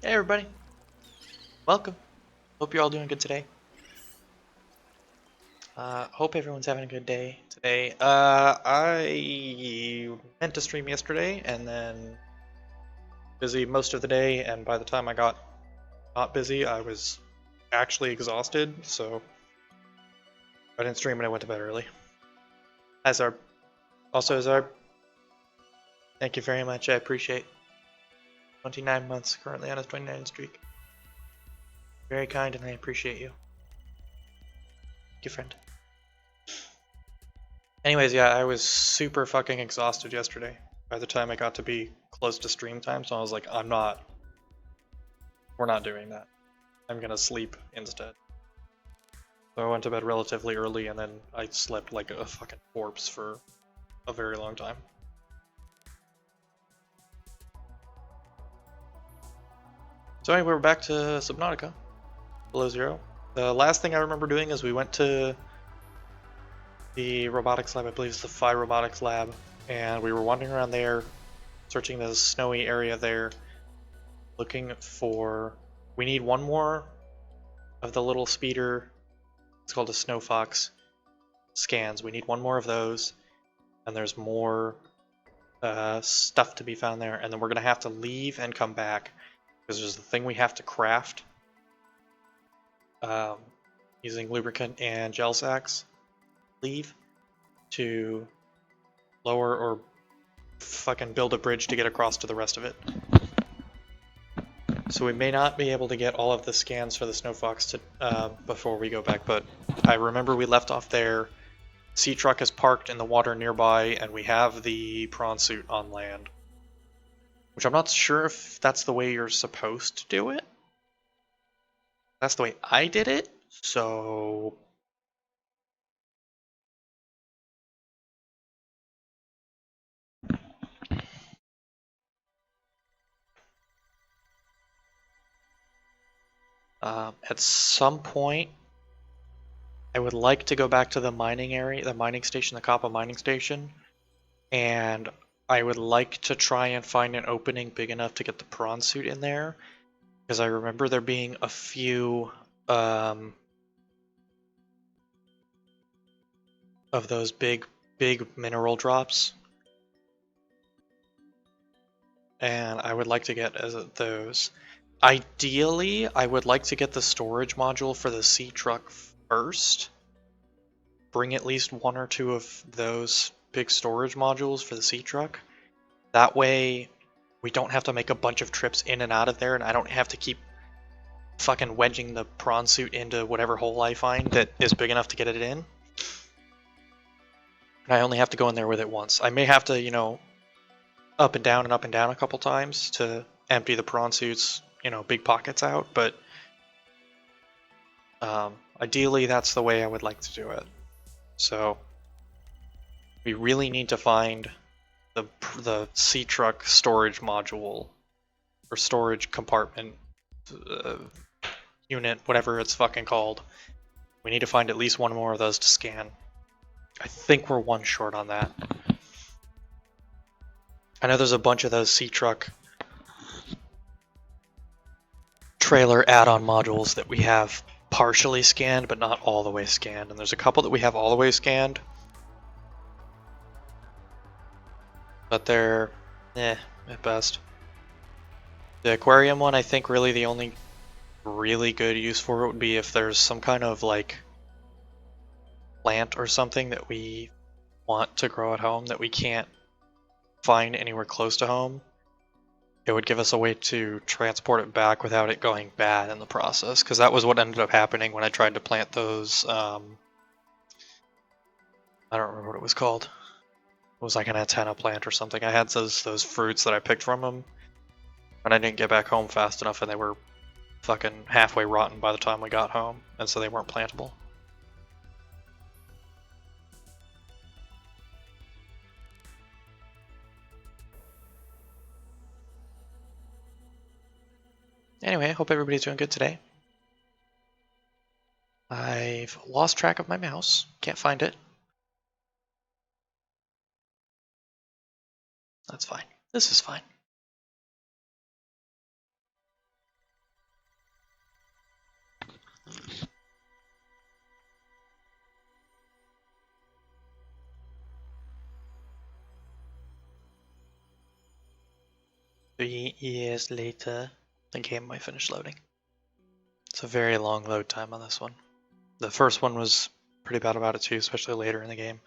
Hey everybody, welcome. Hope you're all doing good today. Hope everyone's having a good day today. I meant to stream yesterday and then busy most of the day, and by the time I got not busy, I was actually exhausted, so I didn't stream and I went to bed early. As our, thank you very much, I appreciate 29 months currently on his 29 streak. Very kind and I appreciate you. Thank you, friend. Anyways, yeah, I was super fucking exhausted yesterday by the time I got to be close to stream time, so I was like, we're not doing that. I'm gonna sleep instead. So I went to bed relatively early and then I slept like a fucking corpse for a very long time. So anyway, we're back to Subnautica, below zero. The last thing I remember doing is we went to the robotics lab, I believe it's the Phi Robotics lab, and we were wandering around there, searching the snowy area there, looking for... We need one more of the little speeder, it's called a Snow Fox, scans. We need one more of those, and there's more stuff to be found there, and then we're going to have to leave and come back, because there's the thing we have to craft using lubricant and gel sacks. Leave to lower or fucking build a bridge to get across to the rest of it. So we may not be able to get all of the scans for the Snow Fox to, before we go back, but I remember we left off there. Sea truck is parked in the water nearby, and we have the prawn suit on land. Which I'm not sure if that's the way you're supposed to do it. That's the way I did it, so... at some point, I would like to go back to the mining area, the mining station, the Kappa mining station, and I would like to try and find an opening big enough to get the prawn suit in there, because I remember there being a few of those big mineral drops, and I would like to get those. Ideally, I would like to get the storage module for the sea truck first. Bring at least one or two of those big storage modules for the sea truck. That way, we don't have to make a bunch of trips in and out of there, and I don't have to keep fucking wedging the prawn suit into whatever hole I find that is big enough to get it in. I only have to go in there with it once. I may have to, you know, up and down a couple times to empty the prawn suit's, you know, big pockets out, but ideally that's the way I would like to do it. So we really need to find the sea truck storage module or storage compartment unit, whatever it's fucking called. We need to find at least one more of those to scan. I think we're one short on that. I know there's a bunch of those sea truck trailer add-on modules that we have partially scanned, but not all the way scanned. And there's a couple that we have all the way scanned, but they're at best. The aquarium one, I think really the only really good use for it would be if there's some kind of like plant or something that we want to grow at home that we can't find anywhere close to home. It would give us a way to transport it back without it going bad in the process, because that was what ended up happening when I tried to plant those, I don't remember what it was called. It was like an antenna plant or something. I had those fruits that I picked from them, and I didn't get back home fast enough, and they were fucking halfway rotten by the time we got home, and so they weren't plantable. Anyway, I hope everybody's doing good today. I've lost track of my mouse. Can't find it. That's fine. This is fine. 3 years later, the game might finish loading. It's a very long load time on this one. The first one was pretty bad about it too, especially later in the game.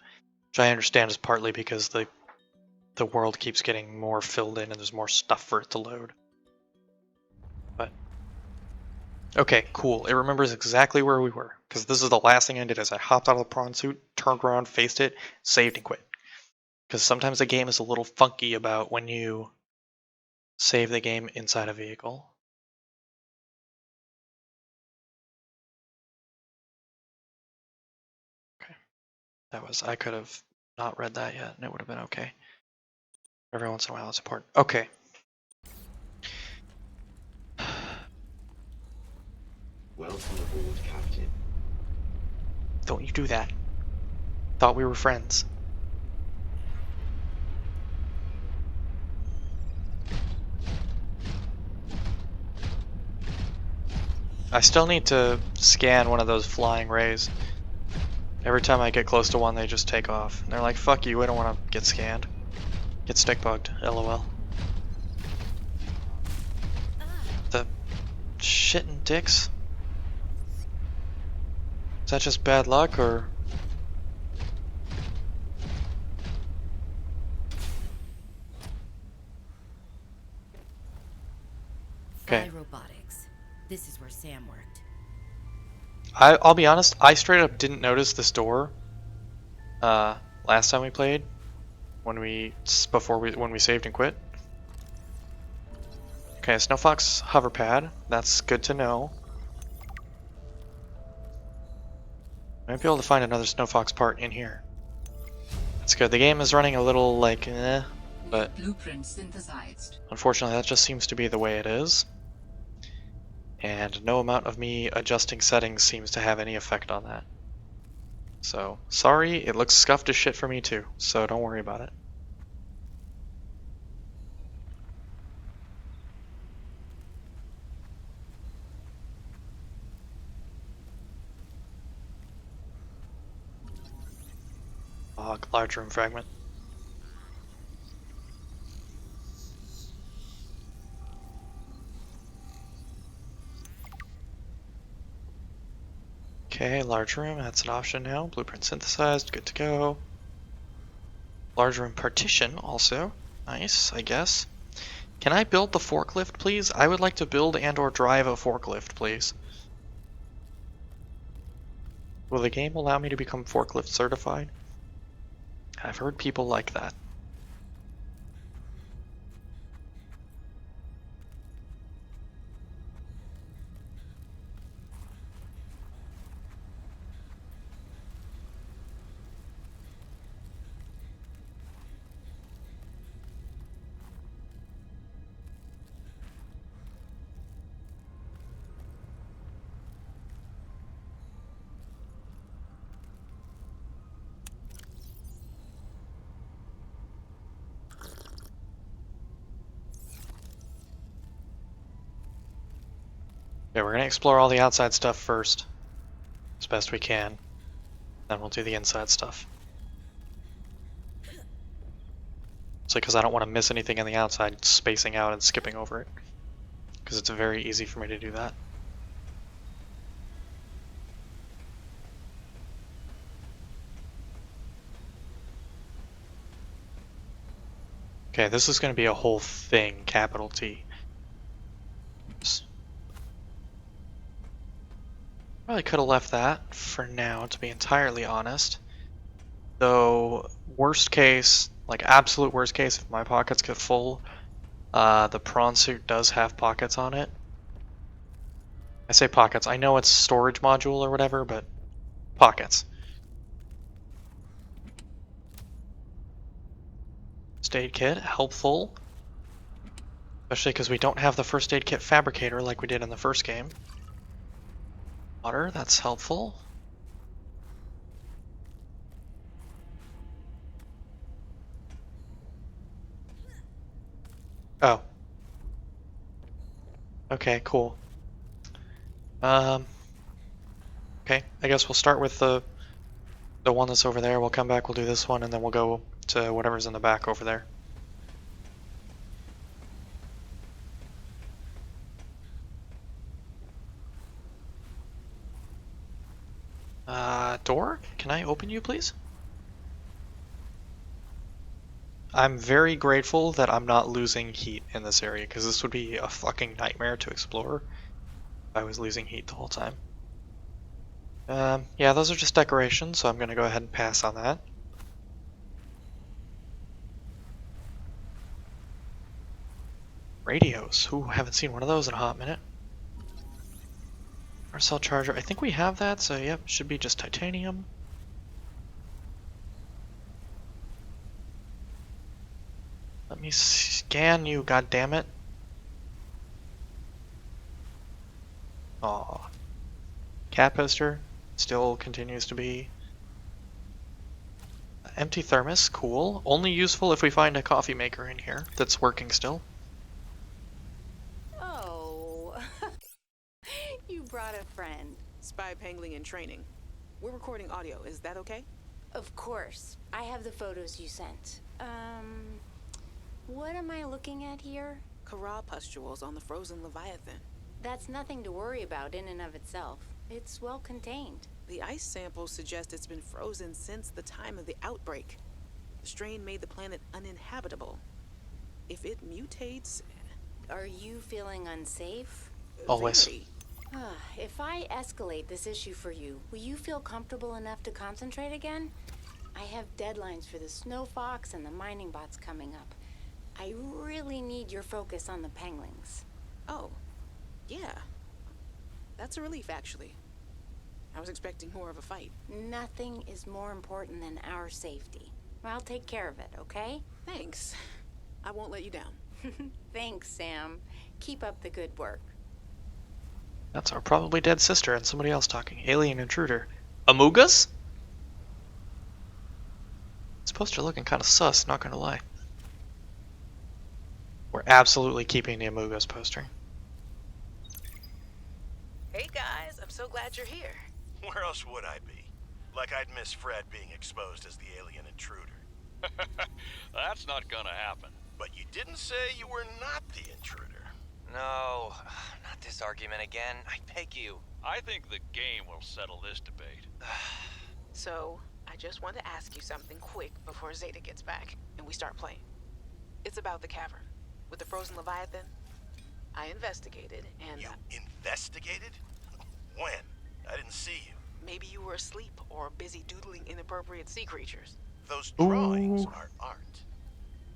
Which I understand is partly because the world keeps getting more filled in and there's more stuff for it to load. But okay, cool. It remembers exactly where we were, because this is the last thing I did is I hopped out of the prawn suit, turned around, faced it, saved and quit. Because sometimes the game is a little funky about when you save the game inside a vehicle. Okay. I could have not read that yet and it would have been okay. Every once in a while it's important. Okay. Welcome aboard, Captain. Don't you do that. Thought we were friends. I still need to scan one of those flying rays. Every time I get close to one, they just take off. And they're like, fuck you, I don't want to get scanned. Get stick bugged, lol. The shitting dicks? Is that just bad luck, or...? Okay. Robotics. This is where Sam worked. I'll be honest, I straight up didn't notice this door last time we played, when we saved and quit. Okay, Snowfox hover pad. That's good to know. Might be able to find another Snowfox part in here. That's good. The game is running a little like but blueprint synthesized. Unfortunately that just seems to be the way it is. And no amount of me adjusting settings seems to have any effect on that. So, sorry, it looks scuffed as shit for me too, so don't worry about it. Large room fragment. Okay, large room, that's an option now. Blueprint synthesized, good to go. Large room partition also. Nice, I guess. Can I build the forklift, please? I would like to build and or drive a forklift, please. Will the game allow me to become forklift certified? I've heard people like that. Okay, we're gonna explore all the outside stuff first, as best we can. Then we'll do the inside stuff. It's because I don't want to miss anything on the outside, spacing out and skipping over it. Because it's very easy for me to do that. Okay, this is going to be a whole thing, capital T. Oops. Probably could have left that for now, to be entirely honest. Though, worst case, like absolute worst case, if my pockets get full, the prawn suit does have pockets on it. I say pockets, I know it's storage module or whatever, but pockets. First aid kit, helpful. Especially because we don't have the first aid kit fabricator like we did in the first game. Water, that's helpful. Oh. Okay, cool. Okay, I guess we'll start with the one that's over there. We'll come back, we'll do this one, and then we'll go to whatever's in the back over there. Door? Can I open you, please? I'm very grateful that I'm not losing heat in this area, because this would be a fucking nightmare to explore if I was losing heat the whole time. Yeah, those are just decorations, so I'm gonna go ahead and pass on that. Radios. Ooh, haven't seen one of those in a hot minute. Our cell charger. I think we have that, so yep, should be just titanium. Let me scan you, goddammit. Aw. Cat poster still continues to be. Empty thermos, cool. Only useful if we find a coffee maker in here that's working still. Oh, you brought a friend. Spy pangling and training. We're recording audio, is that okay? Of course. I have the photos you sent. What am I looking at here? Corral pustules on the frozen Leviathan. That's nothing to worry about in and of itself. It's well contained. The ice samples suggest it's been frozen since the time of the outbreak. The strain made the planet uninhabitable. If it mutates... Are you feeling unsafe? Always. Very. If I escalate this issue for you, will you feel comfortable enough to concentrate again? I have deadlines for the snow fox and the mining bots coming up. I really need your focus on the penglings. Oh, yeah. That's a relief, actually. I was expecting more of a fight. Nothing is more important than our safety. I'll take care of it, okay? Thanks. I won't let you down. Thanks, Sam. Keep up the good work. That's our probably dead sister and somebody else talking. Alien intruder. Amugas? This poster looking kind of sus, not gonna lie. We're absolutely keeping the Amugas poster. Hey guys, I'm so glad you're here. Where else would I be? Like I'd miss Fred being exposed as the alien intruder. That's not gonna happen. But you didn't say you were not the intruder. No, not this argument again. I beg you. I think the game will settle this debate. So, I just want to ask you something quick before Zeta gets back and we start playing. It's about the cavern with the frozen Leviathan. I investigated and... You investigated? When? I didn't see you. Maybe you were asleep or busy doodling inappropriate sea creatures. Those drawings Ooh. are art.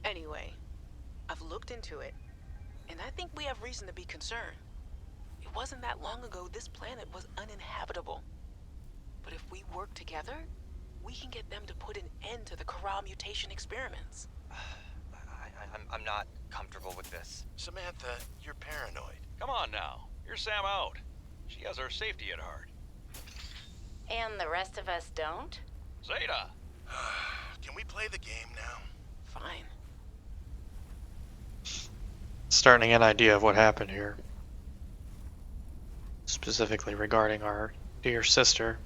Anyway, I've looked into it, and I think we have reason to be concerned. It wasn't that long ago this planet was uninhabitable. But if we work together, we can get them to put an end to the Corral mutation experiments. I'm not comfortable with this. Samantha, you're paranoid. Come on now. You're Sam out. She has our safety at heart. And the rest of us don't? Zeta! Can we play the game now? Fine. Starting an idea of what happened here. Specifically regarding our dear sister.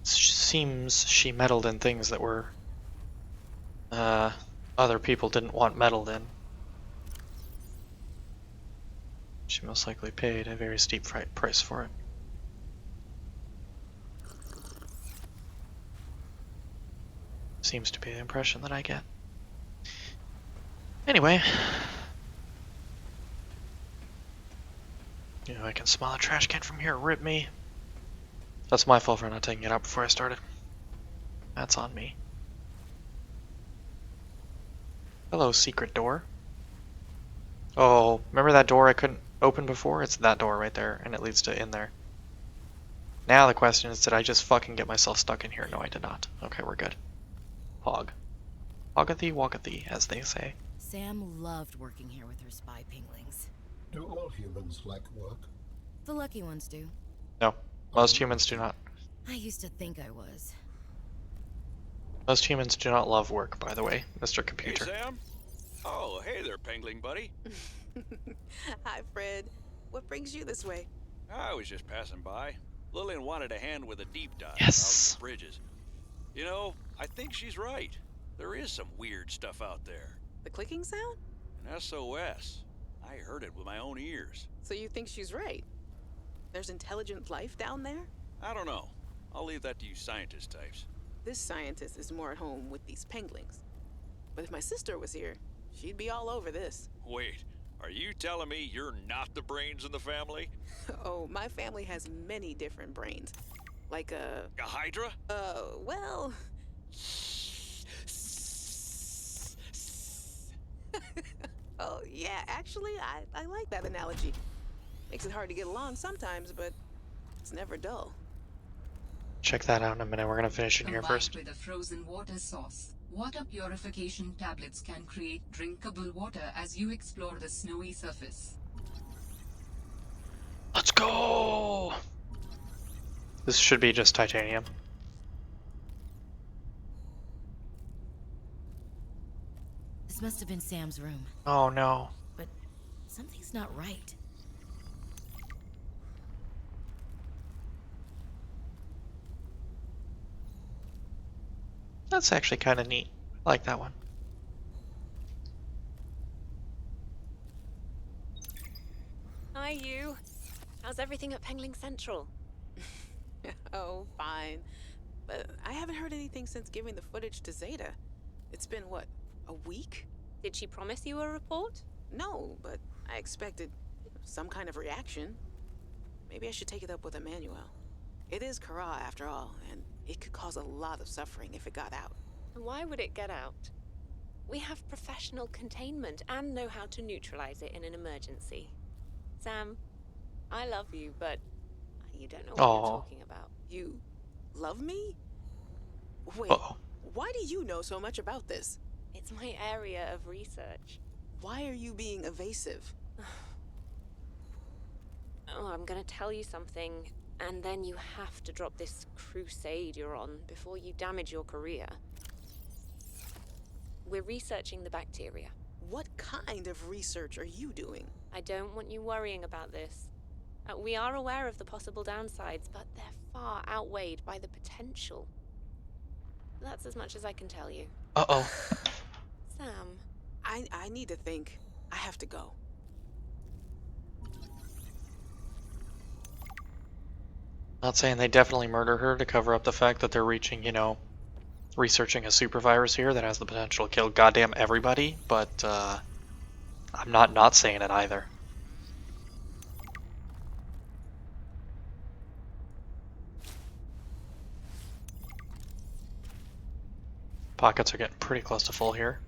Seems she meddled in things that were other people didn't want meddled in. She most likely paid a very steep price for it. Seems to be the impression that I get. Anyway. You know, I can smell a trash can from here, rip me. That's my fault for not taking it out before I started. That's on me. Hello, secret door. Oh, remember that door I couldn't open before? It's that door right there, and it leads to in there. Now the question is, did I just fucking get myself stuck in here? No, I did not. Okay, we're good. Hog. Hogathy, walkathy, as they say. Sam loved working here with her spy pinglings. Do all humans like work? The lucky ones do. No, most humans do not. I used to think I was. Most humans do not love work, by the way, Mr. Hey, Computer. Sam. Oh, hey there, Pengling buddy. Hi, Fred. What brings you this way? I was just passing by. Lillian wanted a hand with a deep dive Yes. out of the bridges. You know, I think she's right. There is some weird stuff out there. The clicking sound? An SOS. I heard it with my own ears. So you think she's right? There's intelligent life down there? I don't know. I'll leave that to you scientist types. This scientist is more at home with these penguins. But if my sister was here, she'd be all over this. Wait, are you telling me you're not the brains in the family? Oh, my family has many different brains. Like A Hydra? well... Oh, yeah, actually, I like that analogy. Makes it hard to get along sometimes, but it's never dull. Check that out in a minute. We're gonna finish in here Combined first. with a frozen water source, water purification tablets can create drinkable water as you explore the snowy surface. Let's go! This should be just titanium. This must have been Sam's room, Oh no. but something's not right. That's actually kind of neat. I like that one. Hi, you. How's everything at Pengling Central? Oh, fine. But I haven't heard anything since giving the footage to Zeta. It's been, what, a week? Did she promise you a report? No, but I expected some kind of reaction. Maybe I should take it up with Emmanuel. It is Kara, after all, and it could cause a lot of suffering if it got out. And why would it get out? We have professional containment and know how to neutralize it in an emergency. Sam, I love you, but you don't know what Aw. you're talking about. You love me? Wait, Uh-oh. why do you know so much about this? It's my area of research. Why are you being evasive? Oh, I'm gonna tell you something, and then you have to drop this crusade you're on before you damage your career. We're researching the bacteria. What kind of research are you doing? I don't want you worrying about this. We are aware of the possible downsides, but they're far outweighed by the potential. That's as much as I can tell you. Uh-oh. Sam. I need to think. I have to go. Not saying they definitely murder her to cover up the fact that they're researching a super virus here that has the potential to kill goddamn everybody, but I'm not saying it either. Pockets are getting pretty close to full here.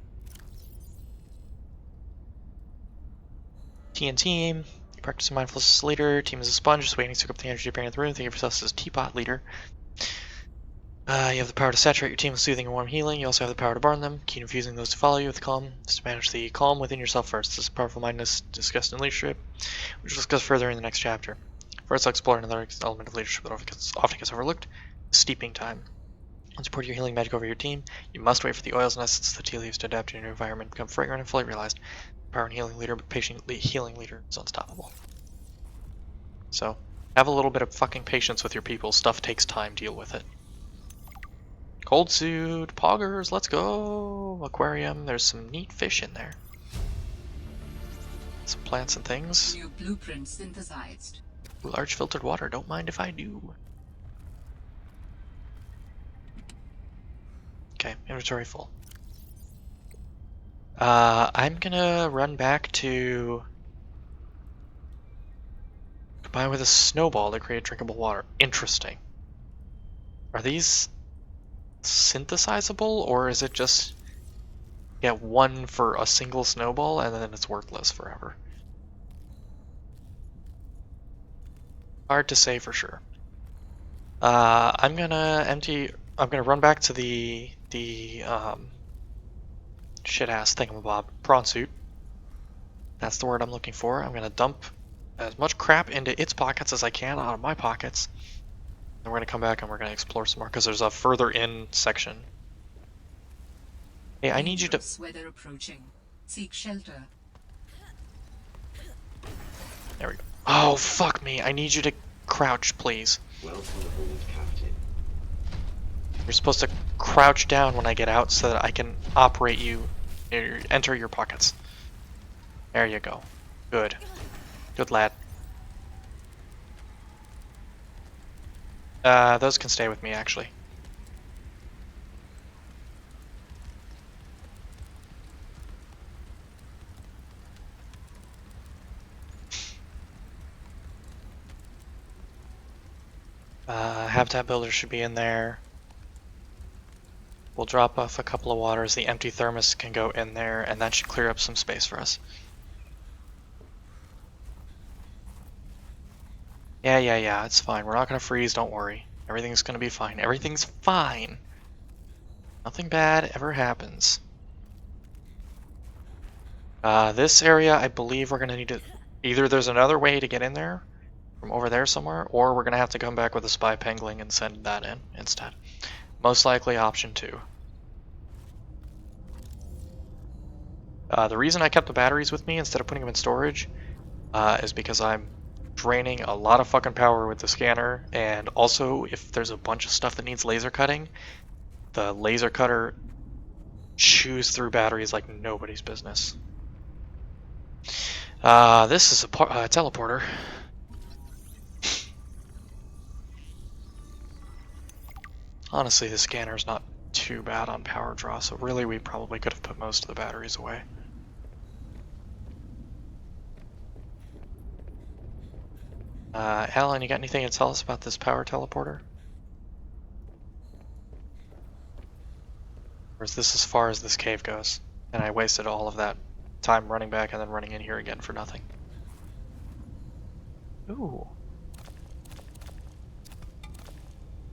Team. Practice mindfulness leader. Team is a sponge, just waiting to soak up the energy bring in the room. Think of yourself as teapot leader. You have the power to saturate your team with soothing and warm healing. You also have the power to burn them. Key infusing those to follow you with calm. Just manage the calm within yourself first. This is powerful mindedness discussed in leadership, which we'll discuss further in the next chapter. First, I'll explore another element of leadership that often gets overlooked: steeping time. Once you pour your healing magic over your team, you must wait for the oils and essences that tea leaves to adapt to your new environment, become fragrant and fully realized. Power and healing leader, but patient healing leader is unstoppable. So, have a little bit of fucking patience with your people. Stuff takes time. Deal with it. Cold suit, poggers, let's go. Aquarium, there's some neat fish in there. Some plants and things. New blueprint synthesized. Large filtered water, don't mind if I do. Okay, inventory full. I'm gonna run back to combine with a snowball to create drinkable water. Interesting. Are these synthesizable, or is it just get one for a single snowball and then it's worthless forever? Hard to say for sure. I'm gonna run back to the shit ass thingamabob prawn suit. That's the word I'm looking for. I'm gonna dump as much crap into its pockets as I can out of my pockets. Then we're gonna come back and we're gonna explore some more because there's a further in section. Hey, I need you to. Dangerous weather approaching. Seek shelter. There we go. Oh fuck me! I need you to crouch, please. Welcome aboard, Captain. You're supposed to crouch down when I get out so that I can operate you, enter your pockets. There you go. Good. Good lad. Those can stay with me, actually. Habitat builder should be in there. We'll drop off a couple of waters. The empty thermos can go in there, and that should clear up some space for us. Yeah, it's fine. We're not gonna freeze, don't worry. Everything's gonna be fine. Everything's fine. Nothing bad ever happens. This area, I believe we're gonna need to... Either there's another way to get in there from over there somewhere, or we're gonna have to come back with a spy pangling and send that in instead. Most likely option 2. The reason I kept the batteries with me instead of putting them in storage is because I'm draining a lot of fucking power with the scanner, and also if there's a bunch of stuff that needs laser cutting, the laser cutter chews through batteries like nobody's business. This is a teleporter. Honestly, the scanner's not too bad on power draw, so really we probably could have put most of the batteries away. Alan, you got anything to tell us about this power teleporter? Or is this as far as this cave goes? And I wasted all of that time running back and then running in here again for nothing. Ooh.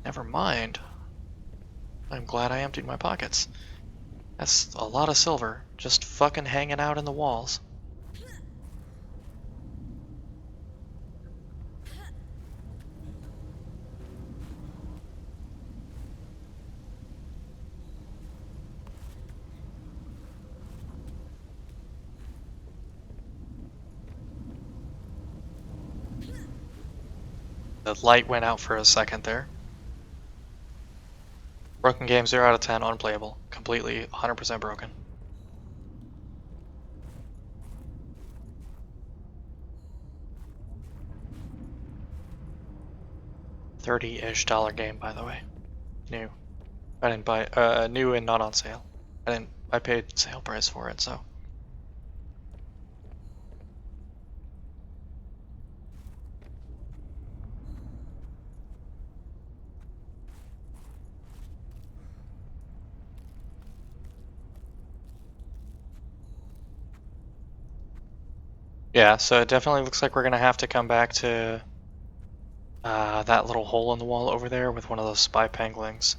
Never mind. I'm glad I emptied my pockets. That's a lot of silver, just fucking hanging out in the walls. The light went out for a second there. Broken game, 0 out of 10, unplayable. Completely 100% broken. $30-ish game, by the way. New. I didn't buy new and not on sale. I paid sale price for it, so. Yeah, so it definitely looks like we're gonna have to come back to that little hole in the wall over there with one of those spy panglings.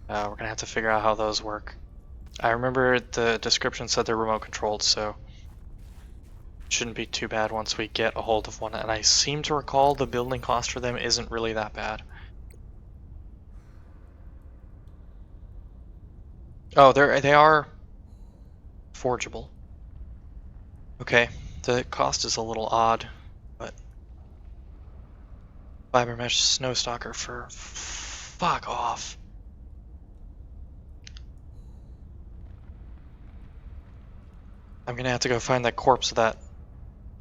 We're gonna have to figure out how those work. I remember the description said they're remote controlled, so it shouldn't be too bad once we get a hold of one. And I seem to recall the building cost for them isn't really that bad. Oh, they are forgeable. Okay, the cost is a little odd, but fiber mesh snow stalker for fuck off. I'm gonna have to go find that corpse of that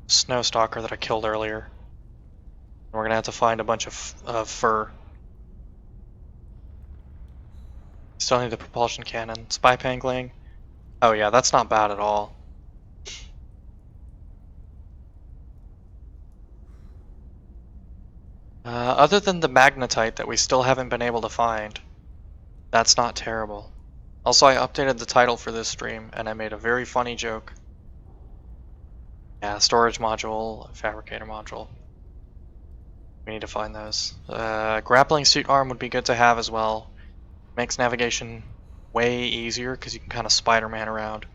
snow stalker that I killed earlier. And we're gonna have to find a bunch of fur. Still need the propulsion cannon. Spy pangling. Oh yeah, that's not bad at all. Other than the magnetite that we still haven't been able to find, that's not terrible. Also, I updated the title for this stream, and I made a very funny joke. Yeah, storage module, fabricator module. We need to find those. Grappling suit arm would be good to have as well. Makes navigation way easier because you can kind of Spider-Man around.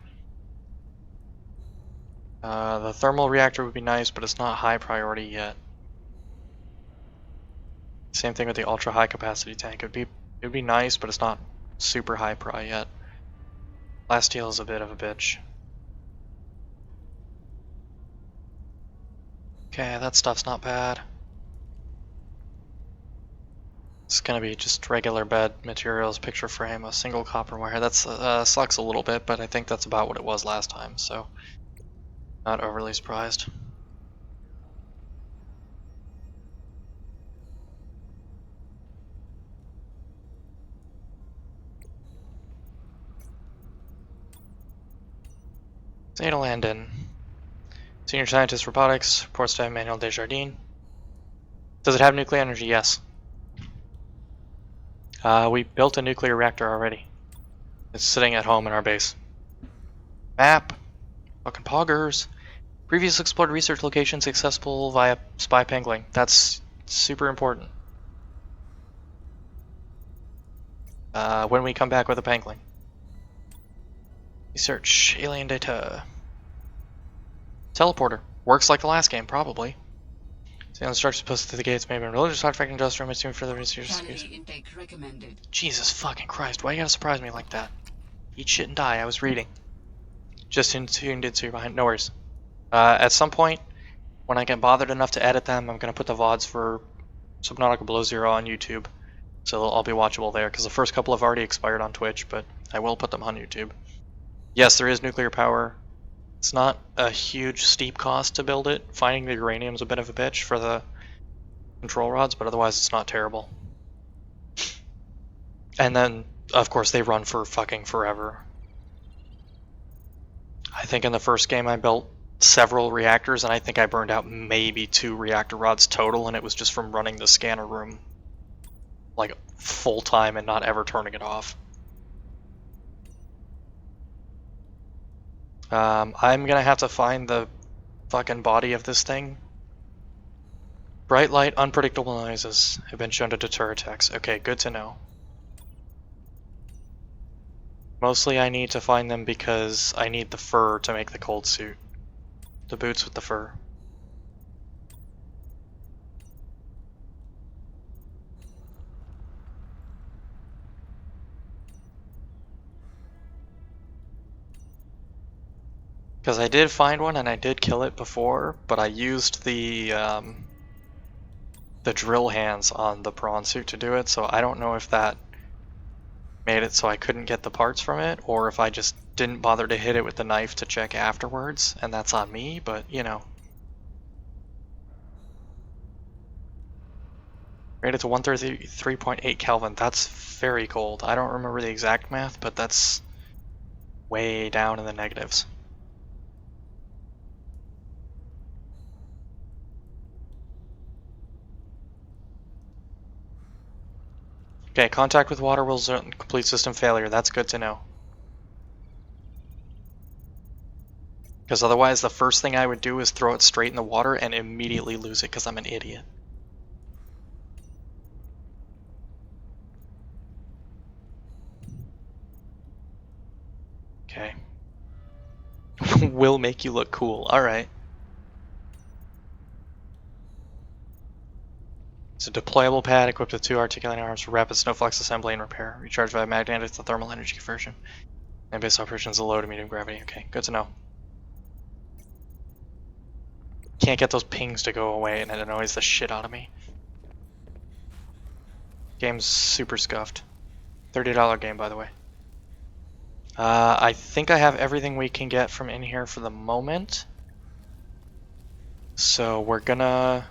The thermal reactor would be nice, but it's not high priority yet. Same thing with the ultra high capacity tank. It would be nice, but it's not super high pri yet. Last steel is a bit of a bitch. Okay, that stuff's not bad. It's gonna be just regular bed materials, picture frame, a single copper wire. That's sucks a little bit, but I think that's about what it was last time, so not overly surprised. Data Landon. Senior Scientist Robotics, reports to Emmanuel Desjardins. Does it have nuclear energy? Yes. We built a nuclear reactor already. It's sitting at home in our base. Map. Fucking poggers. Previous explored research locations accessible via spy pangling. That's super important. When we come back with a pangling. Research. Alien data. Teleporter. Works like the last game, probably. The instructions posted to the gates may have been religious artifact industrial, assuming further research. Calorie intake recommended. Jesus fucking Christ, why you gotta surprise me like that? Eat shit and die, I was reading. Just tuned in, so you're behind. No worries. At some point, when I get bothered enough to edit them, I'm gonna put the VODs for Subnautica Below Zero on YouTube. So they'll all be watchable there, because the first couple have already expired on Twitch, but I will put them on YouTube. Yes, there is nuclear power. It's not a huge steep cost to build it. Finding the uranium's a bit of a bitch for the control rods, but otherwise it's not terrible. And then, of course, they run for fucking forever. I think in the first game I built several reactors, and I think I burned out maybe 2 reactor rods total, and it was just from running the scanner room like full time and not ever turning it off. I'm gonna have to find the fucking body of this thing. Bright light, unpredictable noises have been shown to deter attacks. Okay, good to know. Mostly I need to find them because I need the fur to make the cold suit. The boots with the fur. Because I did find one and I did kill it before, but I used the drill hands on the prawn suit to do it, so I don't know if that made it so I couldn't get the parts from it, or if I just didn't bother to hit it with the knife to check afterwards, and that's on me, but you know. Rated to 133.8 Kelvin, that's very cold. I don't remember the exact math, but that's way down in the negatives. Okay, contact with water will result in complete system failure. That's good to know. Because otherwise the first thing I would do is throw it straight in the water and immediately lose it because I'm an idiot. Okay. Will make you look cool. Alright. It's a deployable pad equipped with 2 articulating arms for rapid snowflakes assembly and repair. Recharged by magnetic to thermal energy conversion. And base operations are low to medium gravity. Okay, good to know. Can't get those pings to go away and it annoys the shit out of me. Game's super scuffed. $30 game, by the way. I think I have everything we can get from in here for the moment. So we're gonna...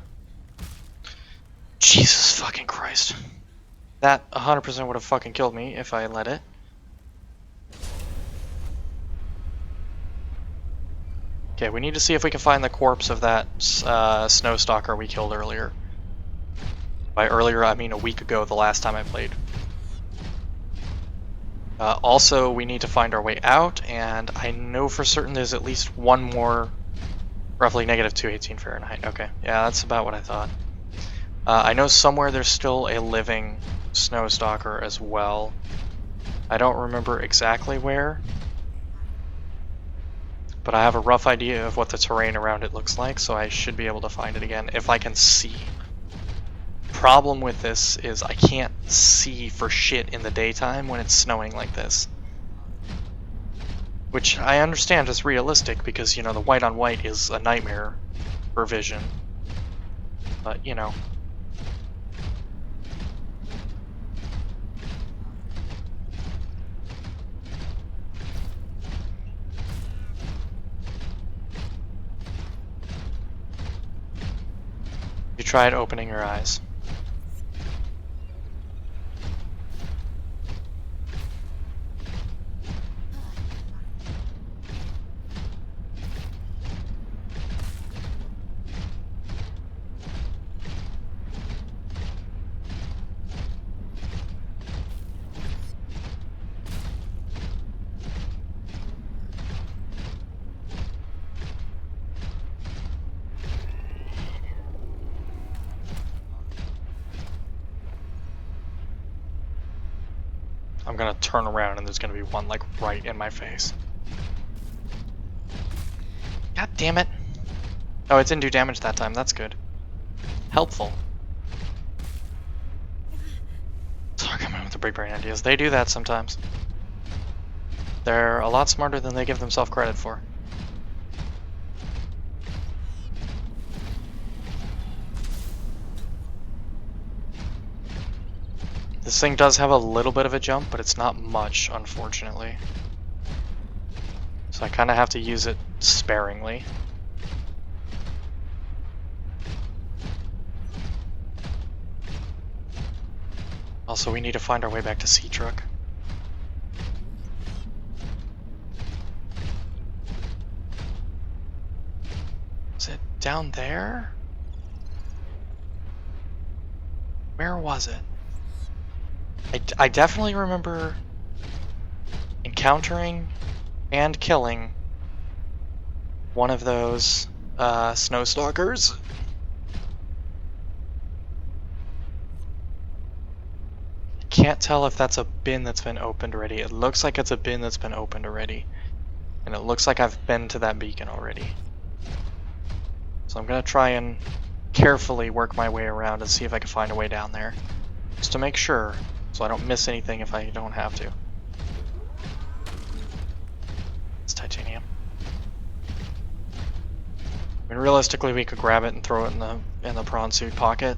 Jesus fucking Christ. That 100% would have fucking killed me if I let it. Okay, we need to see if we can find the corpse of that snow stalker we killed earlier. By earlier, I mean a week ago, the last time I played. Also, we need to find our way out, and I know for certain there's at least one more, roughly negative 218 Fahrenheit. Okay, yeah, that's about what I thought. I know somewhere there's still a living snow stalker as well. I don't remember exactly where, but I have a rough idea of what the terrain around it looks like, so I should be able to find it again if I can see. Problem with this is I can't see for shit in the daytime when it's snowing like this. Which I understand is realistic because, you know, the white on white is a nightmare for vision. But, you know. You tried opening your eyes. I'm gonna turn around and there's gonna be one like right in my face. God damn it. Oh, it didn't do damage that time. That's good. Helpful. Sorry, coming in with the big brain ideas. They do that sometimes. They're a lot smarter than they give themselves credit for. This thing does have a little bit of a jump, but it's not much, unfortunately. So I kind of have to use it sparingly. Also, we need to find our way back to Sea Truck. Is it down there? Where was it? I definitely remember encountering and killing one of those snow stalkers. Can't tell if that's a bin that's been opened already. It looks like it's a bin that's been opened already. And it looks like I've been to that beacon already. So I'm gonna try and carefully work my way around and see if I can find a way down there. Just to make sure, so I don't miss anything if I don't have to. It's titanium. I mean, realistically, we could grab it and throw it in the prawn suit pocket.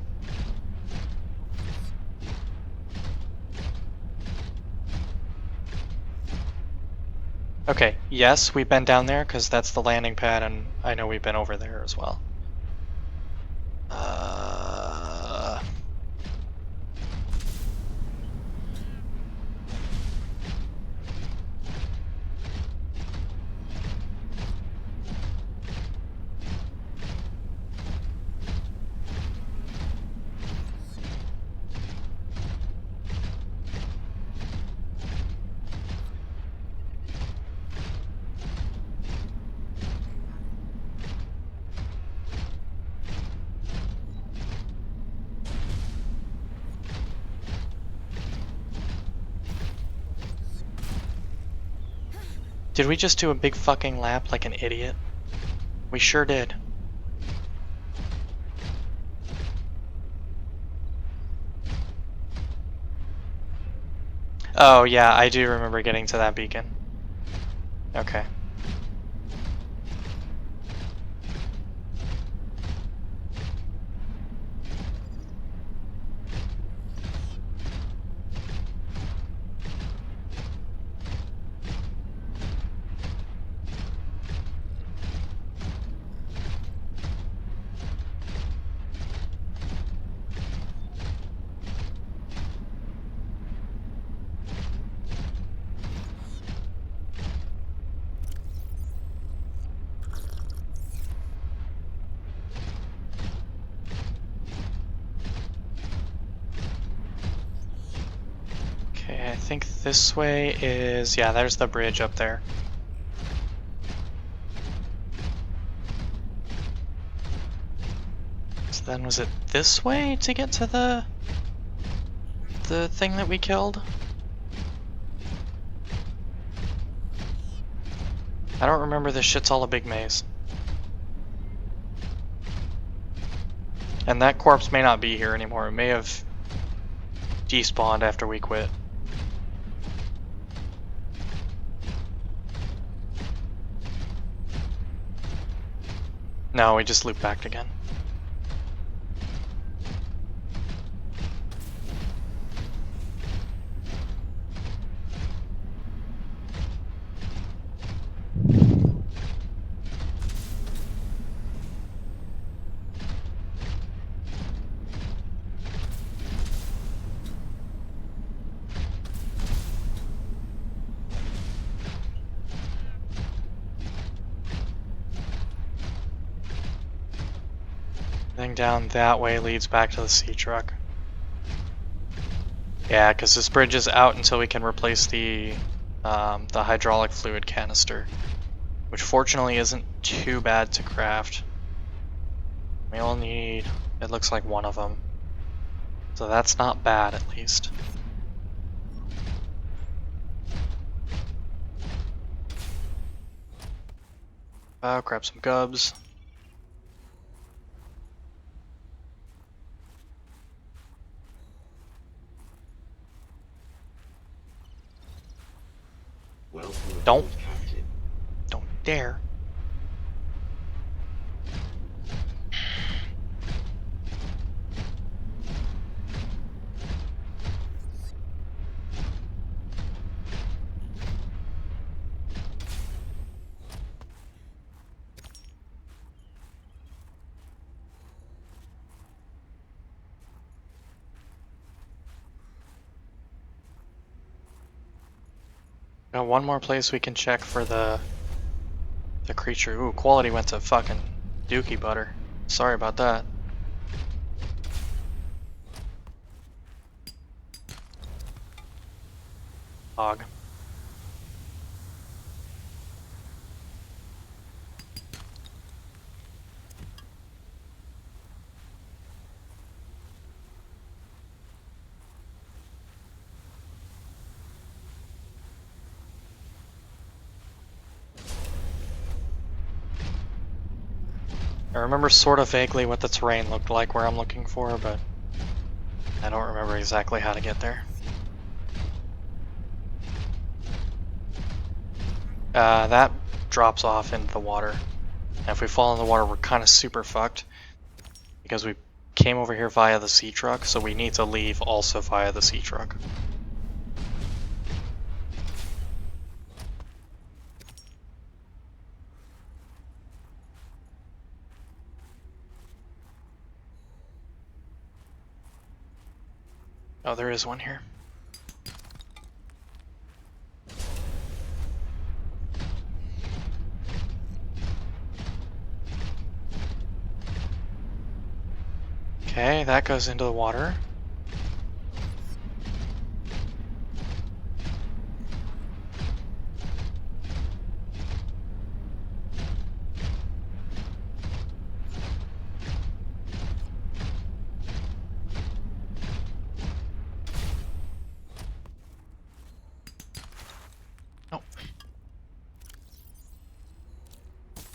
Okay, yes, we've been down there because that's the landing pad, and I know we've been over there as well. Did we just do a big fucking lap like an idiot? We sure did. Oh yeah, I do remember getting to that beacon. Okay. I think this way is, yeah, there's the bridge up there. So then was it this way to get to the thing that we killed? I don't remember, this shit's all a big maze. And that corpse may not be here anymore. It may have despawned after we quit. No, we just looped back again. Thing down that way leads back to the sea truck. Yeah, because this bridge is out until we can replace the hydraulic fluid canister, which fortunately isn't too bad to craft. We only need, it looks like, one of them, so that's not bad at least. Grab some gubs. Welcome Don't. aboard, Captain. Don't dare. Got one more place we can check for the creature. Ooh, quality went to fucking dookie butter. Sorry about that. Hog. I remember sort of vaguely what the terrain looked like where I'm looking for, but I don't remember exactly how to get there. That drops off into the water. And if we fall in the water, we're kind of super fucked. Because we came over here via the sea truck, so we need to leave also via the sea truck. Oh, there is one here. Okay, that goes into the water. Nope.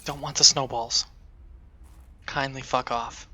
Don't want the snowballs. Kindly fuck off.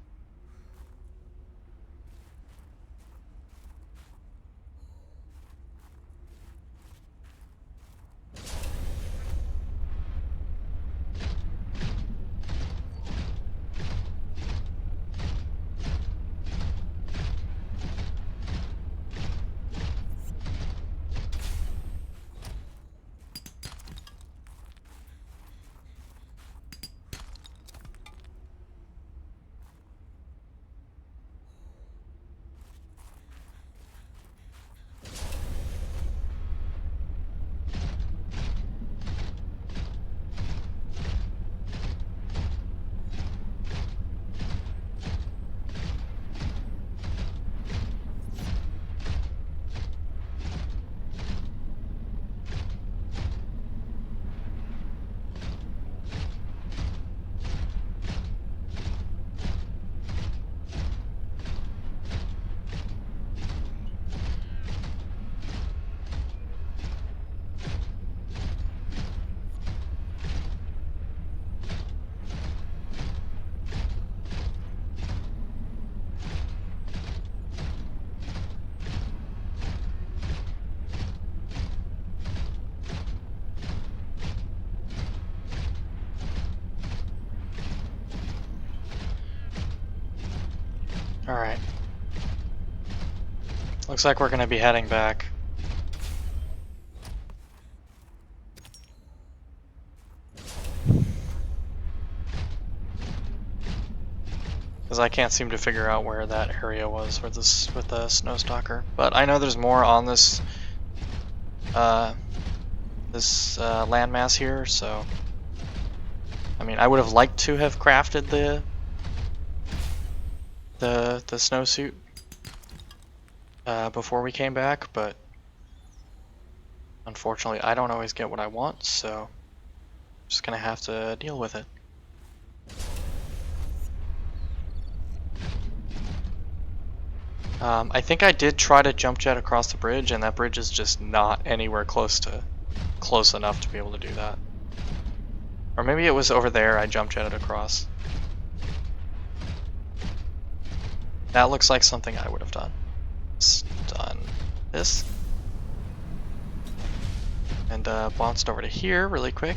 Alright. Looks like we're gonna be heading back. Because I can't seem to figure out where that area was with this with the snowstalker. But I know there's more on this landmass here, so I mean I would have liked to have crafted the snowsuit before we came back, but unfortunately I don't always get what I want, so I'm just gonna have to deal with it. I think I did try to jump jet across the bridge, and that bridge is just not anywhere close enough to be able to do that. Or maybe it was over there, I jump jetted across. That looks like something I would have done. Done this. And bounced over to here really quick.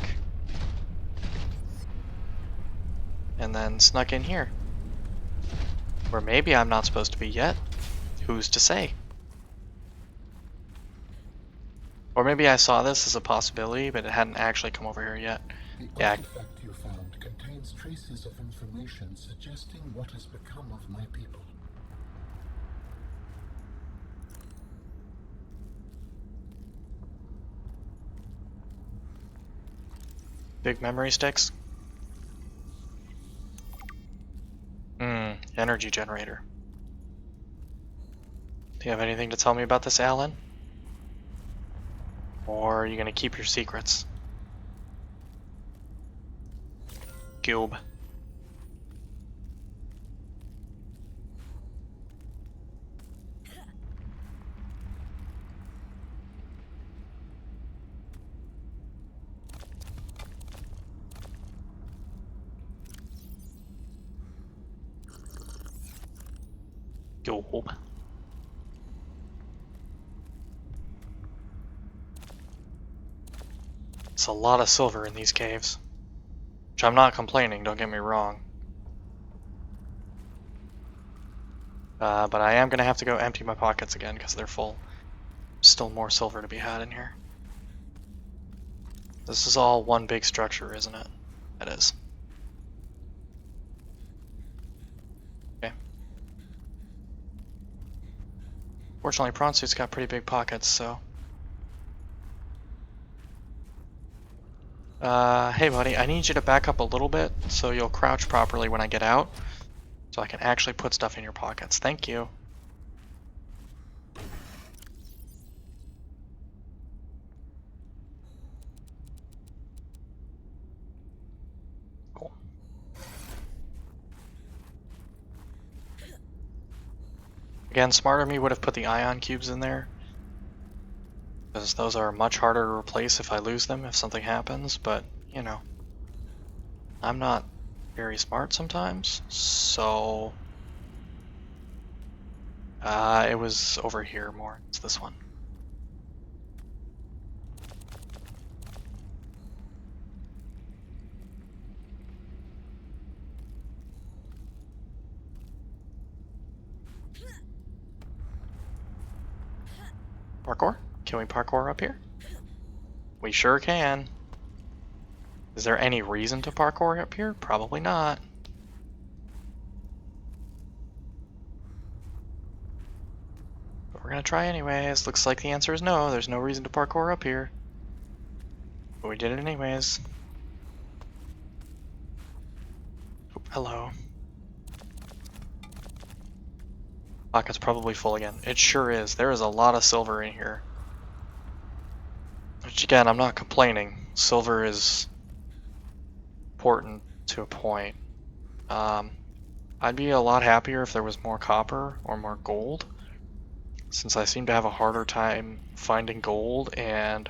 And then snuck in here. Or maybe I'm not supposed to be yet. Who's to say? Or maybe I saw this as a possibility, but it hadn't actually come over here yet. The Yeah. artifact you found contains traces of information suggesting what has become of my people. Big memory sticks. Energy generator. Do you have anything to tell me about this, Alan? Or are you gonna keep your secrets? Cube. Cube. It's a lot of silver in these caves. Which I'm not complaining, don't get me wrong. But I am going to have to go empty my pockets again because they're full. Still more silver to be had in here. This is all one big structure, isn't it? It is. Okay. Fortunately, Prawn Suit's got pretty big pockets, so... hey buddy, I need you to back up a little bit so you'll crouch properly when I get out. So I can actually put stuff in your pockets. Thank you. Cool. Again, smarter me would have put the ion cubes in there, because those are much harder to replace if I lose them, if something happens, but, you know. I'm not very smart sometimes, so... it was over here more. It's this one. Parkour? Can we parkour up here? We sure can. Is there any reason to parkour up here? Probably not. But we're gonna try anyways. Looks like the answer is no. There's no reason to parkour up here. But we did it anyways. Oh, hello. Pocket's probably full again. It sure is. There is a lot of silver in here. Which again, I'm not complaining. Silver is important to a point. I'd be a lot happier if there was more copper or more gold, since I seem to have a harder time finding gold, and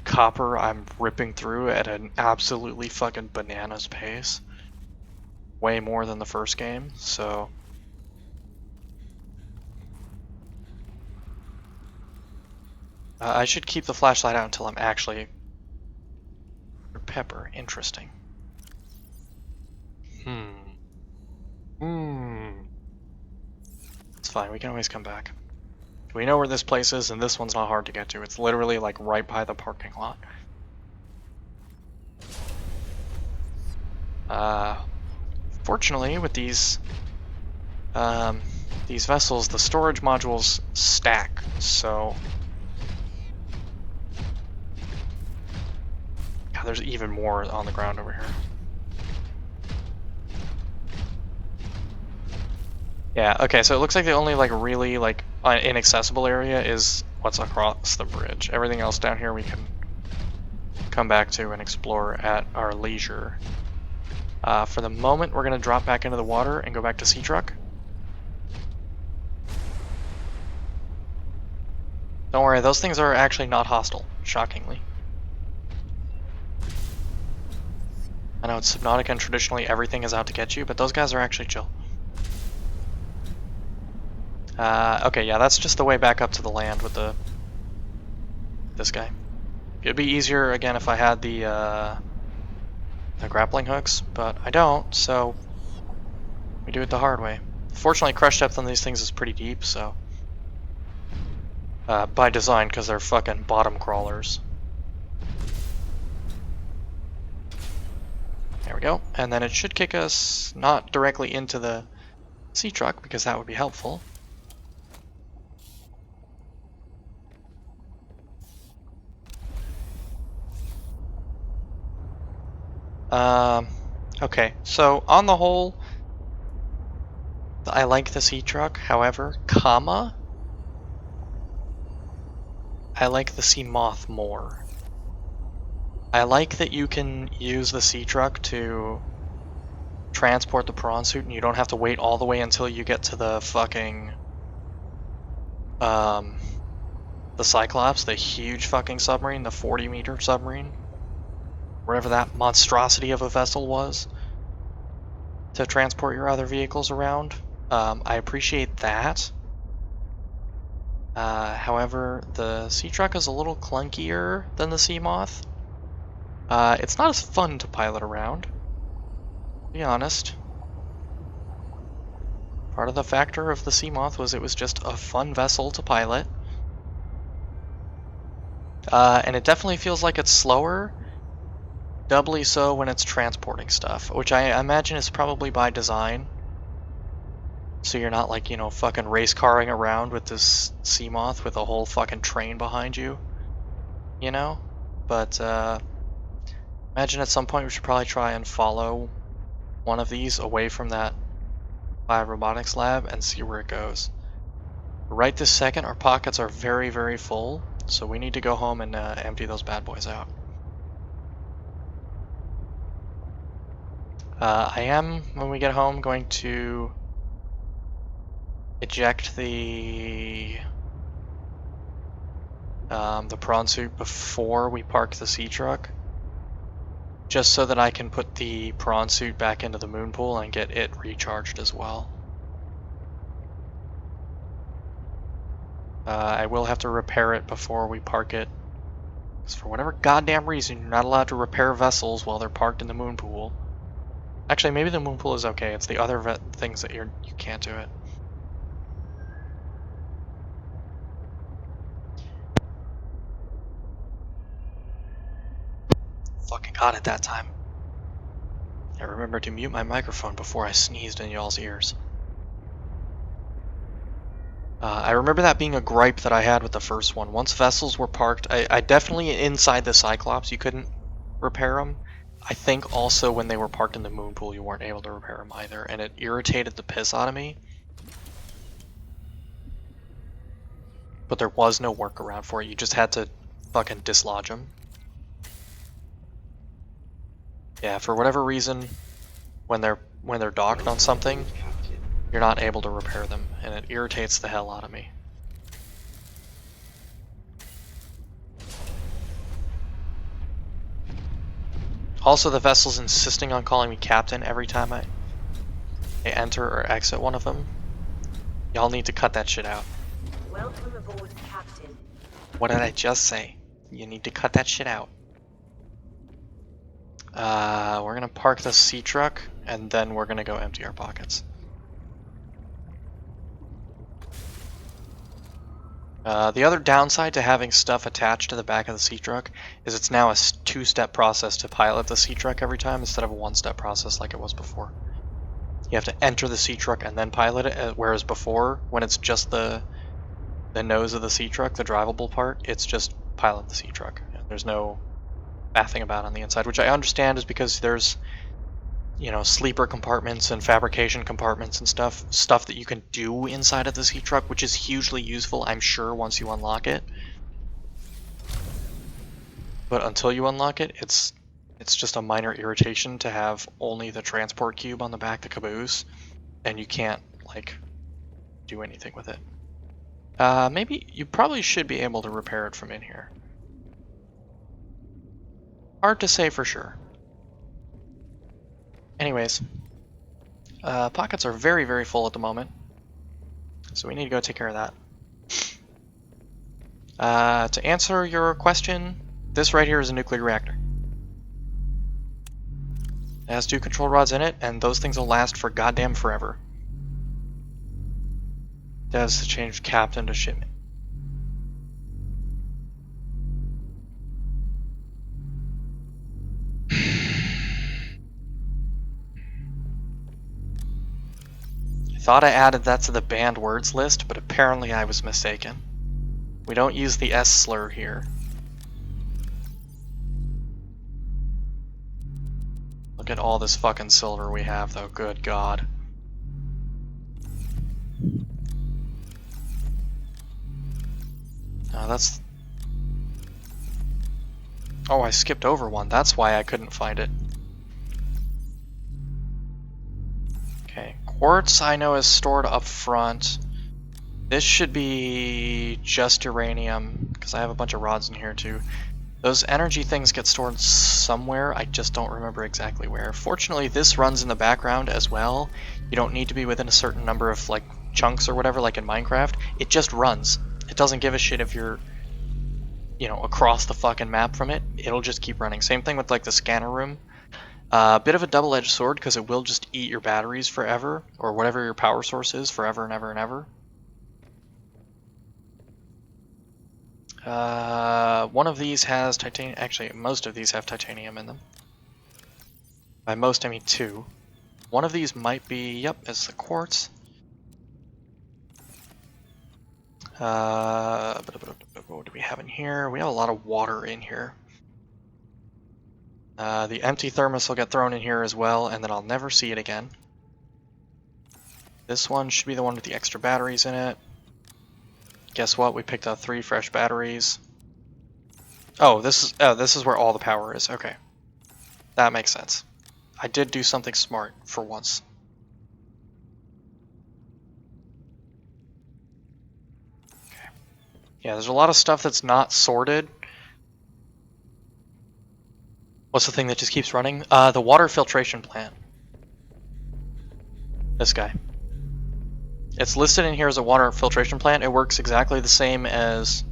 copper I'm ripping through at an absolutely fucking bananas pace. Way more than the first game, so... I should keep the flashlight out until I'm actually... Pepper, interesting. It's fine, we can always come back. We know where this place is, and this one's not hard to get to. It's literally like right by the parking lot. Fortunately, with these vessels, the storage modules stack, so... God, there's even more on the ground over here. Yeah, okay, so it looks like the only like really like inaccessible area is what's across the bridge. Everything else down here we can come back to and explore at our leisure. For the moment, we're gonna drop back into the water and go back to Sea Truck. Don't worry, those things are actually not hostile, shockingly. I know it's Subnautica and traditionally everything is out to get you, but those guys are actually chill. Okay, yeah, that's just the way back up to the land with this guy. It'd be easier, again, if I had the grappling hooks, but I don't, so we do it the hard way. Fortunately, crush depth on these things is pretty deep, so... by design, because they're fucking bottom crawlers. There we go, and then it should kick us not directly into the sea truck, because that would be helpful. Okay, so on the whole, I like the sea truck, however, I like the sea moth more. I like that you can use the sea truck to transport the prawn suit and you don't have to wait all the way until you get to the fucking the Cyclops, the huge fucking submarine, the 40-meter submarine, whatever that monstrosity of a vessel was, to transport your other vehicles around. I appreciate that. However, the sea truck is a little clunkier than the sea moth. It's not as fun to pilot around, to be honest. Part of the factor of the sea moth was it was just a fun vessel to pilot. And it definitely feels like it's slower, doubly so when it's transporting stuff, which I imagine is probably by design. So you're not like, you know, fucking race carring around with this sea moth with a whole fucking train behind you, you know? But imagine at some point we should probably try and follow one of these away from that robotics lab and see where it goes. Right this second, our pockets are very, very full, so we need to go home and empty those bad boys out. I am, when we get home, going to eject the prawn suit before we park the sea truck, just so that I can put the prawn suit back into the moon pool and get it recharged as well. I will have to repair it before we park it, because for whatever goddamn reason, you're not allowed to repair vessels while they're parked in the moon pool. Actually, maybe the moon pool is okay. It's the other things that you can't do it. Fucking got it that time. I remembered to mute my microphone before I sneezed in y'all's ears. I remember that being a gripe that I had with the first one. Once vessels were parked, I definitely, inside the Cyclops, you couldn't repair them. I think also when they were parked in the moon pool, you weren't able to repair them either, and it irritated the piss out of me. But there was no workaround for it. You just had to fucking dislodge them. Yeah, for whatever reason, when they're docked on something, you're not able to repair them, and it irritates the hell out of me. Also, the vessel's insisting on calling me captain every time I enter or exit one of them. Y'all need to cut that shit out. Welcome aboard, Captain. What did I just say? You need to cut that shit out. We're gonna park the sea truck, and then we're gonna go empty our pockets. The other downside to having stuff attached to the back of the sea truck is it's now a two-step process to pilot the sea truck every time instead of a one-step process like it was before. You have to enter the sea truck and then pilot it, whereas before, when it's just the nose of the sea truck, the drivable part, it's just pilot the sea truck. There's no faffing about on the inside, which I understand is because there's, you know, sleeper compartments and fabrication compartments and stuff that you can do inside of the sea truck, which is hugely useful, I'm sure, once you unlock it. But until you unlock it, it's just a minor irritation to have only the transport cube on the back, the caboose, and you can't, like, do anything with it. Maybe you probably should be able to repair it from in here. Hard to say for sure. Anyways, pockets are very, very full at the moment, so we need to go take care of that. To answer your question, this right here is a nuclear reactor. It has 2 control rods in it, and those things will last for goddamn forever. Devs to change captain to shipment. I thought I added that to the banned words list, but apparently I was mistaken. We don't use the S slur here. Look at all this fucking silver we have, though. Good God. That's... Oh, I skipped over one. That's why I couldn't find it. Okay, quartz I know is stored up front. This should be just uranium, because I have a bunch of rods in here too. Those energy things get stored somewhere, I just don't remember exactly where. Fortunately, this runs in the background as well. You don't need to be within a certain number of like chunks or whatever, like in Minecraft. It just runs. It doesn't give a shit if you're, you know, across the fucking map from it. It'll just keep running. Same thing with like the scanner room. A bit of a double-edged sword, because it will just eat your batteries forever, or whatever your power source is, forever and ever and ever. One of these has titanium. Actually, most of these have titanium in them. By most, I mean 2. One of these might be, yep, it's the quartz. What do we have in here? We have a lot of water in here. The empty thermos will get thrown in here as well, and then I'll never see it again. This one should be the one with the extra batteries in it. Guess what? We picked up 3 fresh batteries. Oh, this is where all the power is. Okay, that makes sense. I did do something smart for once. Okay. Yeah, there's a lot of stuff that's not sorted. What's the thing that just keeps running? The water filtration plant. This guy. It's listed in here as a water filtration plant. It works exactly the same as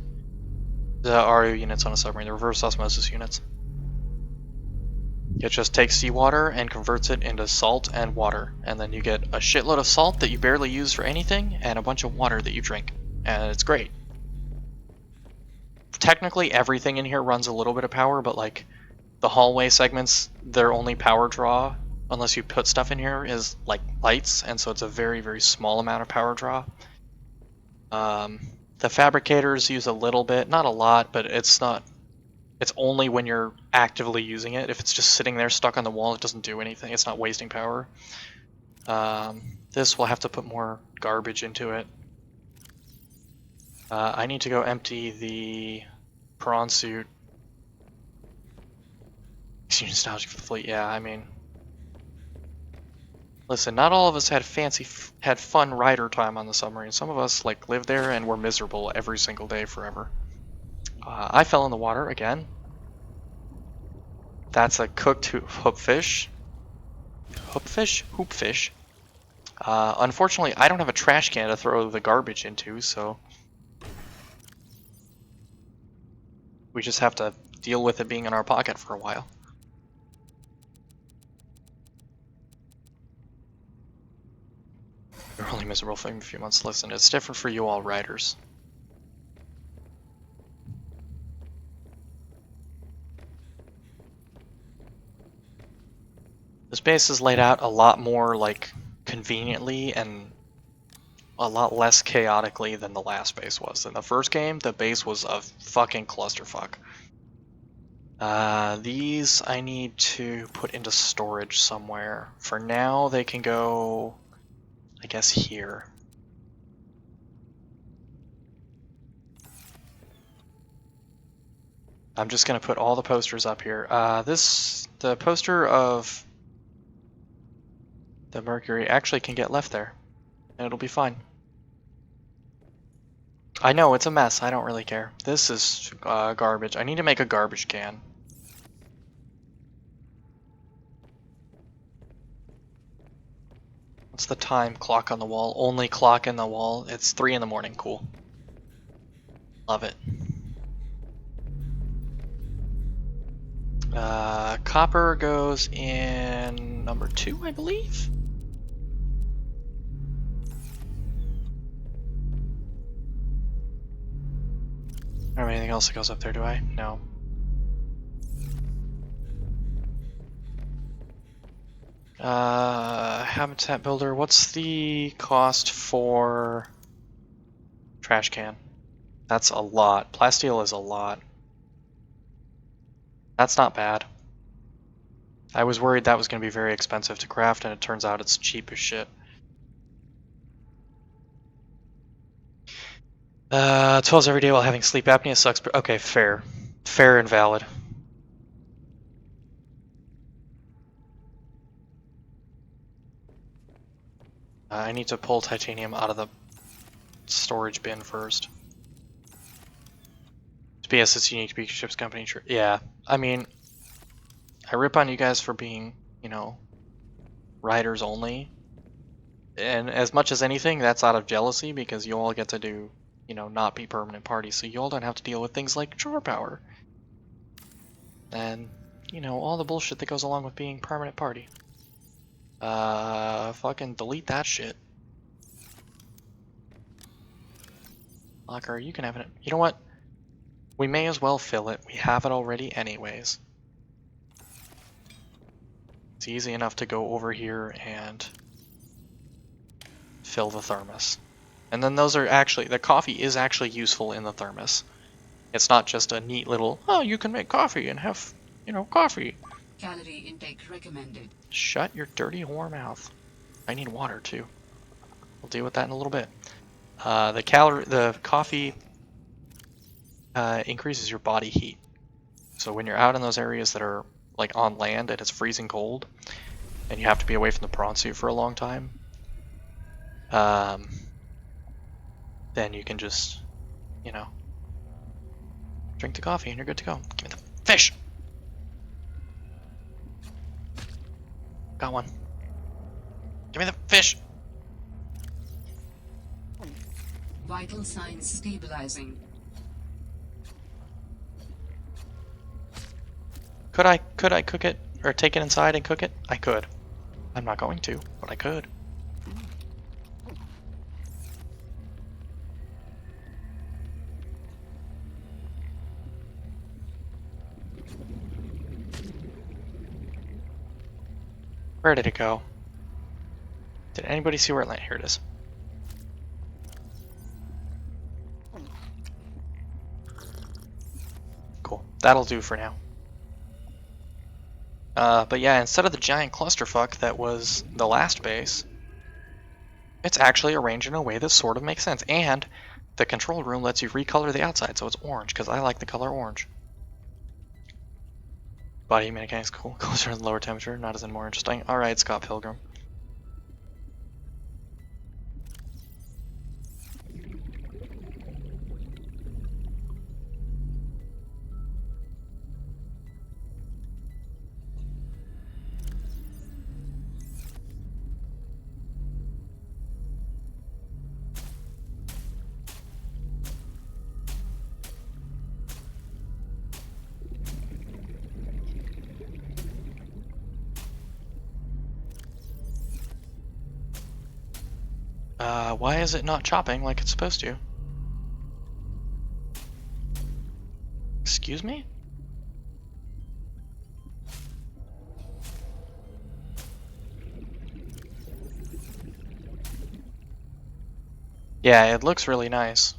the RO units on a submarine, the reverse osmosis units. It just takes seawater and converts it into salt and water, and then you get a shitload of salt that you barely use for anything, and a bunch of water that you drink, and it's great. Technically everything in here runs a little bit of power, but like the hallway segments, their only power draw, unless you put stuff in here, is like lights, and so it's a very, very small amount of power draw. The fabricators use a little bit, not a lot, but it's only when you're actively using it. If it's just sitting there stuck on the wall, it doesn't do anything. It's not wasting power. This will have to put more garbage into it. I need to go empty the prawn suit. Makes you nostalgic for the fleet. Yeah, I mean, listen, not all of us had had fun rider time on the submarine. Some of us like lived there and were miserable every single day forever. I fell in the water again. That's a cooked hoopfish. Hoopfish. Unfortunately, I don't have a trash can to throw the garbage into, so we just have to deal with it being in our pocket for a while. You're only miserable for a few months. Listen, it's different for you all riders. This base is laid out a lot more like conveniently and a lot less chaotically than the last base was. In the first game, the base was a fucking clusterfuck. These I need to put into storage somewhere. For now, they can go, I guess, here. I'm just gonna put all the posters up here. The poster of the Mercury actually can get left there, and it'll be fine. I know, it's a mess. I don't really care. This is garbage. I need to make a garbage can. What's the time clock on the wall? Only clock in the wall. It's 3 in the morning. Cool. Love it. Copper goes in number 2, I believe. I don't have anything else that goes up there, do I? No. Habitat builder. What's the cost for trash can? That's a lot. Plasteel is a lot. That's not bad. I was worried that was going to be very expensive to craft, and it turns out it's cheap as shit. 12 every day while having sleep apnea sucks. Okay, fair. Fair and valid. I need to pull titanium out of the storage bin first. BS is unique to be ship's company. Yeah, I mean, I rip on you guys for being, you know, riders only. And as much as anything, that's out of jealousy because you all get to do, you know, not be permanent parties. So you all don't have to deal with things like chore power. And, you know, all the bullshit that goes along with being permanent party. Fucking delete that shit. Locker, you can have it. You know what? We may as well fill it. We have it already anyways. It's easy enough to go over here and fill the thermos. And then those are actually, the coffee is actually useful in the thermos. It's not just a neat little, oh, you can make coffee and have, you know, coffee. Calorie intake recommended. Shut your dirty whore mouth. I need water too. We'll deal with that in a little bit. The coffee increases your body heat. So when you're out in those areas that are like on land and it's freezing cold, and you have to be away from the prawn suit for a long time, then you can just, you know, drink the coffee and you're good to go. Give me the fish! Got one. Give me the fish! Vital signs stabilizing. Could I cook it, or take it inside and cook it? I could. I'm not going to, but I could. Where did it go? Did anybody see where it went? Here it is. Cool. That'll do for now. But yeah, instead of the giant clusterfuck that was the last base, it's actually arranged in a way that sort of makes sense. And the control room lets you recolor the outside so it's orange, because I like the color orange. Body mechanics cool. Closer to lower temperature, not as in more interesting. Alright, Scott Pilgrim. Why is it not chopping like it's supposed to? Excuse me? Yeah, it looks really nice.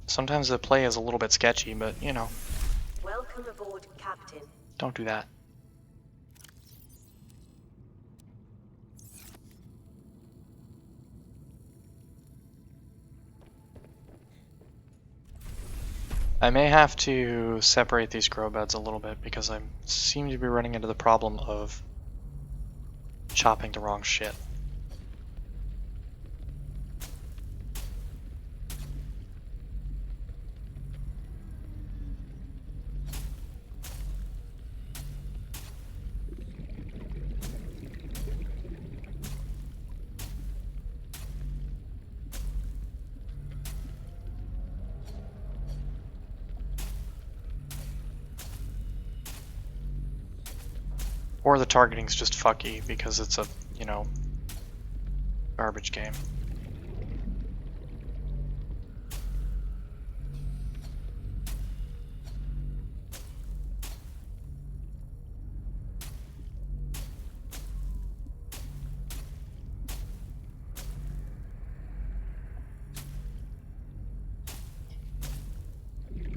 Sometimes the play is a little bit sketchy, but you know. Welcome aboard, Captain. Don't do that. I may have to separate these grow beds a little bit because I seem to be running into the problem of chopping the wrong shit. Or the targeting's just fucky because it's a, you know, garbage game.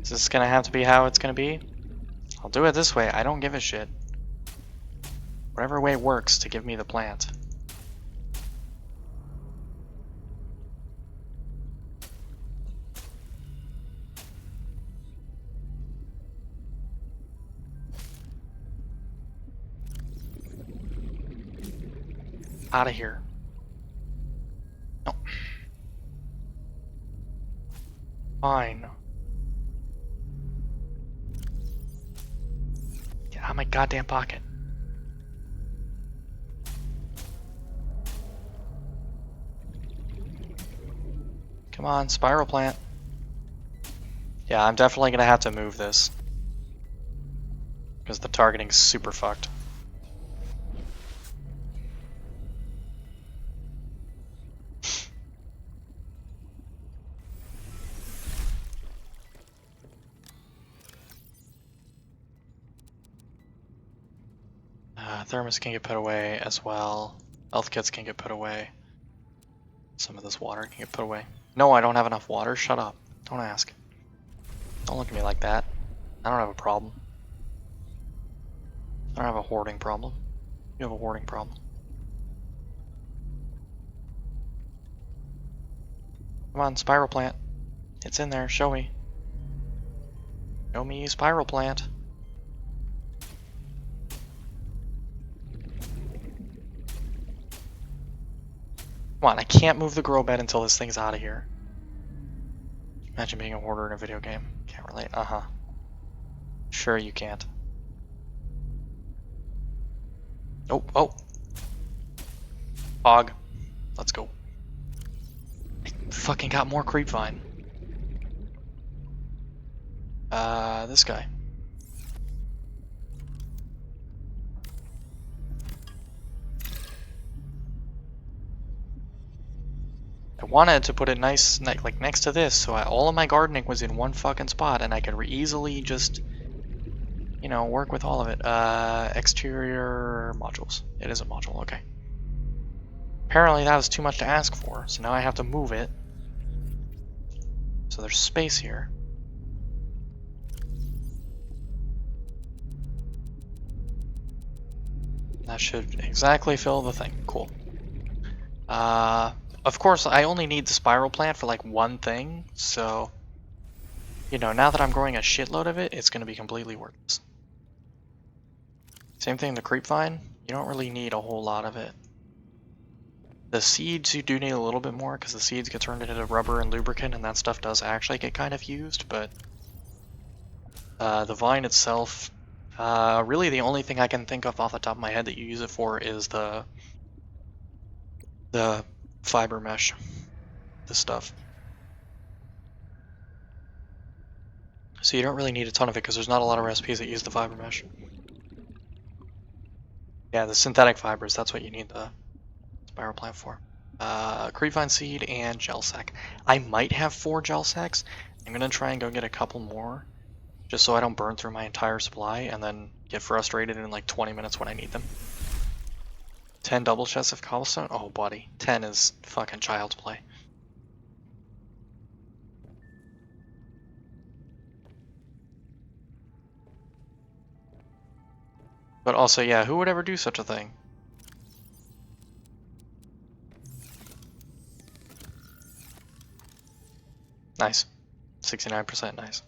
Is this gonna have to be how it's gonna be? I'll do it this way, I don't give a shit. Whatever way works to give me the plant. Out of here. No. Fine. Get out of my goddamn pocket. Come on, spiral plant. Yeah, I'm definitely gonna have to move this. Because the targeting's super fucked. Thermos can get put away as well. Health kits can get put away. Some of this water can get put away. No, I don't have enough water. Shut up. Don't ask. Don't look at me like that. I don't have a problem. I don't have a hoarding problem. You have a hoarding problem. Come on, spiral plant. It's in there. Show me. Show me spiral plant. Come on, I can't move the grow bed until this thing's out of here. Imagine being a hoarder in a video game. Can't relate. Uh-huh. Sure you can't. Oh, oh. Hog. Let's go. I fucking got more creep vine. This guy. I wanted to put it nice, like next to this, so all of my gardening was in one fucking spot, and I could easily just, you know, work with all of it. Exterior modules. It is a module, okay. Apparently that was too much to ask for, so now I have to move it. So there's space here. That should exactly fill the thing. Cool. Of course, I only need the spiral plant for like one thing, so, you know, now that I'm growing a shitload of it, it's going to be completely worthless. Same thing, the creep vine, you don't really need a whole lot of it. The seeds you do need a little bit more, because the seeds get turned into rubber and lubricant, and that stuff does actually get kind of used, but the vine itself, really the only thing I can think of off the top of my head that you use it for is the fiber mesh, this stuff. So you don't really need a ton of it because there's not a lot of recipes that use the fiber mesh. Yeah, the synthetic fibers, that's what you need the spiral plant for. Creepvine seed and gel sack. I might have 4 gel sacks. I'm gonna try and go get a couple more, just so I don't burn through my entire supply and then get frustrated in like 20 minutes when I need them. 10 double chests of cobblestone? Oh, buddy. 10 is fucking child's play. But also, yeah, who would ever do such a thing? Nice. 69% nice.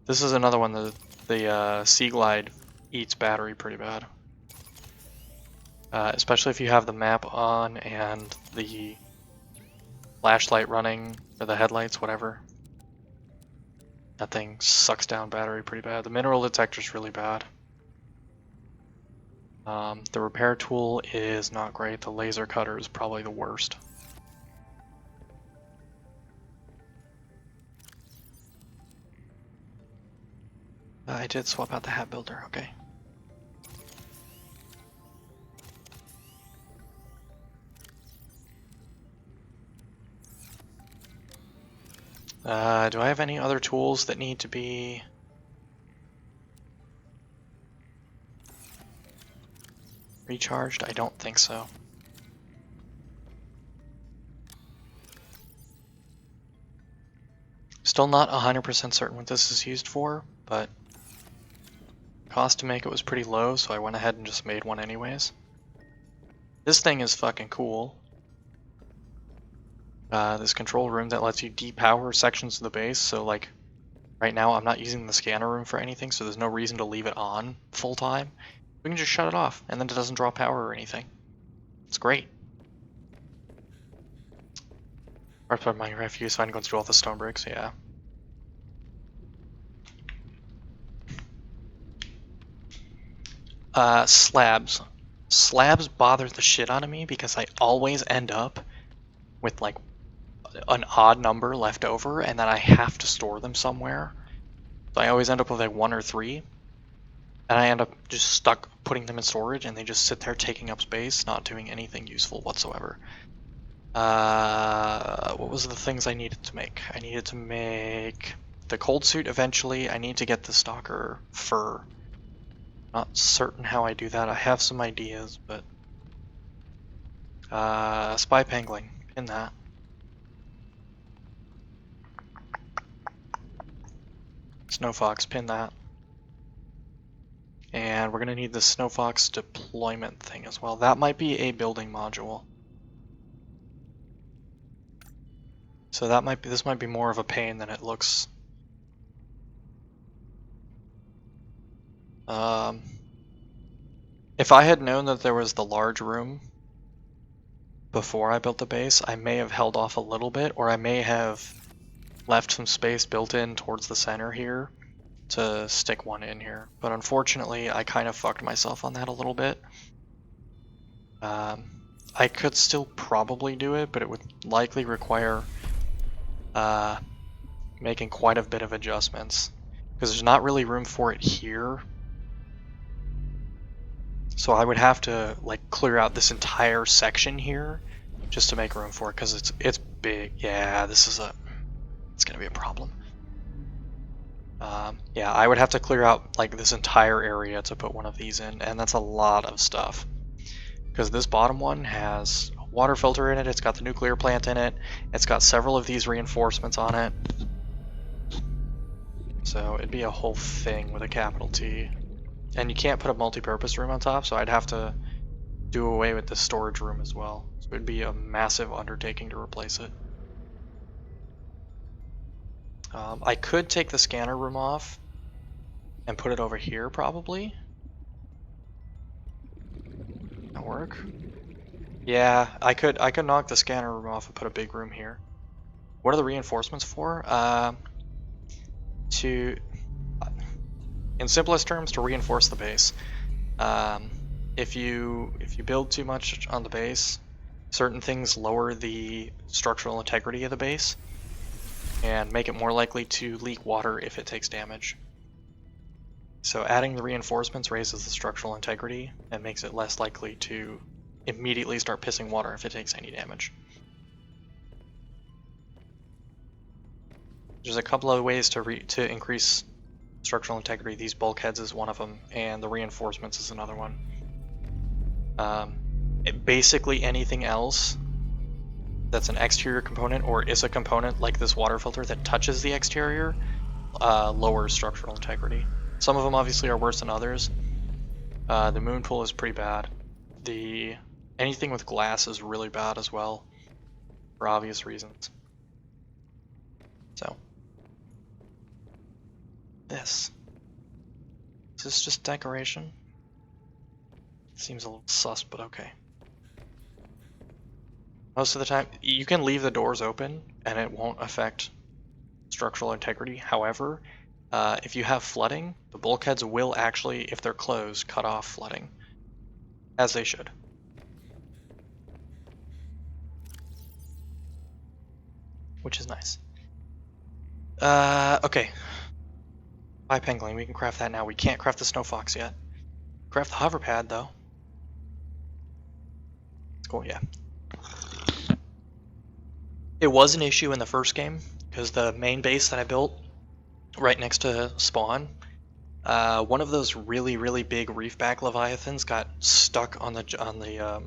This is another one that the Sea Glide eats battery pretty bad. Especially if you have the map on and the flashlight running, or the headlights, whatever. That thing sucks down battery pretty bad. The mineral detector's really bad. The repair tool is not great. The laser cutter is probably the worst. I did swap out the hat builder, okay. Do I have any other tools that need to be... recharged? I don't think so. Still not 100% certain what this is used for, but cost to make it was pretty low, so I went ahead and just made one anyways. This thing is fucking cool. This control room that lets you depower sections of the base, so like right now I'm not using the scanner room for anything, so there's no reason to leave it on full time. We can just shut it off, and then it doesn't draw power or anything. It's great. Part of my refuge, so I can go through all the stone bricks, yeah. Slabs. Slabs bother the shit out of me because I always end up with like an odd number left over, and then I have to store them somewhere. So I always end up with like 1 or 3. And I end up just stuck putting them in storage, and they just sit there taking up space, not doing anything useful whatsoever. What was the things I needed to make? I needed to make the cold suit eventually. I need to get the stalker fur. Not certain how I do that. I have some ideas, but... spy pangling. Pin that. Snow fox, pin that. And we're going to need the Snow Fox deployment thing as well. That might be a building module. So that might be, this might be more of a pain than it looks. If I had known that there was the large room before I built the base, I may have held off a little bit, or I may have left some space built in towards the center here to stick one in here, but unfortunately I kind of fucked myself on that a little bit. I could still probably do it, but it would likely require making quite a bit of adjustments, because there's not really room for it here. So I would have to like clear out this entire section here just to make room for it, because it's big. Yeah, it's gonna be a problem. Yeah, I would have to clear out like this entire area to put one of these in, and that's a lot of stuff. Because this bottom one has a water filter in it, it's got the nuclear plant in it, it's got several of these reinforcements on it. So it'd be a whole thing with a capital T. And you can't put a multi-purpose room on top, so I'd have to do away with the storage room as well. So it'd be a massive undertaking to replace it. I could take the scanner room off and put it over here, probably. That work? Yeah, I could knock the scanner room off and put a big room here. What are the reinforcements for? In simplest terms, to reinforce the base. If you build too much on the base, certain things lower the structural integrity of the base and make it more likely to leak water if it takes damage. So adding the reinforcements raises the structural integrity and makes it less likely to immediately start pissing water if it takes any damage. There's a couple of ways to increase structural integrity. These bulkheads is one of them, and the reinforcements is another one. Basically anything else that's an exterior component or is a component like this water filter that touches the exterior lowers structural integrity. Some of them obviously are worse than others. The moon pool is pretty bad. Anything with glass is really bad as well, for obvious reasons. So this is this just decoration? Seems a little sus, but okay. Most of the time, you can leave the doors open and it won't affect structural integrity. However, if you have flooding, the bulkheads will actually, if they're closed, cut off flooding, as they should. Which is nice. Okay. By pangling, we can craft that now. We can't craft the snow fox yet. Craft the hover pad though. Cool, yeah. It was an issue in the first game because the main base that I built right next to spawn, one of those really big reefback leviathans got stuck on the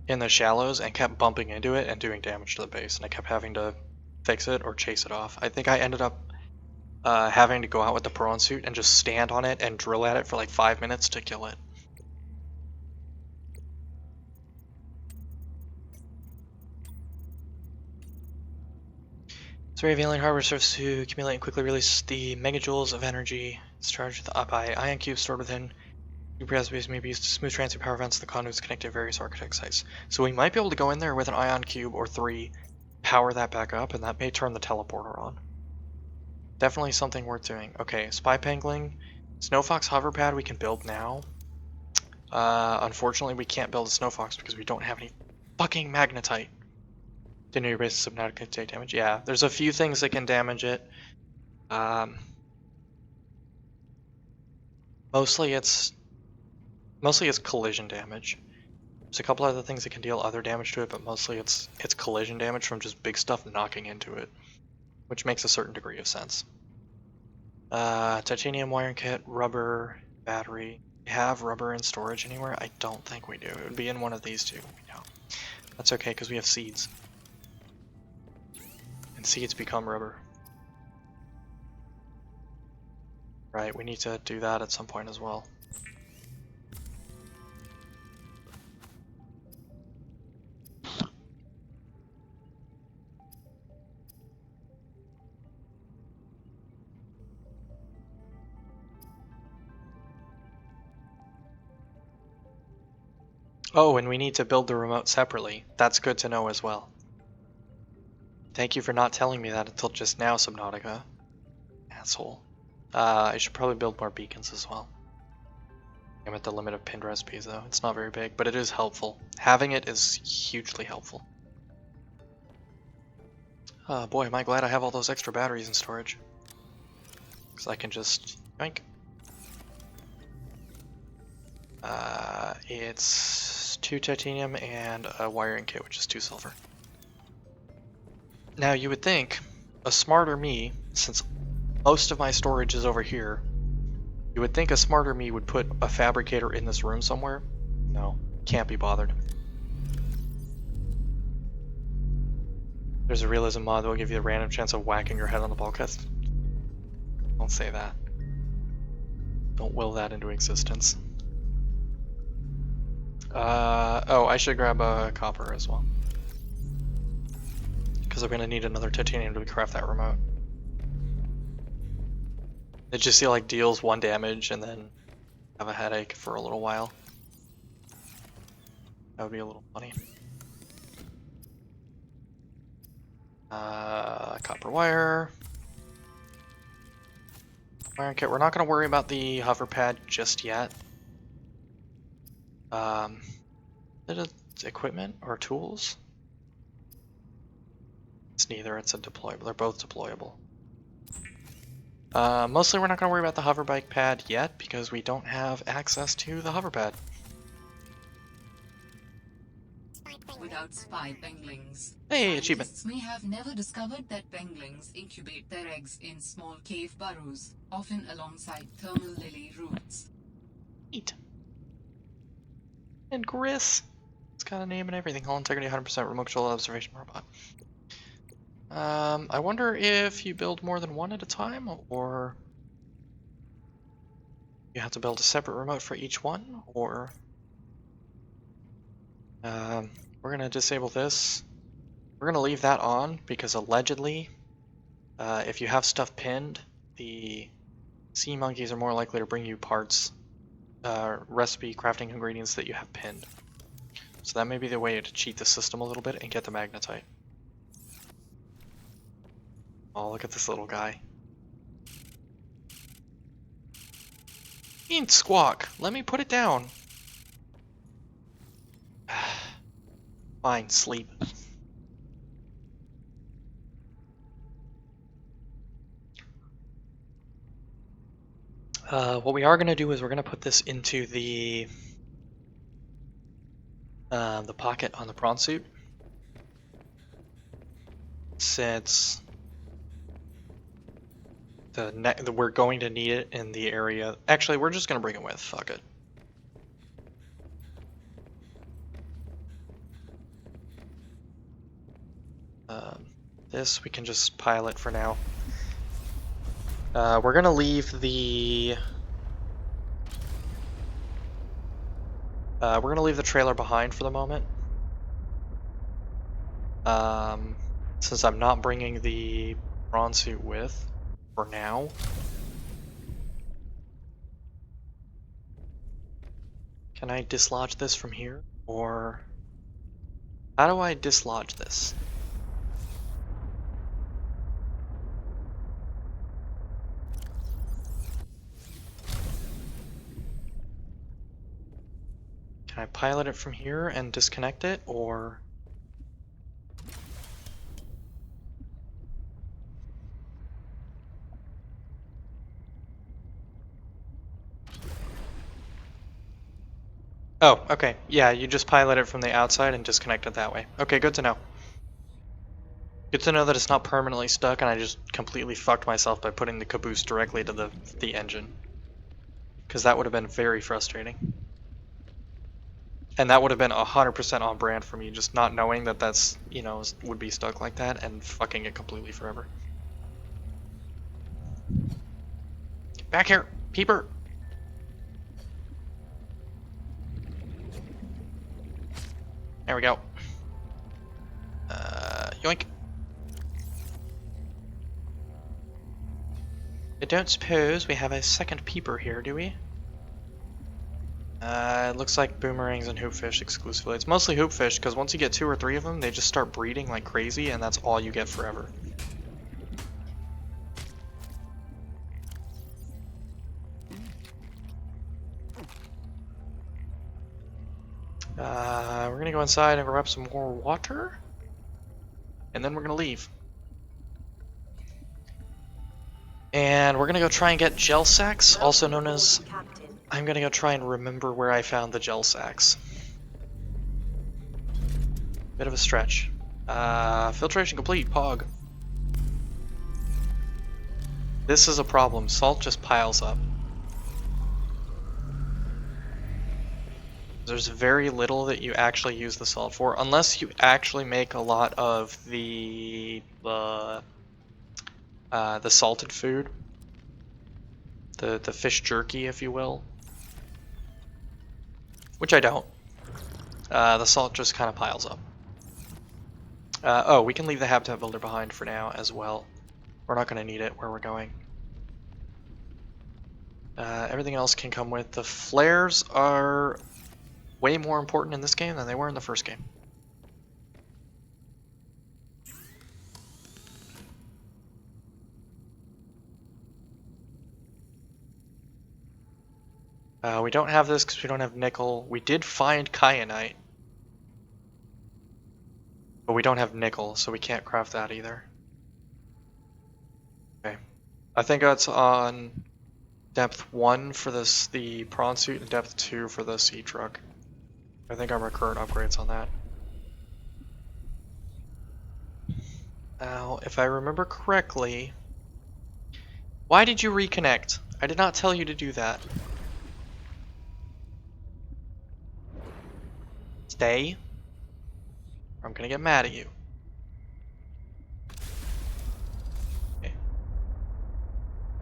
in the shallows and kept bumping into it and doing damage to the base, and I kept having to fix it or chase it off. I think I ended up having to go out with the prawn suit and just stand on it and drill at it for like 5 minutes to kill it. So we have alien hardware serves to accumulate and quickly release the megajoules of energy. It's charged by ion cubes stored within. Nuclear base may be used to smooth transfer power events to the conduits connected to various architect sites. So we might be able to go in there with an ion cube or 3, power that back up, and that may turn the teleporter on. Definitely something worth doing. Okay, spy pangolin, snowfox hover pad we can build now. Unfortunately, we can't build a snowfox because we don't have any fucking magnetite. Didn't know your base is Subnautica take damage. Yeah, there's a few things that can damage it. Mostly it's collision damage. There's a couple other things that can deal other damage to it, but mostly it's collision damage from just big stuff knocking into it, which makes a certain degree of sense. Titanium wiring kit, rubber, battery. We have rubber in storage anywhere? I don't think we do. It would be in one of these two. No. That's okay, because we have seeds. And seeds become rubber. Right, we need to do that at some point as well. Oh, and we need to build the remote separately. That's good to know as well. Thank you for not telling me that until just now, Subnautica. Asshole. I should probably build more beacons as well. I'm at the limit of pinned recipes though. It's not very big, but it is helpful. Having it is hugely helpful. Boy, am I glad I have all those extra batteries in storage. Because I can just yoink. It's 2 titanium and a wiring kit, which is 2 silver. Now you would think a smarter me, since most of my storage is over here, you would think a smarter me would put a fabricator in this room somewhere. No, can't be bothered. There's a realism mod that will give you the random chance of whacking your head on the bulkhead. Don't say that. Don't will that into existence. Oh, I should grab a copper as well. Because I'm going to need another titanium to craft that remote. It just like deals 1 damage and then have a headache for a little while. That would be a little funny. Copper wire. Wiring kit. We're not going to worry about the hover pad just yet. Is it equipment or tools? It's neither. It's a deployable. They're both deployable. Mostly we're not going to worry about the hover bike pad yet because we don't have access to the hover pad. Without spy penguins. Hey, achievement. Scientists may have never discovered that penguins incubate their eggs in small cave burrows, often alongside thermal lily roots. Neat. And Gris. It's got a name and everything. Hull integrity 100%, remote control observation robot. I wonder if you build more than one at a time, or you have to build a separate remote for each one, or we're gonna disable this. We're gonna leave that on because allegedly, if you have stuff pinned, the sea monkeys are more likely to bring you parts, recipe crafting ingredients that you have pinned. So that may be the way to cheat the system a little bit and get the magnetite. Oh, look at this little guy. Ain't squawk. Let me put it down. Fine, sleep. What we are going to do is we're going to put this into the pocket on the prawn suit. since we're going to need it in the area. Actually, we're just gonna bring it with. Fuck it. This we can just pilot for now. We're gonna leave the trailer behind for the moment. Since I'm not bringing the prawn suit with for now. Can I dislodge this from here? Or how do I dislodge this? Can I pilot it from here and disconnect it, or? Oh, okay. Yeah, you just pilot it from the outside and disconnect it that way. Okay, good to know. Good to know that it's not permanently stuck and I just completely fucked myself by putting the caboose directly to the engine. Because that would have been very frustrating. And that would have been 100% on brand for me, just not knowing that that's, you know, would be stuck like that and fucking it completely forever. Get back here, peeper! There we go. Yoink. I don't suppose we have a second peeper here, do we? It looks like boomerangs and hoopfish exclusively. It's mostly hoopfish, because once you get 2 or 3 of them, they just start breeding like crazy, and that's all you get forever. We're gonna go inside and grab some more water, and then we're gonna leave. And we're gonna go try and get gel sacks, also known as... I'm gonna go try and remember where I found the gel sacks. Bit of a stretch. Filtration complete, Pog. This is a problem. Salt just piles up. There's very little that you actually use the salt for, unless you actually make a lot of the salted food, the fish jerky, if you will, which I don't. The salt just kind of piles up. Oh, we can leave the habitat builder behind for now as well. We're not going to need it where we're going. Everything else can come with. The flares are way more important in this game than they were in the first game. We don't have this because we don't have nickel. We did find kyanite, but we don't have nickel, so we can't craft that either. Okay. I think that's on depth 1 for the prawn suit and depth 2 for the sea truck. I think our current upgrades on that. Now, if I remember correctly, why did you reconnect? I did not tell you to do that. Stay, or I'm gonna get mad at you. Okay.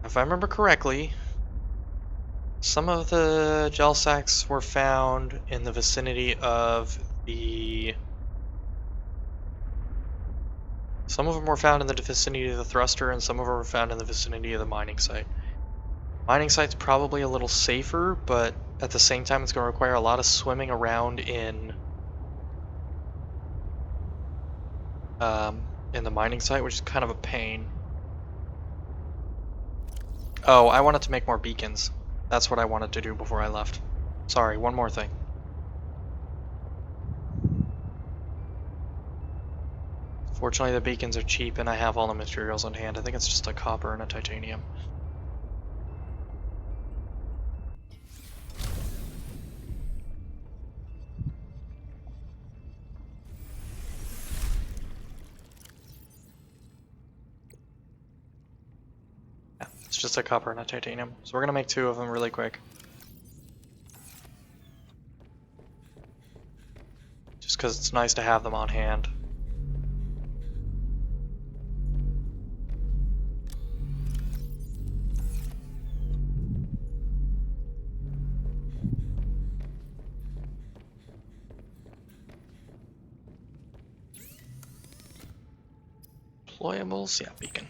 If I remember correctly, some of the gel sacks were found in the vicinity of the... Some of them were found in the vicinity of the thruster, and some of them were found in the vicinity of the mining site. Mining site's probably a little safer, but at the same time it's going to require a lot of swimming around in the mining site, which is kind of a pain. Oh, I wanted to make more beacons. That's what I wanted to do before I left. Sorry, one more thing. Fortunately, the beacons are cheap and I have all the materials on hand. I think it's just a copper and a titanium. It's just a copper and a titanium. So we're gonna make 2 of them really quick. Just because it's nice to have them on hand. Deployables? Yeah, beacon.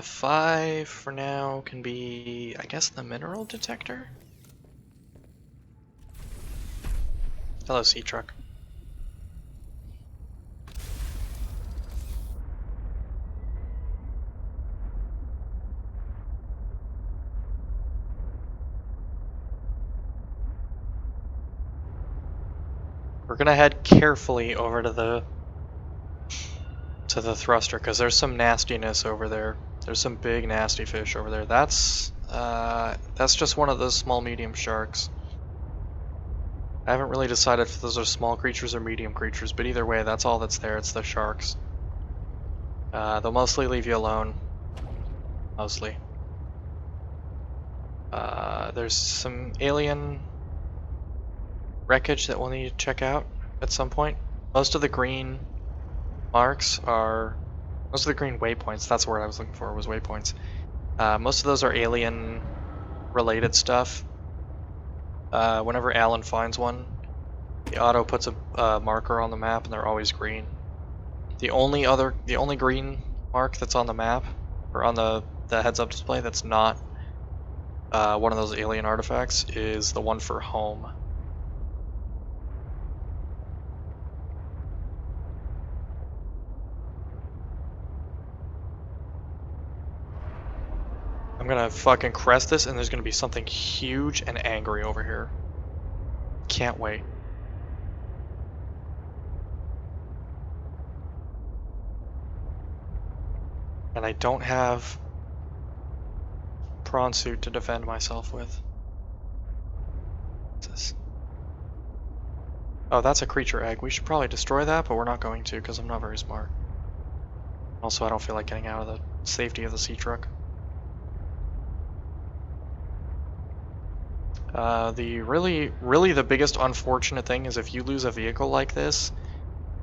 Five for now can be, I guess, the mineral detector? Hello, sea truck. We're gonna head carefully over to the thruster because there's some nastiness over there. There's some big nasty fish over there. That's just one of those small medium sharks. I haven't really decided if those are small creatures or medium creatures, but either way, that's all that's there. It's the sharks. They'll mostly leave you alone. Mostly. There's some alien wreckage that we'll need to check out at some point. Most of the green marks are... Most of the green waypoints, that's the word I was looking for, was waypoints. Most of those are alien-related stuff. Whenever Alan finds one, the auto puts a marker on the map, and they're always green. The only green mark that's on the map, or on the heads-up display that's not one of those alien artifacts, is the one for home. I'm gonna fucking crest this, and there's gonna be something huge and angry over here. Can't wait. And I don't have prawn suit to defend myself with. What's this? Oh, that's a creature egg. We should probably destroy that, but we're not going to because I'm not very smart. Also, I don't feel like getting out of the safety of the sea truck. The really the biggest unfortunate thing is if you lose a vehicle like this,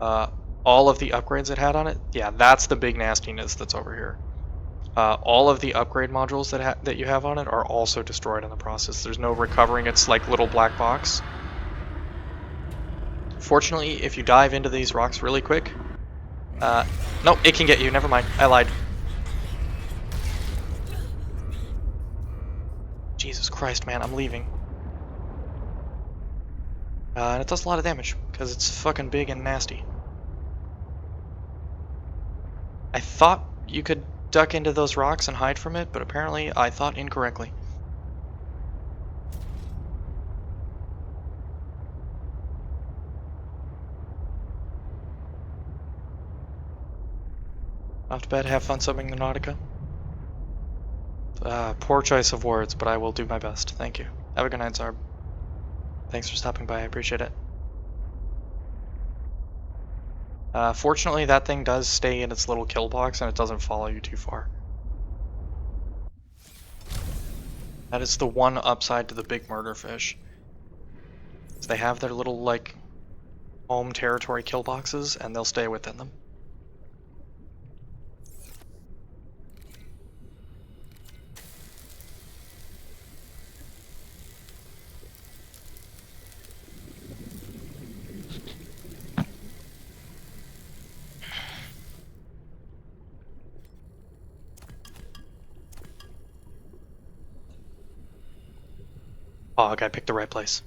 all of the upgrades it had on it, yeah, that's the big nastiness that's over here. All of the upgrade modules that you have on it are also destroyed in the process. There's no recovering its like little black box. Fortunately, if you dive into these rocks really quick, no, it can get you. Never mind, I lied. Jesus Christ, man, I'm leaving. And it does a lot of damage, because it's fucking big and nasty. I thought you could duck into those rocks and hide from it, but apparently I thought incorrectly. Off to bed, have fun subbing the Nautica. Poor choice of words, but I will do my best. Thank you. Have a good night, Zarb. Thanks for stopping by, I appreciate it. Fortunately, that thing does stay in its little kill box and it doesn't follow you too far. That is the one upside to the big murder fish. They have their little, like, home territory kill boxes and they'll stay within them. Oh, I picked the right place.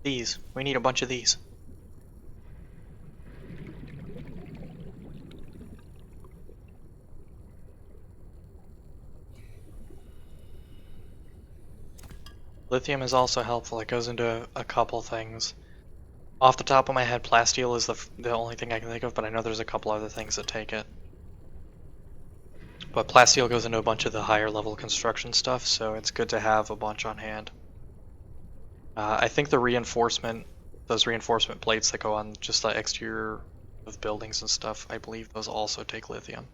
These. We need a bunch of these. Lithium is also helpful. It goes into a couple things. Off the top of my head, plasteel is the only thing I can think of, but I know there's a couple other things that take it. But plasteel goes into a bunch of the higher level construction stuff, so it's good to have a bunch on hand. I think the those reinforcement plates that go on just the exterior of buildings and stuff, I believe those also take lithium.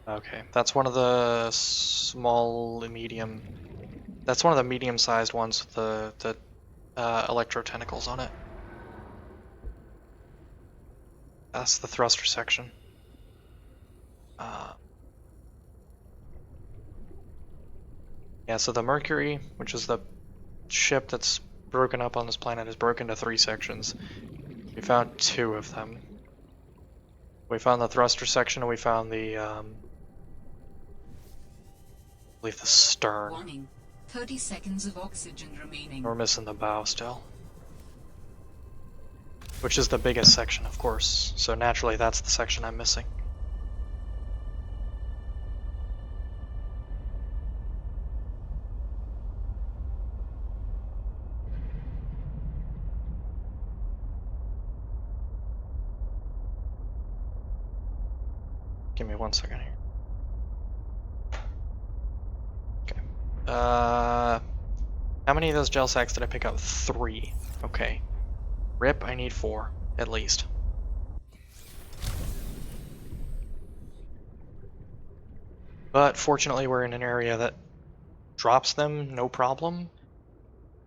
Okay, that's one of the that's one of the medium-sized ones with the electro tentacles on it. That's the thruster section. Yeah, so the Mercury, which is the ship that's broken up on this planet, is broken into 3 sections. We found 2 of them. We found the thruster section, and we found the, I believe the stern. Warning. 30 seconds of oxygen remaining. We're missing the bow still. Which is the biggest section, of course. So naturally, that's the section I'm missing. Give me 1 second here. Okay. How many of those gel sacks did I pick up? 3. Okay. Rip, I need 4, at least. But fortunately, we're in an area that drops them, no problem.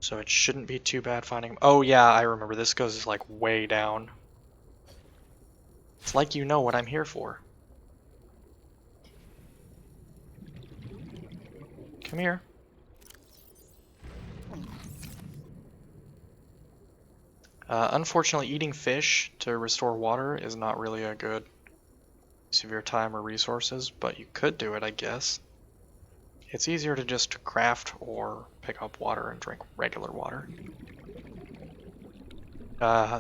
So it shouldn't be too bad finding them. Oh yeah, I remember. This goes like way down. It's like you know what I'm here for. Come here. Unfortunately, eating fish to restore water is not really a good use of your time or resources, but you could do it, I guess. It's easier to just craft or pick up water and drink regular water.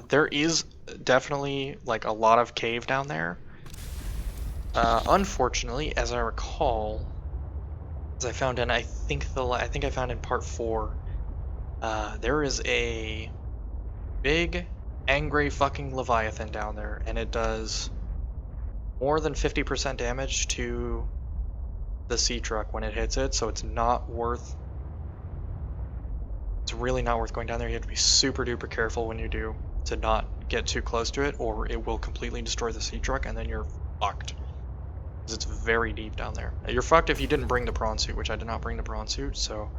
There is definitely like a lot of cave down there. Unfortunately, as I recall, as I found in I think I found in part 4, there is a big angry fucking Leviathan down there, and it does more than 50% damage to the sea truck when it hits it, so it's really not worth going down there. You have to be super duper careful when you do to not get too close to it, or it will completely destroy the sea truck and then you're fucked. Because it's very deep down there. You're fucked if you didn't bring the prawn suit, which I did not bring the prawn suit, so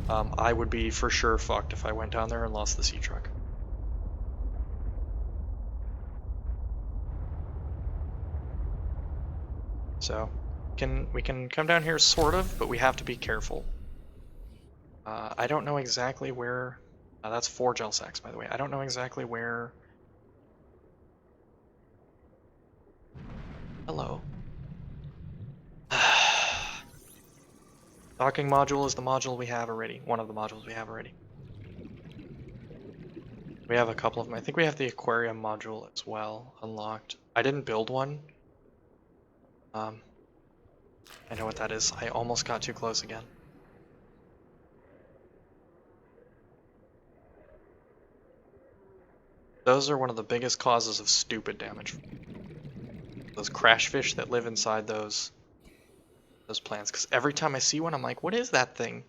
I would be for sure fucked if I went down there and lost the sea truck. So we can come down here sort of, but we have to be careful. I don't know exactly where. That's 4 gel sacks, by the way. I don't know exactly where. Hello. Docking module is the module we have already. One of the modules we have already. We have a couple of them. I think we have the aquarium module as well unlocked. I didn't build one. I know what that is. I almost got too close again. Those are one of the biggest causes of stupid damage. Those crash fish that live inside those plants. Because every time I see one, I'm like, what is that thing?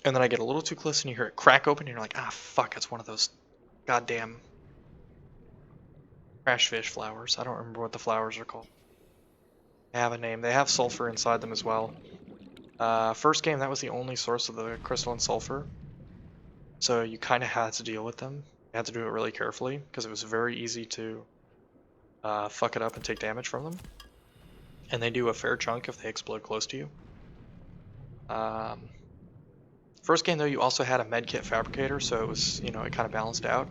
And then I get a little too close and you hear it crack open and you're like, ah, fuck, it's one of those goddamn crash fish flowers. I don't remember what the flowers are called. They have a name. They have sulfur inside them as well. First game, that was the only source of the crystalline sulfur. So you kind of had to deal with them. You had to do it really carefully because it was very easy to fuck it up and take damage from them. And they do a fair chunk if they explode close to you. First game though, you also had a medkit fabricator, so it was, it kind of balanced out.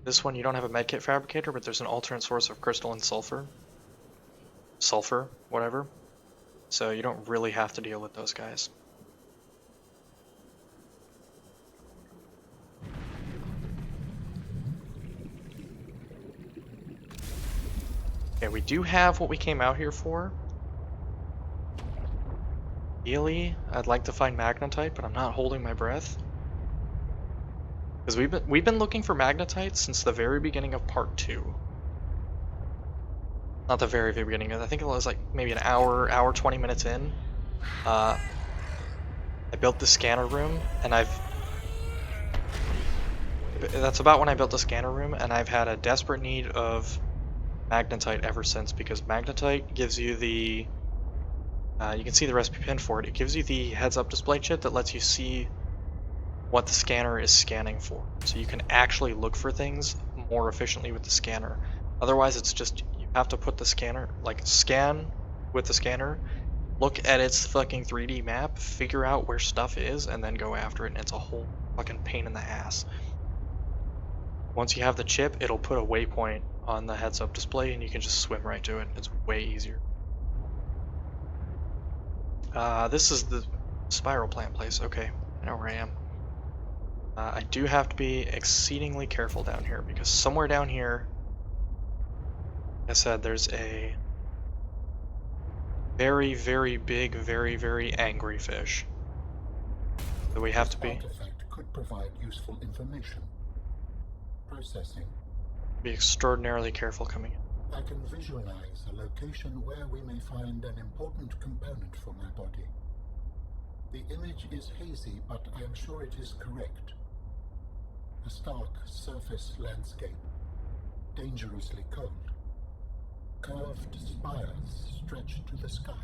This one you don't have a medkit fabricator, but there's an alternate source of crystalline sulfur. Sulfur, whatever. So you don't really have to deal with those guys. Okay, we do have what we came out here for. Ideally, I'd like to find magnetite, but I'm not holding my breath. Because we've been looking for magnetite since the very beginning of part 2. Not the very beginning. I think it was like maybe an hour 20 minutes in. I built the scanner room, and that's about when I built the scanner room, and I've had a desperate need of magnetite ever since, because magnetite gives you the you can see the recipe pin for it. It gives you the heads-up display chip that lets you see what the scanner is scanning for. So you can actually look for things more efficiently with the scanner. Otherwise, it's just, you have to put the scanner, like scan with the scanner, look at its fucking 3D map, figure out where stuff is, and then go after it, and it's a whole fucking pain in the ass. Once you have the chip, it'll put a waypoint on the heads-up display, and you can just swim right to it. It's way easier. This is the spiral plant place. Okay, I know where I am. I do have to be exceedingly careful down here, because somewhere down here, like I said, there's a very, very big, very, very angry fish that we have to be. This artifact could provide useful information. Processing. Be extraordinarily careful coming in. I can visualize a location where we may find an important component for my body. The image is hazy, but I am sure it is correct. A stark surface landscape, dangerously cold. Curved spires stretch to the sky.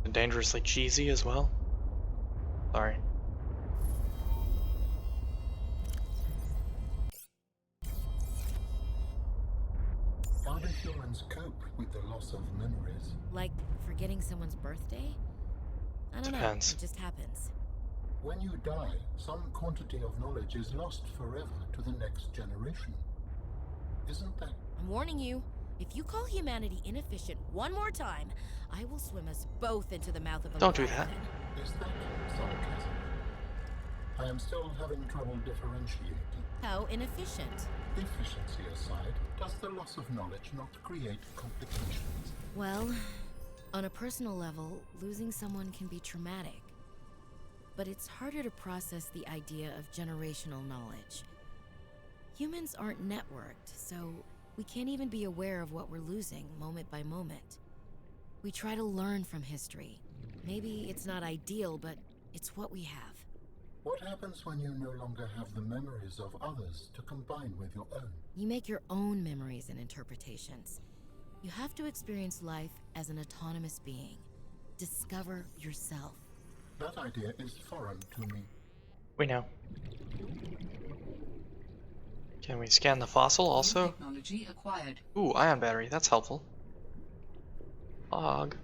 And dangerously cheesy as well. Sorry. How do humans cope with the loss of memories? Like forgetting someone's birthday? I don't know. Depends. It just happens. When you die, some quantity of knowledge is lost forever to the next generation. Isn't that? I'm warning you. If you call humanity inefficient one more time, I will swim us both into the mouth of a Don't do that. Is that sarcasm? I am still having trouble differentiating. How inefficient? Efficiency aside, does the loss of knowledge not create complications? Well, on a personal level, losing someone can be traumatic. But it's harder to process the idea of generational knowledge. Humans aren't networked, so we can't even be aware of what we're losing moment by moment. We try to learn from history. Maybe it's not ideal, but it's what we have. What happens when you no longer have the memories of others to combine with your own? You make your own memories and interpretations. You have to experience life as an autonomous being. Discover yourself. That idea is foreign to me. We know. Can we scan the fossil also? Technology acquired. Ooh, ion battery. That's helpful. Log.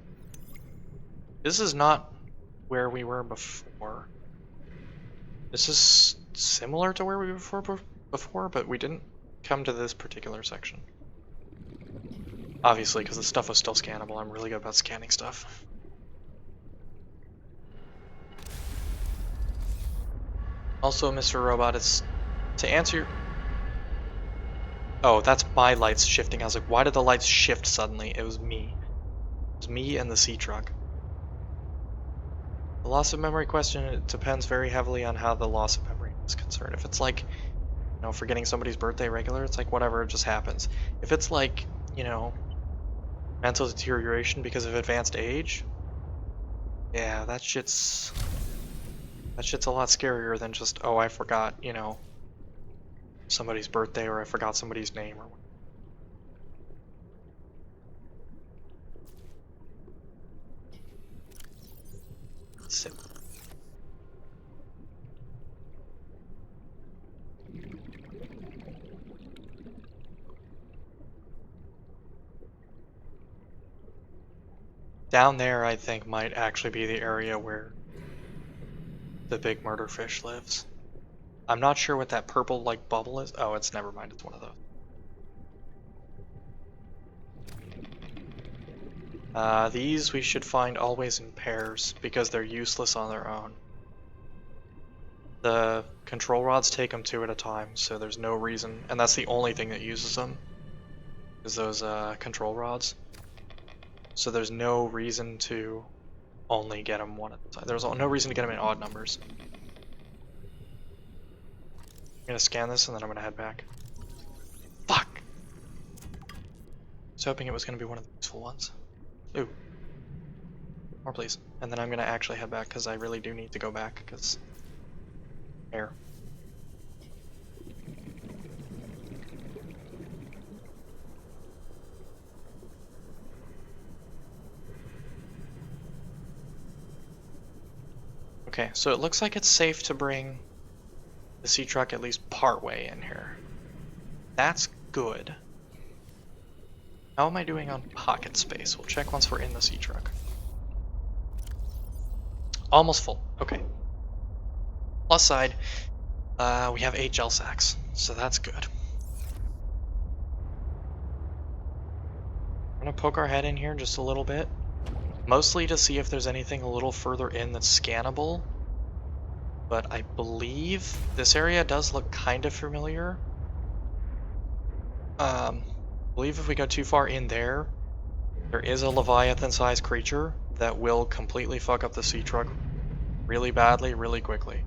This is not where we were before. This is similar to where we were before, but we didn't come to this particular section. Obviously, because the stuff was still scannable. I'm really good about scanning stuff. Also, Mr. Robot, it's to answer your... Oh, that's my lights shifting. I was like, why did the lights shift suddenly? It was me. It was me and the sea truck. The loss of memory question, it depends very heavily on how the loss of memory is concerned. If it's like, you know, forgetting somebody's birthday regular, it's like whatever, it just happens. If it's like, you know, mental deterioration because of advanced age, yeah, that shit's a lot scarier than just, oh, I forgot, you know, somebody's birthday, or I forgot somebody's name, or whatever. Sip. Down there, I think, might actually be the area where the big murder fish lives. I'm not sure what that purple, like, bubble is. Oh, it's never mind. It's one of those. These we should find always in pairs because they're useless on their own. The control rods take them 2 at a time, so there's no reason, and that's the only thing that uses them, is those control rods. So there's no reason to only get them 1 at a time. There's no reason to get them in odd numbers. I'm gonna scan this and then I'm gonna head back. Fuck! I was hoping it was gonna be one of the useful ones. Ooh. More please. And then I'm gonna actually head back because I really do need to go back because air. Okay, so it looks like it's safe to bring the sea truck at least part way in here. That's good. How am I doing on pocket space? We'll check once we're in the sea truck. Almost full. Okay. Plus side, we have 8 gel sacks, so that's good. I'm gonna poke our head in here just a little bit, mostly to see if there's anything a little further in that's scannable. But I believe this area does look kind of familiar. I believe if we go too far in there, there is a Leviathan-sized creature that will completely fuck up the sea truck really badly, really quickly.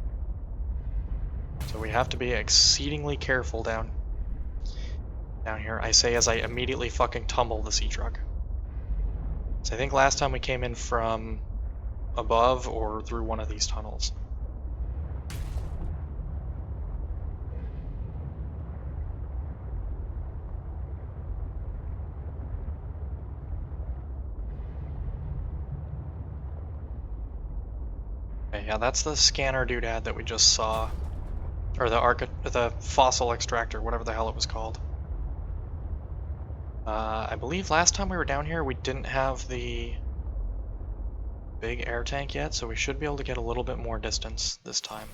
So we have to be exceedingly careful down here. I say as I immediately fucking tumble the sea truck. So I think last time we came in from above or through one of these tunnels. Okay, yeah, that's the scanner doodad that we just saw. Or the fossil extractor, whatever the hell it was called. I believe last time we were down here we didn't have the big air tank yet, so we should be able to get a little bit more distance this time.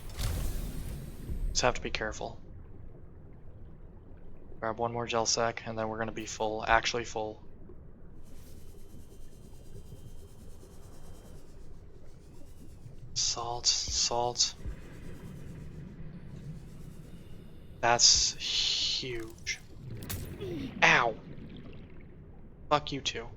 Just have to be careful. Grab one more gel sack, and then we're going to be full, actually full. Salt, salt. That's huge. Ow! Fuck you too.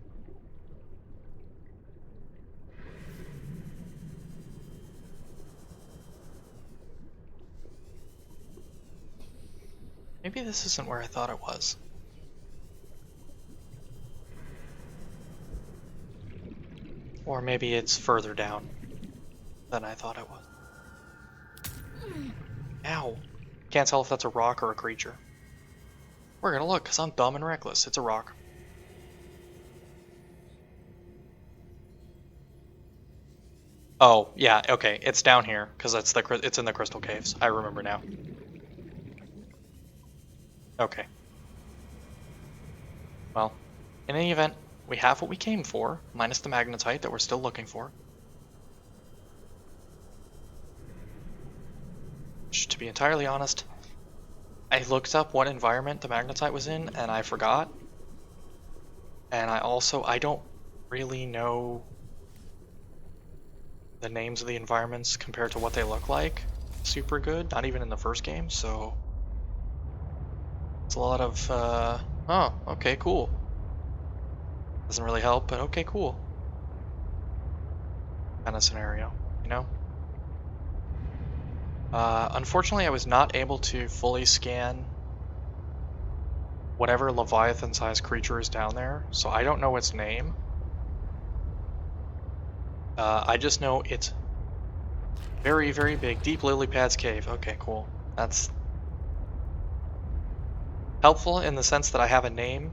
Maybe this isn't where I thought it was. Or maybe it's further down than I thought it was. Ow. Can't tell if that's a rock or a creature. We're gonna look, because I'm dumb and reckless. It's a rock. Oh, yeah, okay. It's down here, because it's in the crystal caves. I remember now. Okay. Well, in any event, we have what we came for, minus the magnetite that we're still looking for. Which, to be entirely honest, I looked up what environment the magnetite was in, and I forgot. And I don't really know the names of the environments compared to what they look like super good, not even in the first game, so it's a lot of, oh, okay, cool. Doesn't really help, but okay, cool. Kind of scenario, you know? Unfortunately, I was not able to fully scan whatever Leviathan-sized creature is down there, so I don't know its name. I just know it's very, very big. Deep Lily Pad's Cave. Okay, cool. That's helpful in the sense that I have a name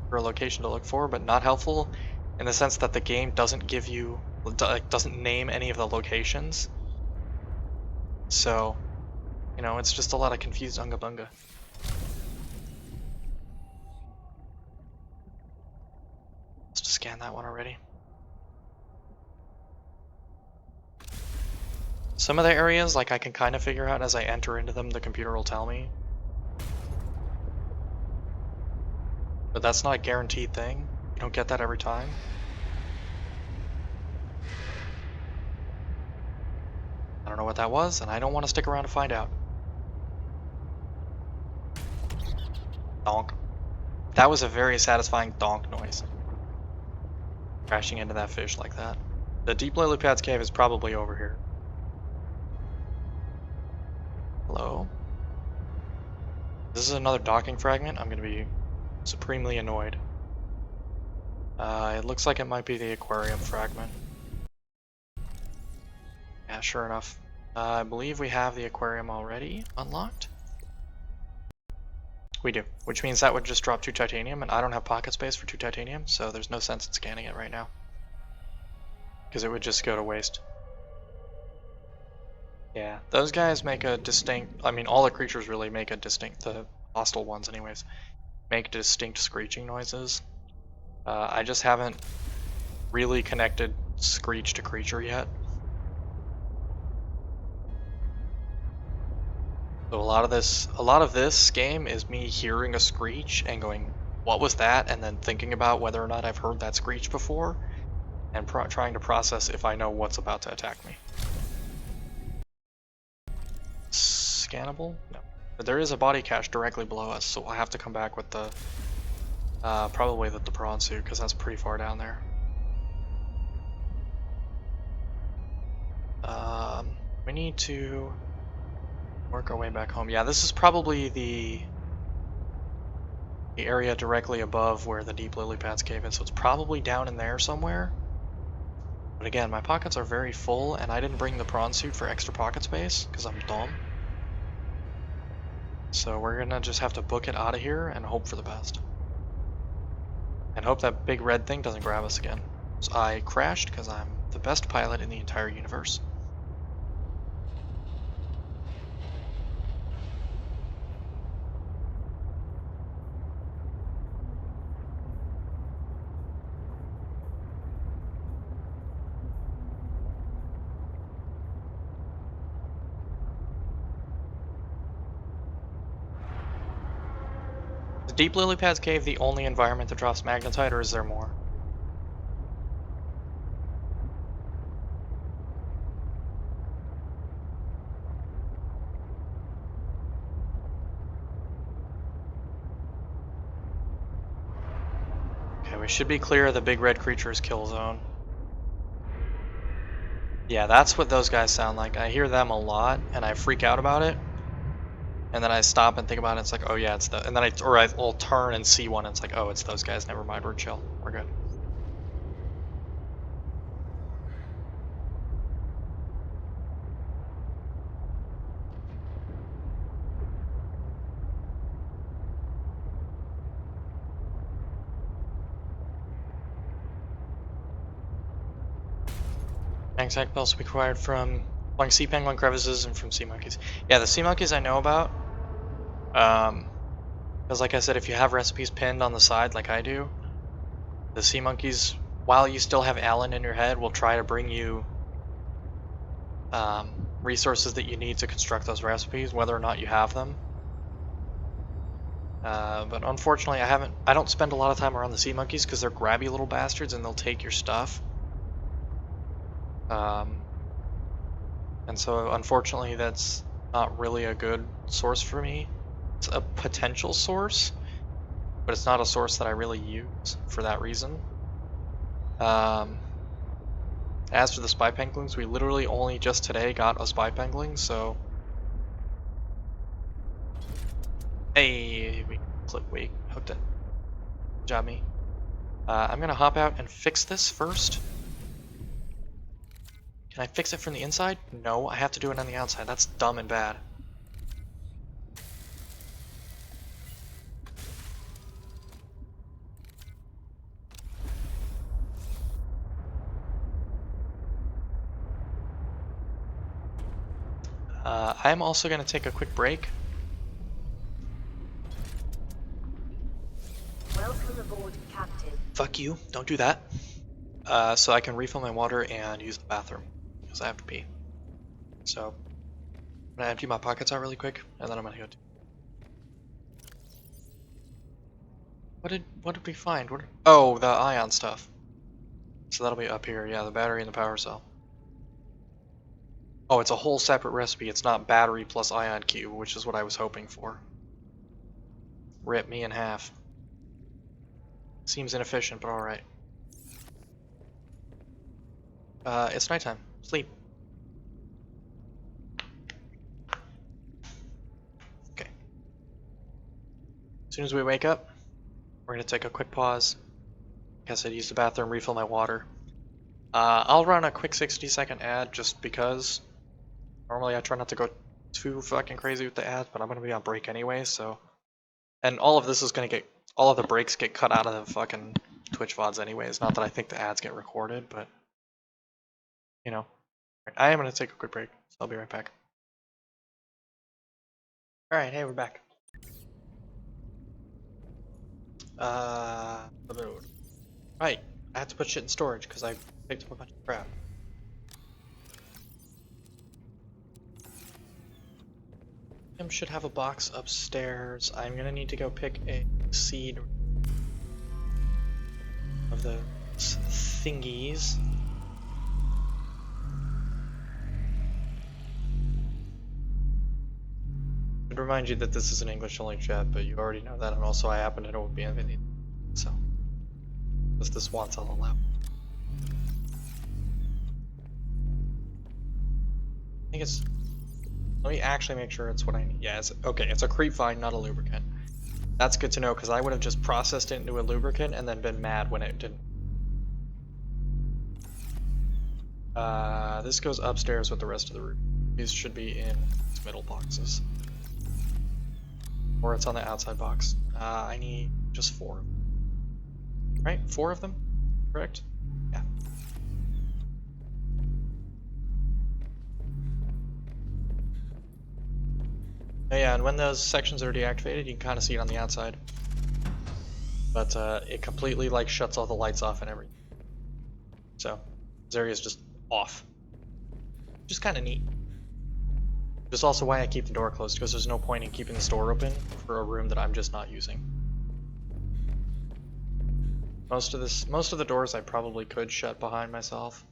for a location to look for, but not helpful in the sense that the game doesn't give you, doesn't name any of the locations. So, you know, it's just a lot of confused unga bunga. Let's just scan that one already. Some of the areas, like, I can kind of figure out as I enter into them, the computer will tell me. But that's not a guaranteed thing. You don't get that every time. I don't know what that was, and I don't want to stick around to find out. Donk. That was a very satisfying donk noise. Crashing into that fish like that. The Deep Lily Pad's Cave is probably over here. Hello? This is another docking fragment. I'm gonna be supremely annoyed. It looks like it might be the aquarium fragment. Yeah, sure enough. I believe we have the aquarium already unlocked. We do, which means that would just drop 2 titanium, and I don't have pocket space for 2 titanium, so there's no sense in scanning it right now. Because it would just go to waste. Yeah, those guys make a distinct, I mean all the creatures really make a distinct, the hostile ones anyways, make distinct screeching noises. I just haven't really connected screech to creature yet. So a lot of this game is me hearing a screech and going, what was that? And then thinking about whether or not I've heard that screech before, and trying to process if I know what's about to attack me. Scannable? No. But there is a body cache directly below us, so we'll have to come back with the, probably with the prawn suit, because that's pretty far down there. We need to work our way back home. Yeah, this is probably the area directly above where the deep lily pads cave in, so it's probably down in there somewhere. But again, my pockets are very full, and I didn't bring the prawn suit for extra pocket space, because I'm dumb. So we're gonna just have to book it out of here and hope for the best. And hope that big red thing doesn't grab us again. So I crashed because I'm the best pilot in the entire universe. Is Deep Lily Pads Cave the only environment that drops magnetite, or is there more? Okay, we should be clear of the big red creature's kill zone. Yeah, that's what those guys sound like. I hear them a lot, and I freak out about it. And then I stop and think about it, it's like, oh yeah, it's the, and then I'll turn and see one, and it's like, oh, it's those guys, never mind, we're chill, we're good. Anxiety bells will be acquired from flying sea penguin crevices and from sea monkeys. Yeah, the sea monkeys I know about. Because like I said, if you have recipes pinned on the side like I do, the sea monkeys, while you still have Alan in your head, will try to bring you resources that you need to construct those recipes, whether or not you have them. But unfortunately, I don't spend a lot of time around the sea monkeys because they're grabby little bastards and they'll take your stuff. And so unfortunately, that's not really a good source for me. It's a potential source, but it's not a source that I really use for that reason. As for the spy penguins, we literally only just today got a spy penguin, so... Hey, we hooked it. Good job, me. I'm gonna hop out and fix this first. Can I fix it from the inside? No, I have to do it on the outside. That's dumb and bad. I'm also going to take a quick break. Welcome aboard, Captain. Fuck you, don't do that. So I can refill my water and use the bathroom, because I have to pee. So, I'm going to empty my pockets out really quick, and then I'm going to go What did we find? Oh, the ion stuff. So that'll be up here, yeah, the battery and the power cell. Oh, it's a whole separate recipe. It's not battery plus ion cube, which is what I was hoping for. Rip me in half. Seems inefficient, but alright. It's nighttime. Sleep. Okay. As soon as we wake up, we're gonna take a quick pause. Guess I'd use the bathroom, refill my water. I'll run a quick 60-second ad just because. Normally I try not to go too fucking crazy with the ads, but I'm gonna be on break anyway, so. And all of this is gonna get, all of the breaks get cut out of the fucking Twitch VODs anyways. Not that I think the ads get recorded, but you know. I am gonna take a quick break, so I'll be right back. Alright, hey, we're back. Right, I had to put shit in storage because I picked up a bunch of crap. Tim should have a box upstairs. I'm gonna need to go pick a seed of the thingies. I'd remind you that this is an English-only chat, but you already know that, and also I happen to know what bienvenido, so if this wants, I'll allow. I think it's. Let me actually make sure it's what I need. Yeah, it's okay. It's a creep vine, not a lubricant. That's good to know because I would have just processed it into a lubricant and then been mad when it didn't. This goes upstairs with the rest of the room. These should be in these middle boxes. Or it's on the outside box. I need just 4. Right? 4 of them? Correct? Yeah. Oh yeah, and when those sections are deactivated, you can kind of see it on the outside. But it completely like shuts all the lights off and everything. So this area is just off. Which is kind of neat. Which is also why I keep the door closed, because there's no point in keeping this door open for a room that I'm just not using. Most of the doors I probably could shut behind myself.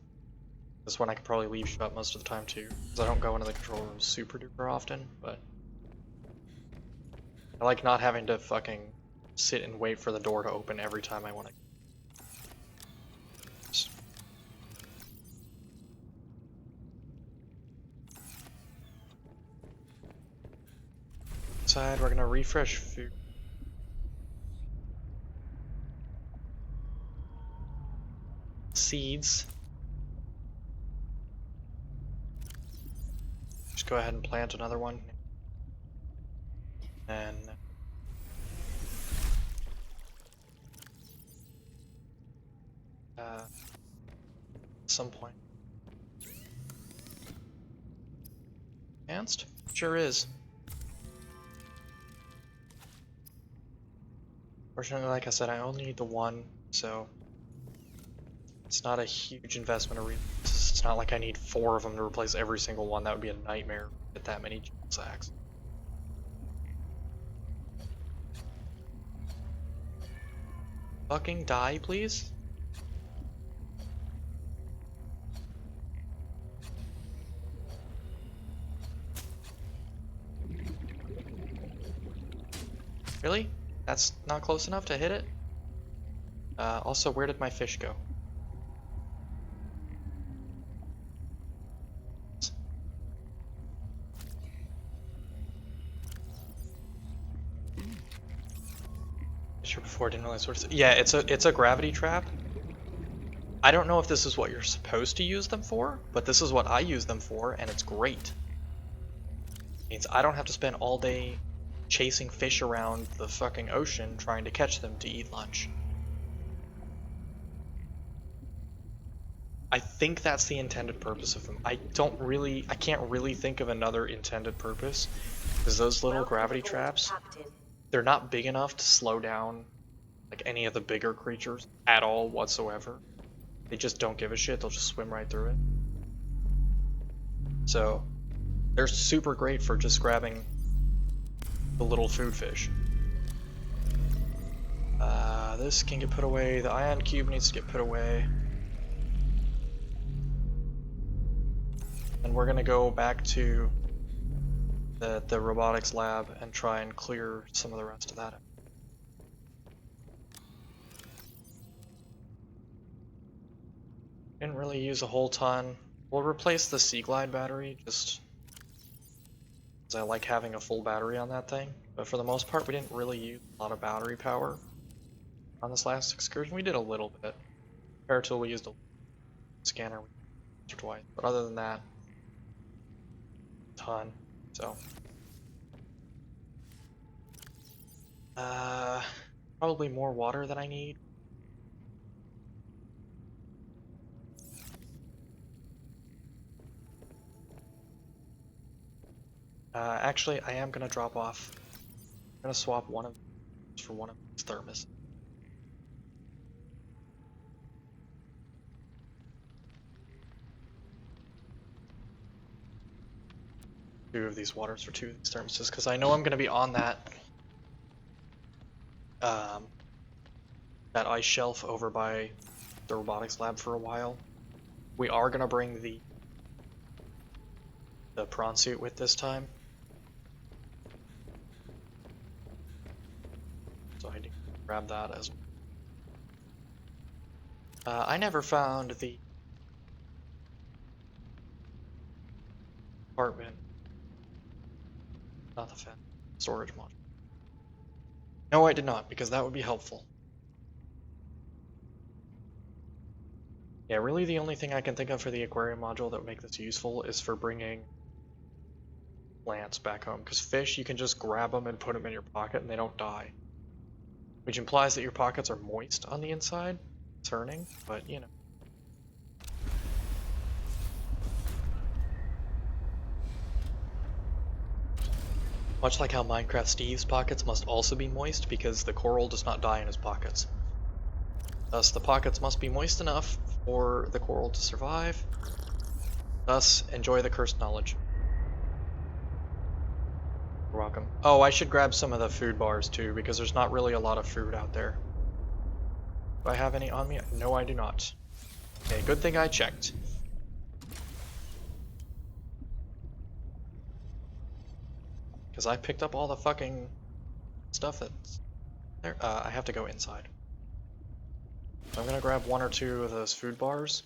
This one I could probably leave shut most of the time too, because I don't go into the control room super duper often, but I like not having to fucking sit and wait for the door to open every time I want to. Inside, we're gonna refresh food. Seeds. Just go ahead and plant another one. And at some point. Advanced? Sure is. Fortunately, like I said, I only need the one, so it's not a huge investment. It's not like I need 4 of them to replace every single one. That would be a nightmare at that many sacks. Fucking die, please. Really? That's not close enough to hit it? Also, where did my fish go? Sure, before I didn't realize what it's. Yeah, it's a gravity trap. I don't know if this is what you're supposed to use them for, but this is what I use them for, and it's great. It means I don't have to spend all day chasing fish around the fucking ocean trying to catch them to eat lunch. I think that's the intended purpose of them. I can't really think of another intended purpose, because those little gravity traps, they're not big enough to slow down like any of the bigger creatures at all whatsoever. They just don't give a shit, they'll just swim right through it. So they're super great for just grabbing the little food fish. This can get put away, the ion cube needs to get put away. And we're gonna go back to the robotics lab and try and clear some of the rest of that. Didn't really use a whole ton. We'll replace the Sea Glide battery, just because I like having a full battery on that thing. But for the most part, we didn't really use a lot of battery power on this last excursion. We did a little bit. Compared to we used a scanner once or twice, but other than that, a ton. So, probably more water than I need. Actually, I am gonna drop off. I'm gonna swap one of these for one of these thermos. Two of these waters for two of these thermoses, because I know I'm gonna be on that that ice shelf over by the robotics lab for a while. We are gonna bring the prawn suit with this time. So I need to grab that as well. I never found the apartment, not the storage module. No, I did not, because that would be helpful. Yeah, really the only thing I can think of for the aquarium module that would make this useful is for bringing plants back home, because fish, you can just grab them and put them in your pocket and they don't die. Which implies that your pockets are moist on the inside. Concerning, but you know. Much like how Minecraft Steve's pockets must also be moist because the coral does not die in his pockets. Thus, the pockets must be moist enough for the coral to survive. Thus, enjoy the cursed knowledge. You're welcome. Oh, I should grab some of the food bars too, because there's not really a lot of food out there. Do I have any on me? No, I do not. Okay, good thing I checked. Because I picked up all the fucking stuff that's there. I have to go inside. So I'm gonna grab one or two of those food bars.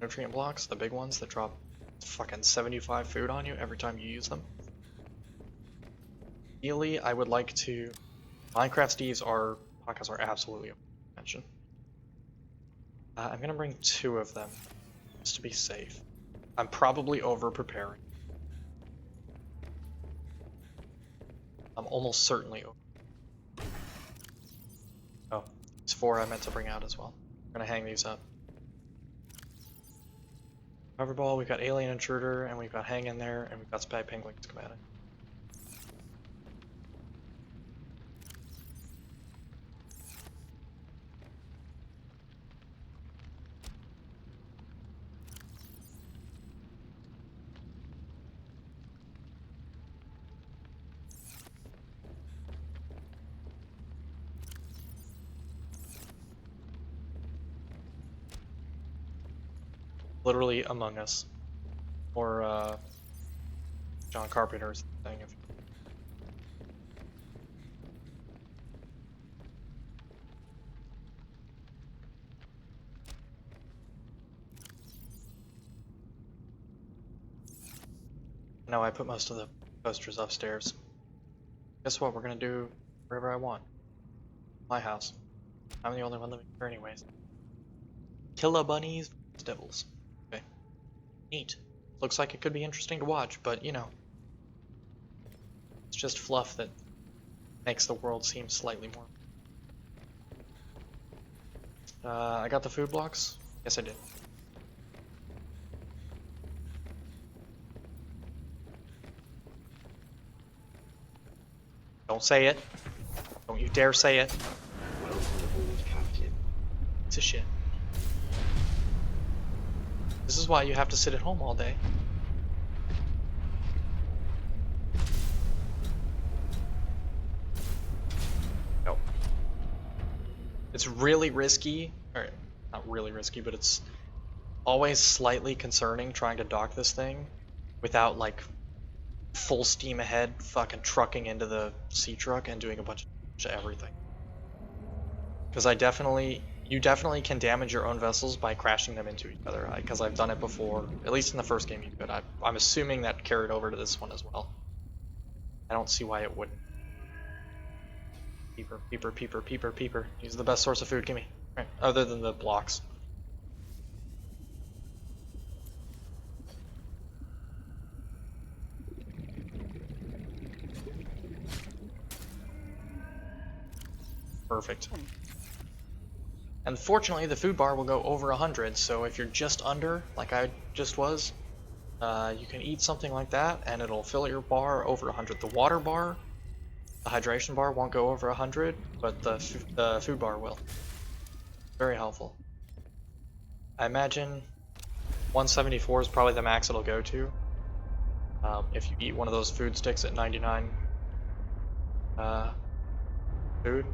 Nutrient blocks, the big ones that drop fucking 75 food on you every time you use them. Ideally, I would like to... Minecraft Steve's pockets are absolutely mentioned. I'm gonna bring 2 of them, just to be safe. I'm probably over-preparing. I'm almost certainly over. Oh, these 4 I meant to bring out as well. I'm gonna hang these up. Hoverball, we've got Alien Intruder, and we've got Hang in there, and we've got Spy Penguin schematic. Literally Among Us, or John Carpenter's thing. No, I put most of the posters upstairs. Guess what? We're gonna do wherever I want. My house. I'm the only one living here anyways. Killer bunnies, devils. Okay. Neat. Looks like it could be interesting to watch, but you know. It's just fluff that makes the world seem slightly more. I got the food blocks? Yes, I did. Don't say it. Don't you dare say it. Welcome aboard, Captain. Piece of shit. This is why you have to sit at home all day. Nope. It's really risky, or not really risky, but it's always slightly concerning trying to dock this thing without like full steam ahead fucking trucking into the sea truck and doing a bunch of everything. Because you definitely can damage your own vessels by crashing them into each other, because I've done it before. At least in the first game you could. I'm assuming that carried over to this one as well. I don't see why it wouldn't. Peeper, peeper, peeper, peeper, peeper. He's the best source of food, gimme. Right. Other than the blocks. Perfect. And fortunately, the food bar will go over 100, so if you're just under, like I just was, you can eat something like that, and it'll fill your bar over 100. The water bar, the hydration bar won't go over 100, but the food bar will. Very helpful. I imagine 174 is probably the max it'll go to. If you eat one of those food sticks at 99 food,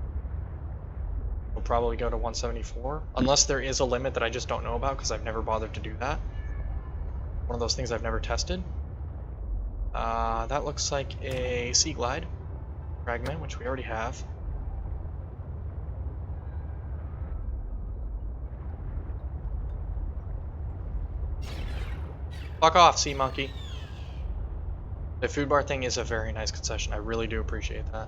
it'll probably go to 174, unless there is a limit that I just don't know about because I've never bothered to do that. One of those things I've never tested. That looks like a Sea Glide fragment, which we already have. Fuck off, sea monkey. The food bar thing is a very nice concession. I really do appreciate that.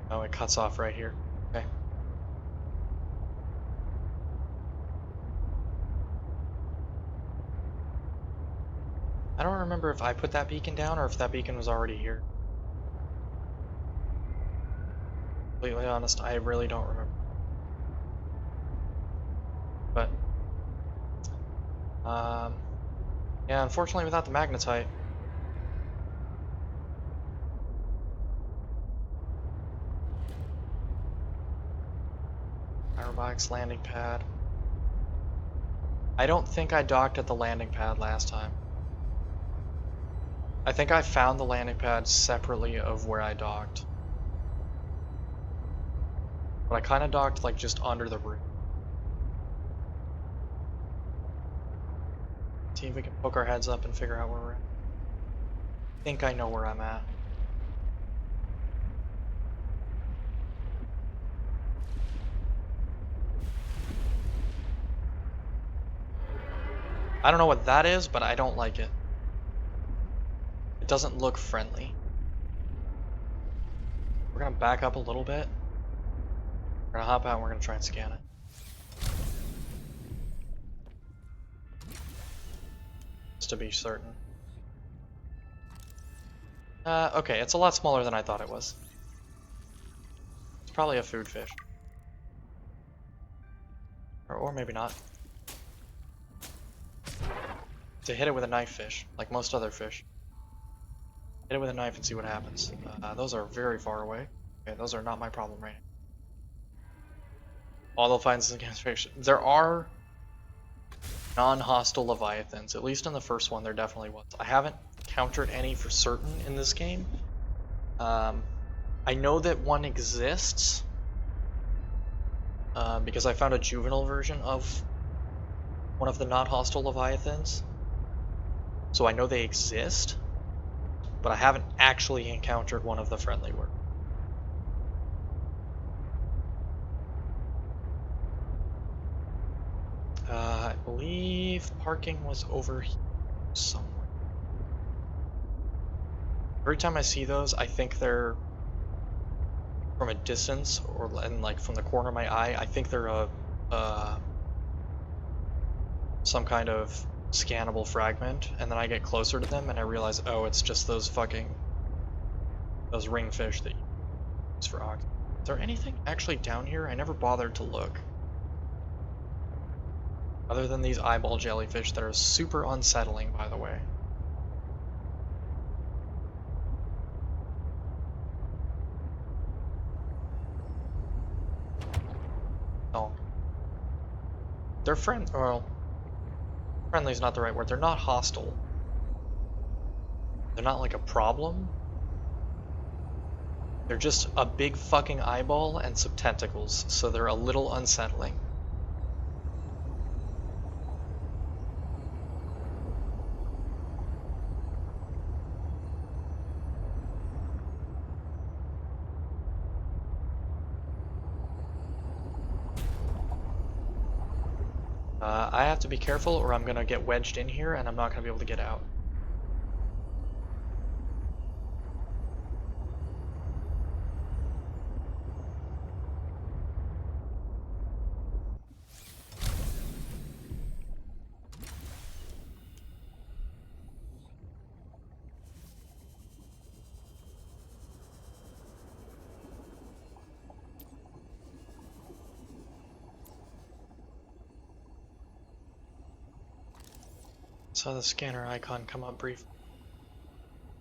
Oh, it cuts off right here. Okay. I don't remember if I put that beacon down or if that beacon was already here. Completely honest, I really don't remember. But, yeah, unfortunately without the magnetite. Aerobox landing pad. I don't think I docked at the landing pad last time. I think I found the landing pad separately of where I docked. But I kind of docked like just under the roof. See if we can poke our heads up and figure out where we're at. I think I know where I'm at. I don't know what that is, but I don't like it. It doesn't look friendly. We're gonna back up a little bit. We're gonna hop out and we're gonna try and scan it. Just to be certain. Okay, it's a lot smaller than I thought it was. It's probably a food fish. Or maybe not. To hit it with a knife fish, like most other fish. Hit it with a knife and see what happens. Those are very far away. Okay, those are not my problem right now. All they'll find is against fish. There are non-hostile leviathans. At least in the first one, there definitely was. I haven't encountered any for certain in this game. I know that one exists because I found a juvenile version of one of the non-hostile leviathans. So I know they exist, but I haven't actually encountered one of the friendly ones. I believe parking was over here somewhere. Every time I see those, I think they're from a distance, or and like from the corner of my eye, I think they're some kind of scannable fragment, and then I get closer to them and I realize, oh, it's just those ringfish that you use for oxygen. Is there anything actually down here? I never bothered to look. Other than these eyeball jellyfish that are super unsettling, by the way. Oh. They're well, friendly is not the right word. They're not hostile. They're not like a problem. They're just a big fucking eyeball and some tentacles, so they're a little unsettling. I have to be careful or I'm gonna get wedged in here and I'm not gonna be able to get out. Saw the scanner icon come up briefly.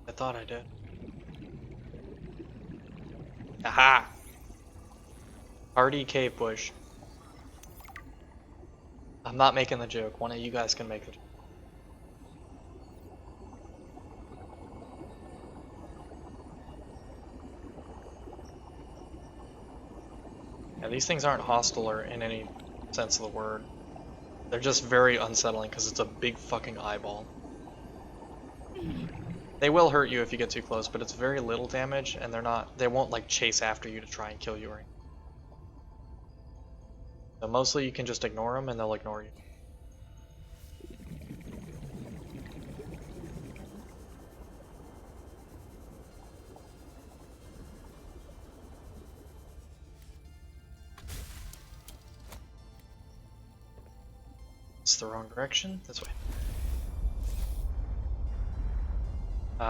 I thought I did. Aha! Hardy cave bush. I'm not making the joke. One of you guys can make the joke. Yeah, these things aren't hostile or in any sense of the word. They're just very unsettling because it's a big fucking eyeball. They will hurt you if you get too close, but it's very little damage, and they won't like chase after you to try and kill you or anything. So mostly you can just ignore them and they'll ignore you. It's the wrong direction. This way.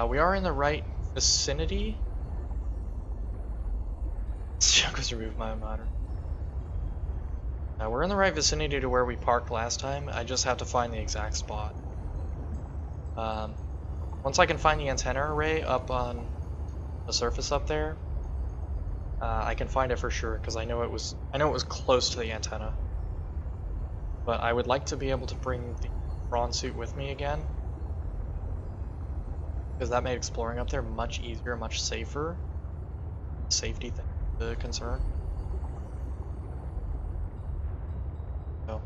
We are in the right vicinity. This junk was removed by a modder. We're in the right vicinity to where we parked last time. I just have to find the exact spot. Once I can find the antenna array up on the surface up there, I can find it for sure because I know it was close to the antenna. But I would like to be able to bring the prawn suit with me again, because that made exploring up there much easier, much safer. Safety thing to concern. So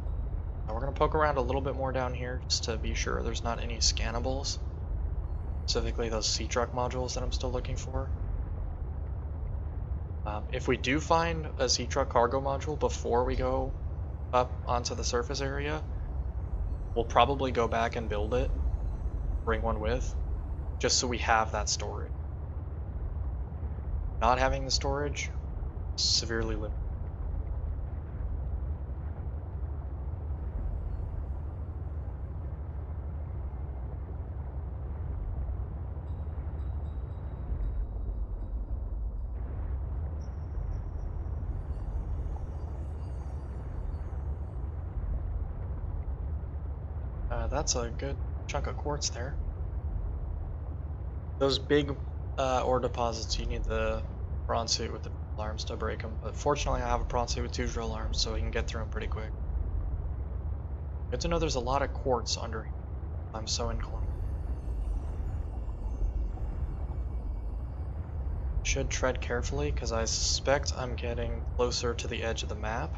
now we're gonna poke around a little bit more down here just to be sure there's not any scannables. Specifically those sea truck modules that I'm still looking for. If we do find a sea truck cargo module before we go up onto the surface area, we'll probably go back and build it, bring one with, just so we have that storage. Not having the storage, severely limited. That's a good chunk of quartz there. Those big ore deposits, you need the prawn suit with the drill arms to break them. But fortunately, I have a prawn suit with 2 drill arms, so we can get through them pretty quick. Good to know there's a lot of quartz under here. I'm so inclined. Should tread carefully, because I suspect I'm getting closer to the edge of the map.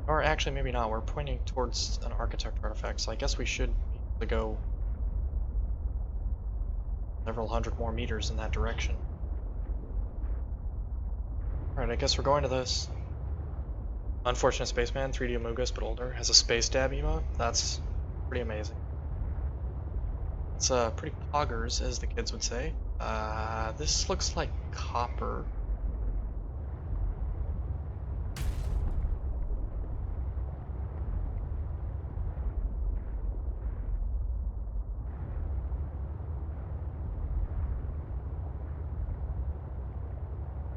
Or actually, maybe not. We're pointing towards an architect artifact, so I guess we should be able to go several hundred more meters in that direction. Alright, I guess we're going to this. Unfortunate Spaceman, 3D Amogus, but older, has a space dab emote. That's pretty amazing. It's pretty poggers, as the kids would say. This looks like copper.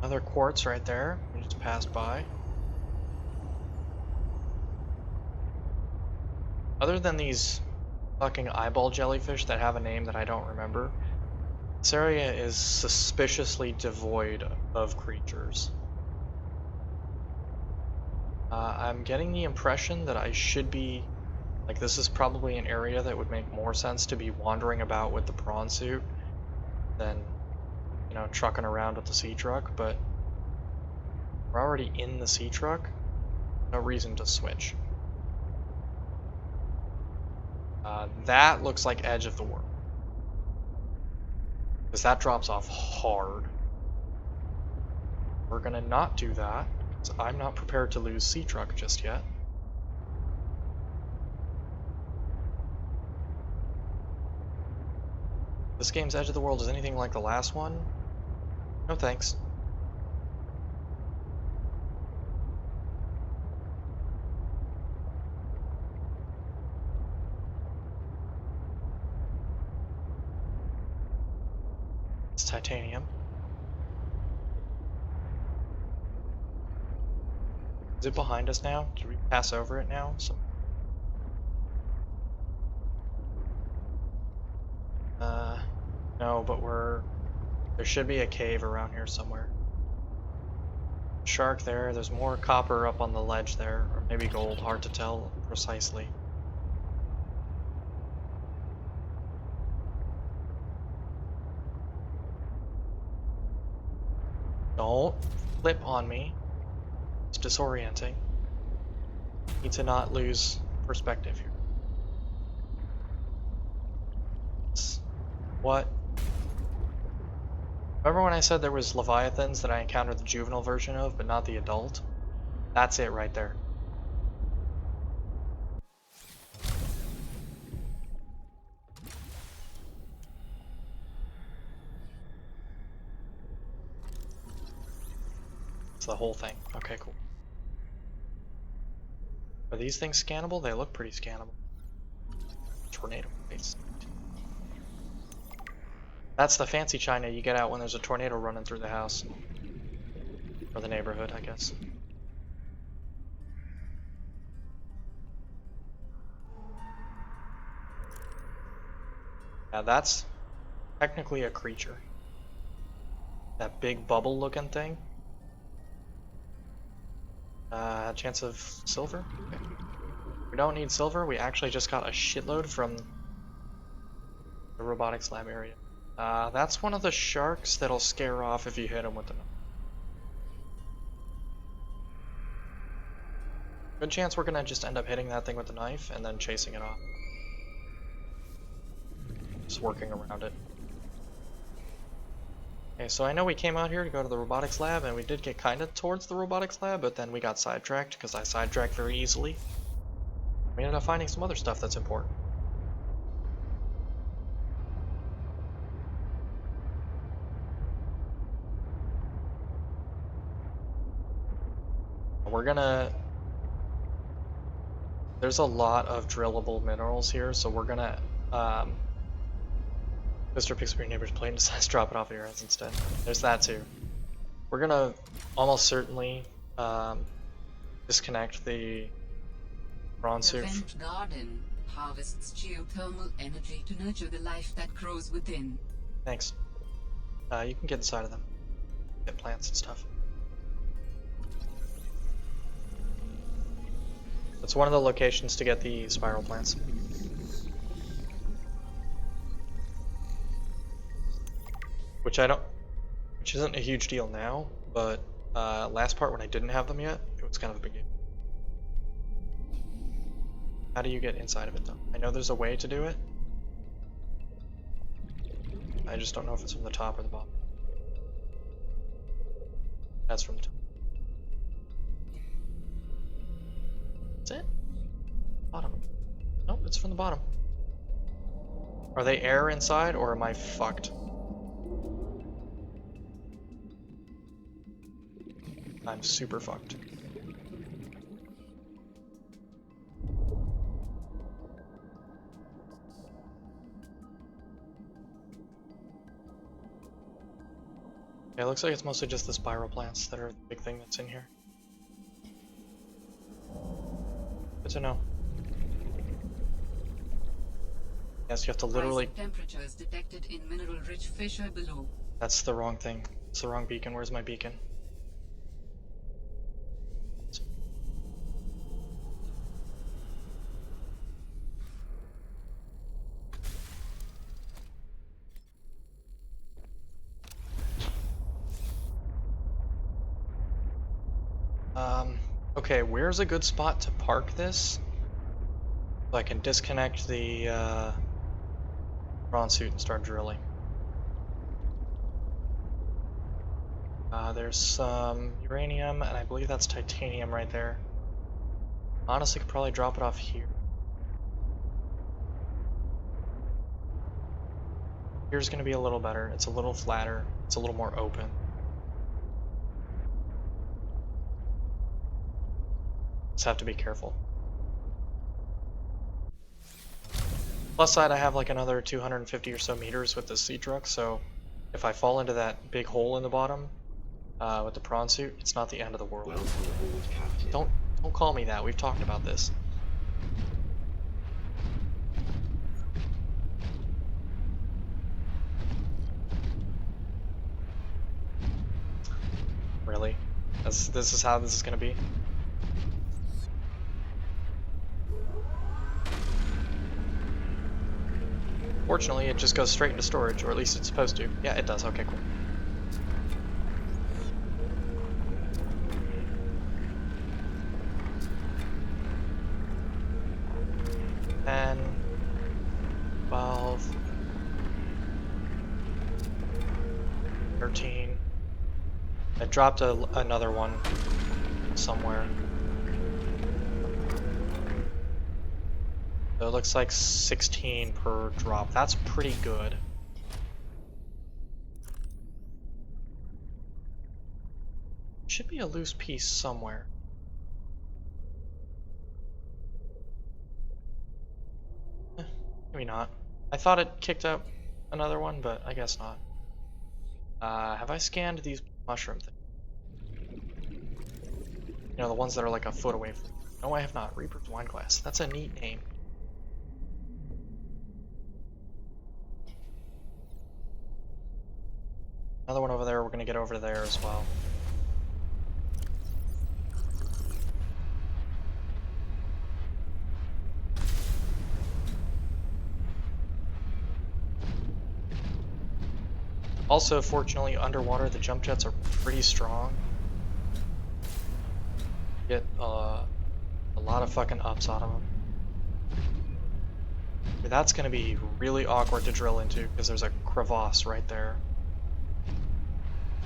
Another quartz right there, we just passed by. Other than these fucking eyeball jellyfish that have a name that I don't remember, this area is suspiciously devoid of creatures. I'm getting the impression that I should be, like, this is probably an area that would make more sense to be wandering about with the prawn suit than, you know, trucking around with the sea truck, but we're already in the sea truck. No reason to switch. That looks like edge of the world. Because that drops off hard. We're gonna not do that, because I'm not prepared to lose sea truck just yet. This game's Edge of the World is anything like the last one? No thanks. It's titanium. Is it behind us now? Did we pass over it now? No, but there should be a cave around here somewhere. Shark there, there's more copper up on the ledge there, or maybe gold, hard to tell precisely. Don't flip on me. It's disorienting. Need to not lose perspective here. What? Remember when I said there was Leviathans that I encountered the juvenile version of, but not the adult? That's it right there. It's the whole thing. Okay, cool. Are these things scannable? They look pretty scannable. Tornado plates. That's the fancy china you get out when there's a tornado running through the house. Or the neighborhood, I guess. Yeah, that's technically a creature. That big bubble looking thing. Chance of silver? Okay. We don't need silver, we actually just got a shitload from the robotics lab area. That's one of the sharks that'll scare off if you hit him with them. Good chance we're gonna just end up hitting that thing with the knife and then chasing it off. Just working around it. Okay, so I know we came out here to go to the robotics lab, and we did get kind of towards the robotics lab, but then we got sidetracked, because I sidetracked very easily. We ended up finding some other stuff that's important. We're gonna... There's a lot of drillable minerals here, so we're gonna... Mr. picks up your neighbor's plate and decides to drop it off at your house instead. There's that too. We're gonna almost certainly disconnect the prawn suit. The vent garden harvests geothermal energy to nurture the life that grows within. Thanks. You can get inside of them. Get plants and stuff. It's one of the locations to get the spiral plants. Which isn't a huge deal now, but last part when I didn't have them yet, it was kind of a big deal. How do you get inside of it though? I know there's a way to do it. I just don't know if it's from the top or the bottom. That's from the top. That's it? Bottom. Nope, it's from the bottom. Are they air inside or am I fucked? I'm super fucked. Yeah, it looks like it's mostly just the spiral plants that are the big thing that's in here. Good to know. Yes, you have to literally... Rising temperatures detected in mineral-rich fissure below. That's the wrong thing. It's the wrong beacon. Where's my beacon? Okay, where's a good spot to park this? So I can disconnect the prawn suit and start drilling. There's some uranium, and I believe that's titanium right there. Honestly, could probably drop it off here. Here's going to be a little better. It's a little flatter. It's a little more open. Just have to be careful. Plus side, I have like another 250 or so meters with the sea truck, so if I fall into that big hole in the bottom with the prawn suit, it's not the end of the world. Welcome aboard, Captain. Don't call me that. We've talked about this. Really? This is how this is gonna be? Fortunately, it just goes straight into storage, or at least it's supposed to. Yeah, it does. Okay, cool. And 12, 13. I dropped another one somewhere. So it looks like 16 per drop. That's pretty good. Should be a loose piece somewhere. Maybe not. I thought it kicked up another one, but I guess not. Have I scanned these mushroom things? You know, the ones that are like a foot away from me. No, I have not. Reaper's Wineglass. That's a neat name. Another one over there. We're gonna get over there as well. Also, fortunately, underwater the jump jets are pretty strong. Get a lot of fucking ups out of them. That's gonna be really awkward to drill into because there's a crevasse right there.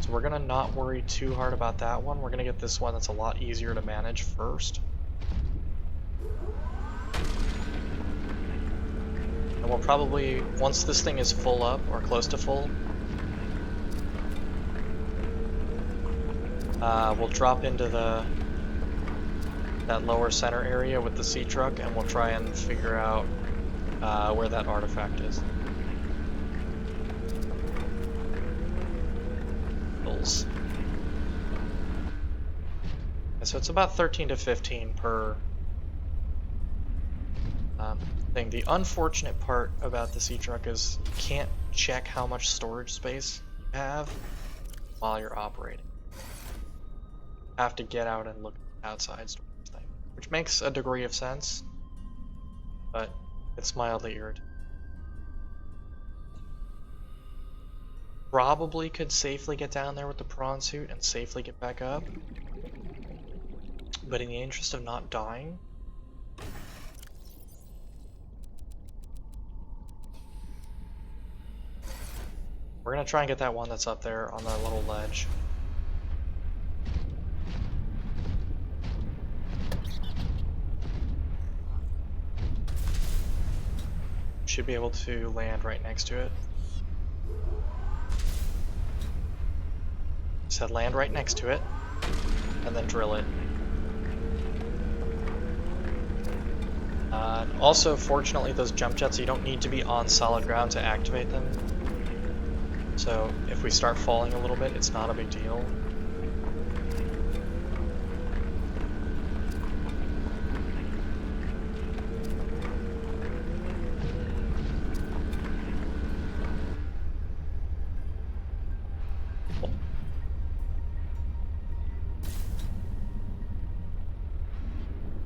So we're gonna not worry too hard about that one. We're gonna get this one that's a lot easier to manage first. And we'll probably, once this thing is full up or close to full, we'll drop into that lower center area with the sea truck, and we'll try and figure out where that artifact is. So it's about 13 to 15 per thing. The unfortunate part about the sea truck is you can't check how much storage space you have while you're operating. You have to get out and look at the outside storage thing, which makes a degree of sense, but it's mildly irritating. Probably could safely get down there with the prawn suit and safely get back up, but in the interest of not dying, we're gonna try and get that one that's up there on that little ledge. Should be able to land right next to it. Said land right next to it, and then drill it. Also, fortunately, those jump jets, you don't need to be on solid ground to activate them. So if we start falling a little bit, it's not a big deal.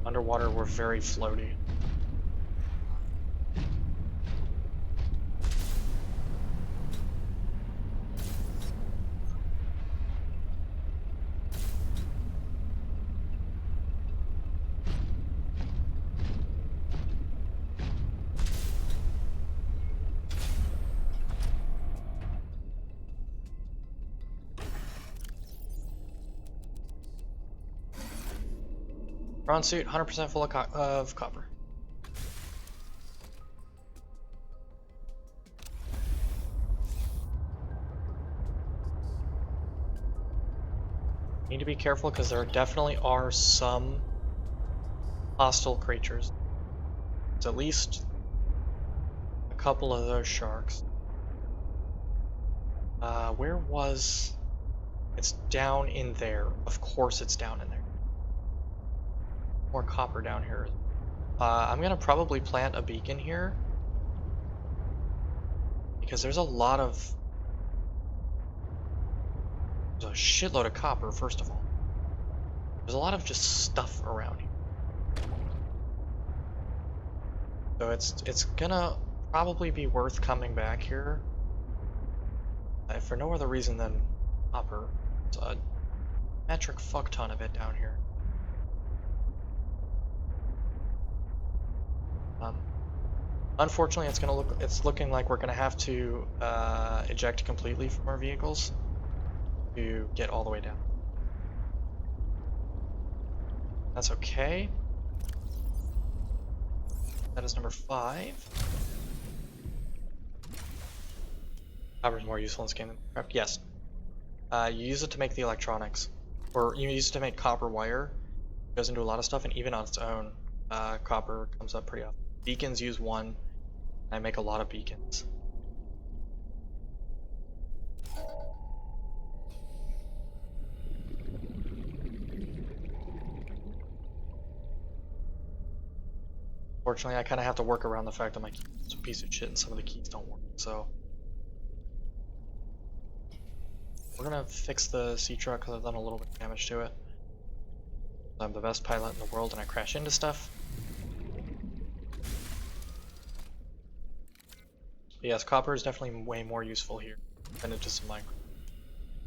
Underwater, we're very floaty. Prawn suit, 100% full of copper. Need to be careful because there definitely are some hostile creatures. There's at least a couple of those sharks. Where was... It's down in there. Of course it's down in there. More copper down here. I'm gonna probably plant a beacon here. Because there's a lot of... There's a shitload of copper, first of all. There's a lot of just stuff around here. So it's gonna probably be worth coming back here. For no other reason than copper. There's a metric fuck ton of it down here. Unfortunately, it's looking like we're gonna have to eject completely from our vehicles to get all the way down. That's okay. That is number 5. Copper is more useful in this game than craft. Yes. You use it to make the electronics, or you use it to make copper wire. It goes into a lot of stuff, and even on its own, copper comes up pretty often. Beacons use 1. I make a lot of beacons. Fortunately, I kind of have to work around the fact that my key is a piece of shit and some of the keys don't work, so... We're gonna fix the sea truck because I've done a little bit of damage to it. I'm the best pilot in the world and I crash into stuff. But yes, copper is definitely way more useful here than it is in Minecraft.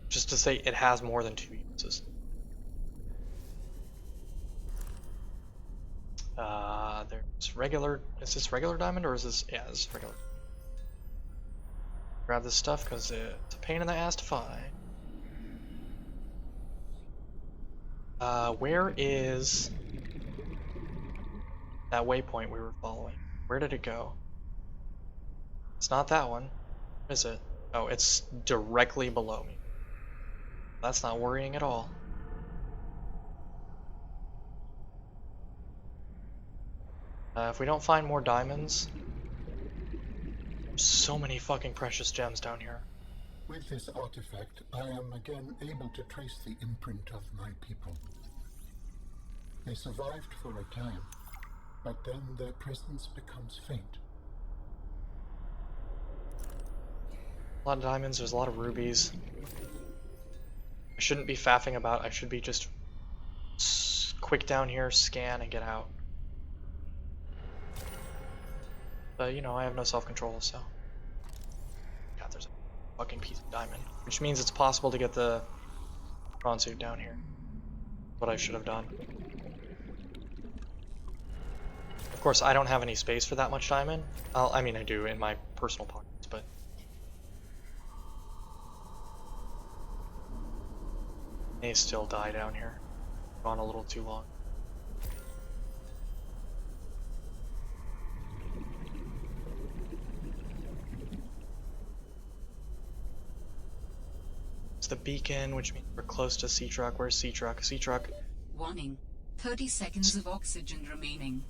Just to say, it has more than 2 uses. There's regular... Is this regular diamond or is this... Yeah, this is regular. Grab this stuff because it's a pain in the ass to find. Where is that waypoint we were following? Where did it go? It's not that one. Where is it? Oh, it's directly below me. That's not worrying at all. If we don't find more diamonds... There's so many fucking precious gems down here. With this artifact, I am again able to trace the imprint of my people. They survived for a time, but then their presence becomes faint. A lot of diamonds, there's a lot of rubies. I shouldn't be faffing about, I should be just quick down here, scan, and get out. But, you know, I have no self-control, so... God, there's a fucking piece of diamond. Which means it's possible to get the prawn suit down here. What I should have done. Of course, I don't have any space for that much diamond. I mean, I do in my personal pockets, but... May still die down here. Gone a little too long. It's the beacon, which means we're close to sea truck. Where's sea truck? Sea truck. Warning. 30 seconds of oxygen remaining.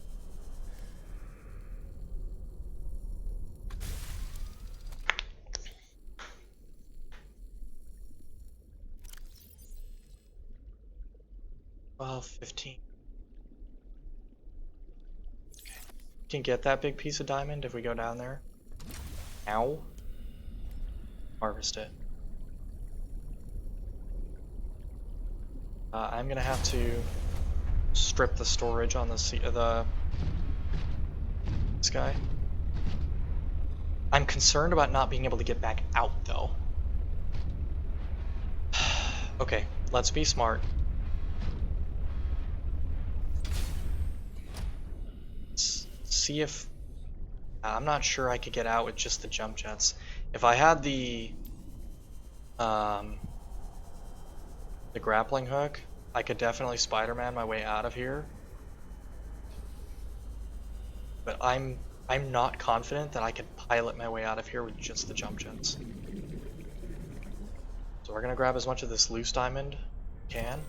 Well, 15. Okay. Can get that big piece of diamond if we go down there. Now. Harvest it. I'm gonna have to strip the storage on this guy. I'm concerned about not being able to get back out though. Okay, let's be smart. Let's see if... I'm not sure I could get out with just the jump jets. If I had the grappling hook, I could definitely Spider-Man my way out of here. But I'm not confident that I can pilot my way out of here with just the jump jets. So we're gonna grab as much of this loose diamond can.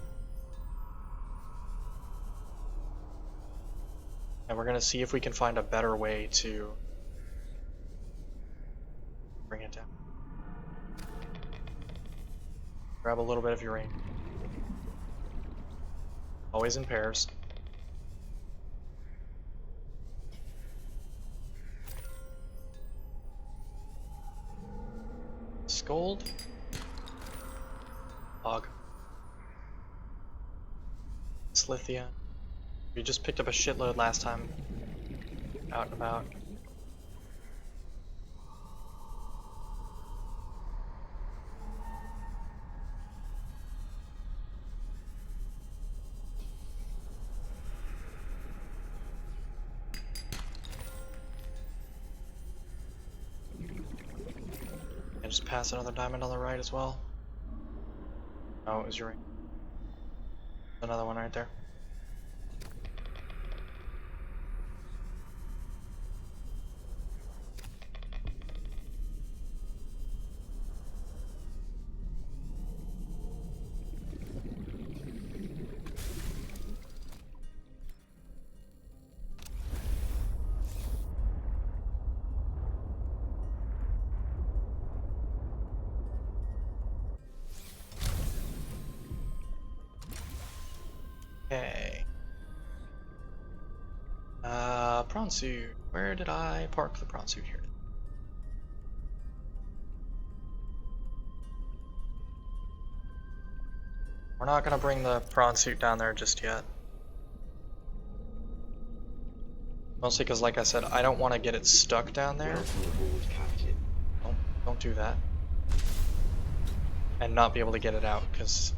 And we're gonna see if we can find a better way to bring it down. Grab a little bit of uranium. Always in pairs. Scold. Hog. Slithia. We just picked up a shitload last time. Out and about. And just pass another diamond on the right as well. Oh, it was your right. Another one right there. Okay. Prawn suit. Where did I park the prawn suit here? We're not gonna bring the prawn suit down there just yet. Mostly because, like I said, I don't want to get it stuck down there. Welcome aboard, Captain. Don't do that. And not be able to get it out, because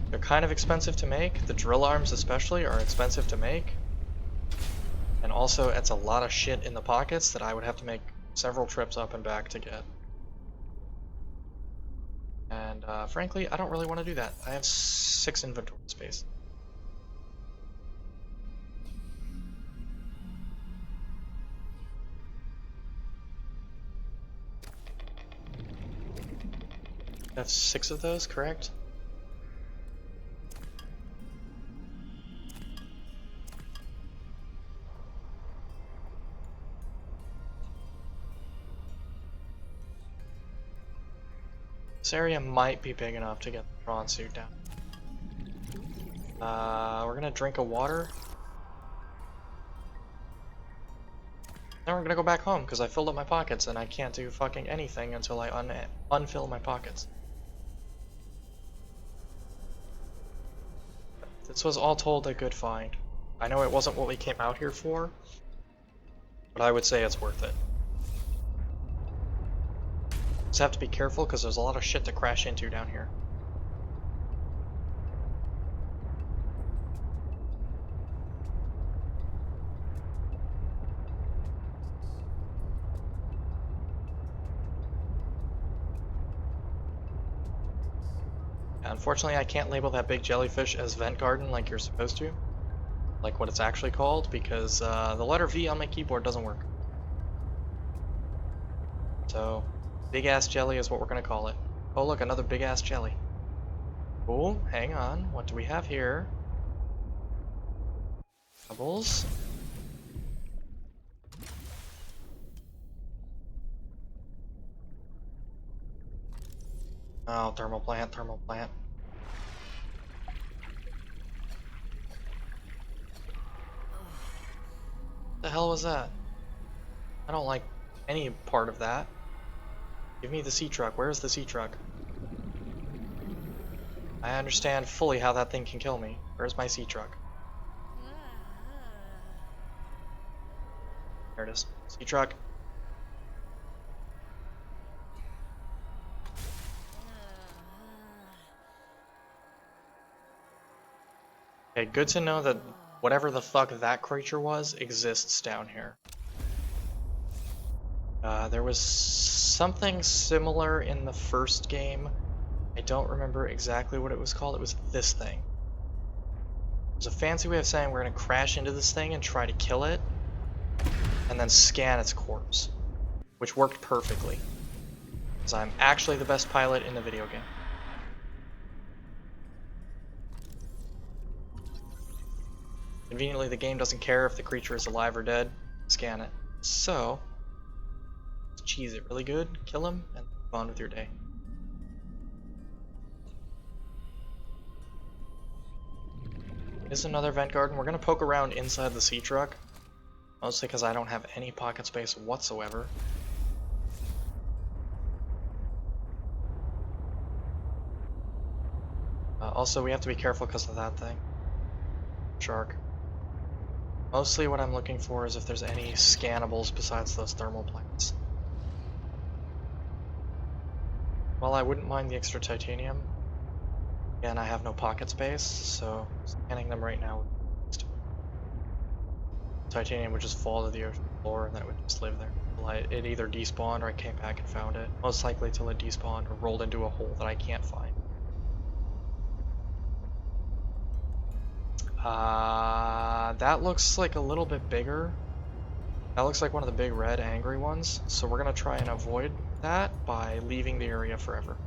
they're kind of expensive to make. The drill arms especially are expensive to make. And also, it's a lot of shit in the pockets that I would have to make several trips up and back to get. And frankly, I don't really want to do that. I have 6 inventory space. I have 6 of those, correct? This area might be big enough to get the prawn suit down. We're gonna drink a water. Then we're gonna go back home because I filled up my pockets and I can't do fucking anything until I unfill my pockets. This was all told a good find. I know it wasn't what we came out here for, but I would say it's worth it. Just have to be careful because there's a lot of shit to crash into down here. Unfortunately, I can't label that big jellyfish as Vent Garden like you're supposed to, like what it's actually called, because the letter V on my keyboard doesn't work. So, big ass jelly is what we're gonna call it. Oh look, another big ass jelly. Cool, hang on, what do we have here? Pebbles. Oh, thermal plant, thermal plant. What the hell was that? I don't like any part of that. Give me the sea truck. Where's the sea truck? I understand fully how that thing can kill me. Where's my sea truck? There it is. Sea truck. Okay, good to know that whatever the fuck that creature was exists down here. There was something similar in the first game. I don't remember exactly what it was called. It was this thing. It was a fancy way of saying we're gonna crash into this thing and try to kill it, and then scan its corpse, which worked perfectly, because I'm actually the best pilot in the video game. Conveniently, the game doesn't care if the creature is alive or dead. Scan it. So, let's cheese it really good, kill him, and move on with your day. Here's another vent garden. We're gonna poke around inside the sea truck, mostly because I don't have any pocket space whatsoever. Also, we have to be careful because of that thing. Shark. Mostly what I'm looking for is if there's any scannables besides those thermal plants. While I wouldn't mind the extra titanium, again, I have no pocket space, so scanning them right now, titanium would just fall to the ocean floor and then it would just live there. It either despawned or I came back and found it. Most likely till it despawned or rolled into a hole that I can't find. That looks like a little bit bigger. That looks like one of the big red angry ones, so we're gonna try and avoid that by leaving the area forever.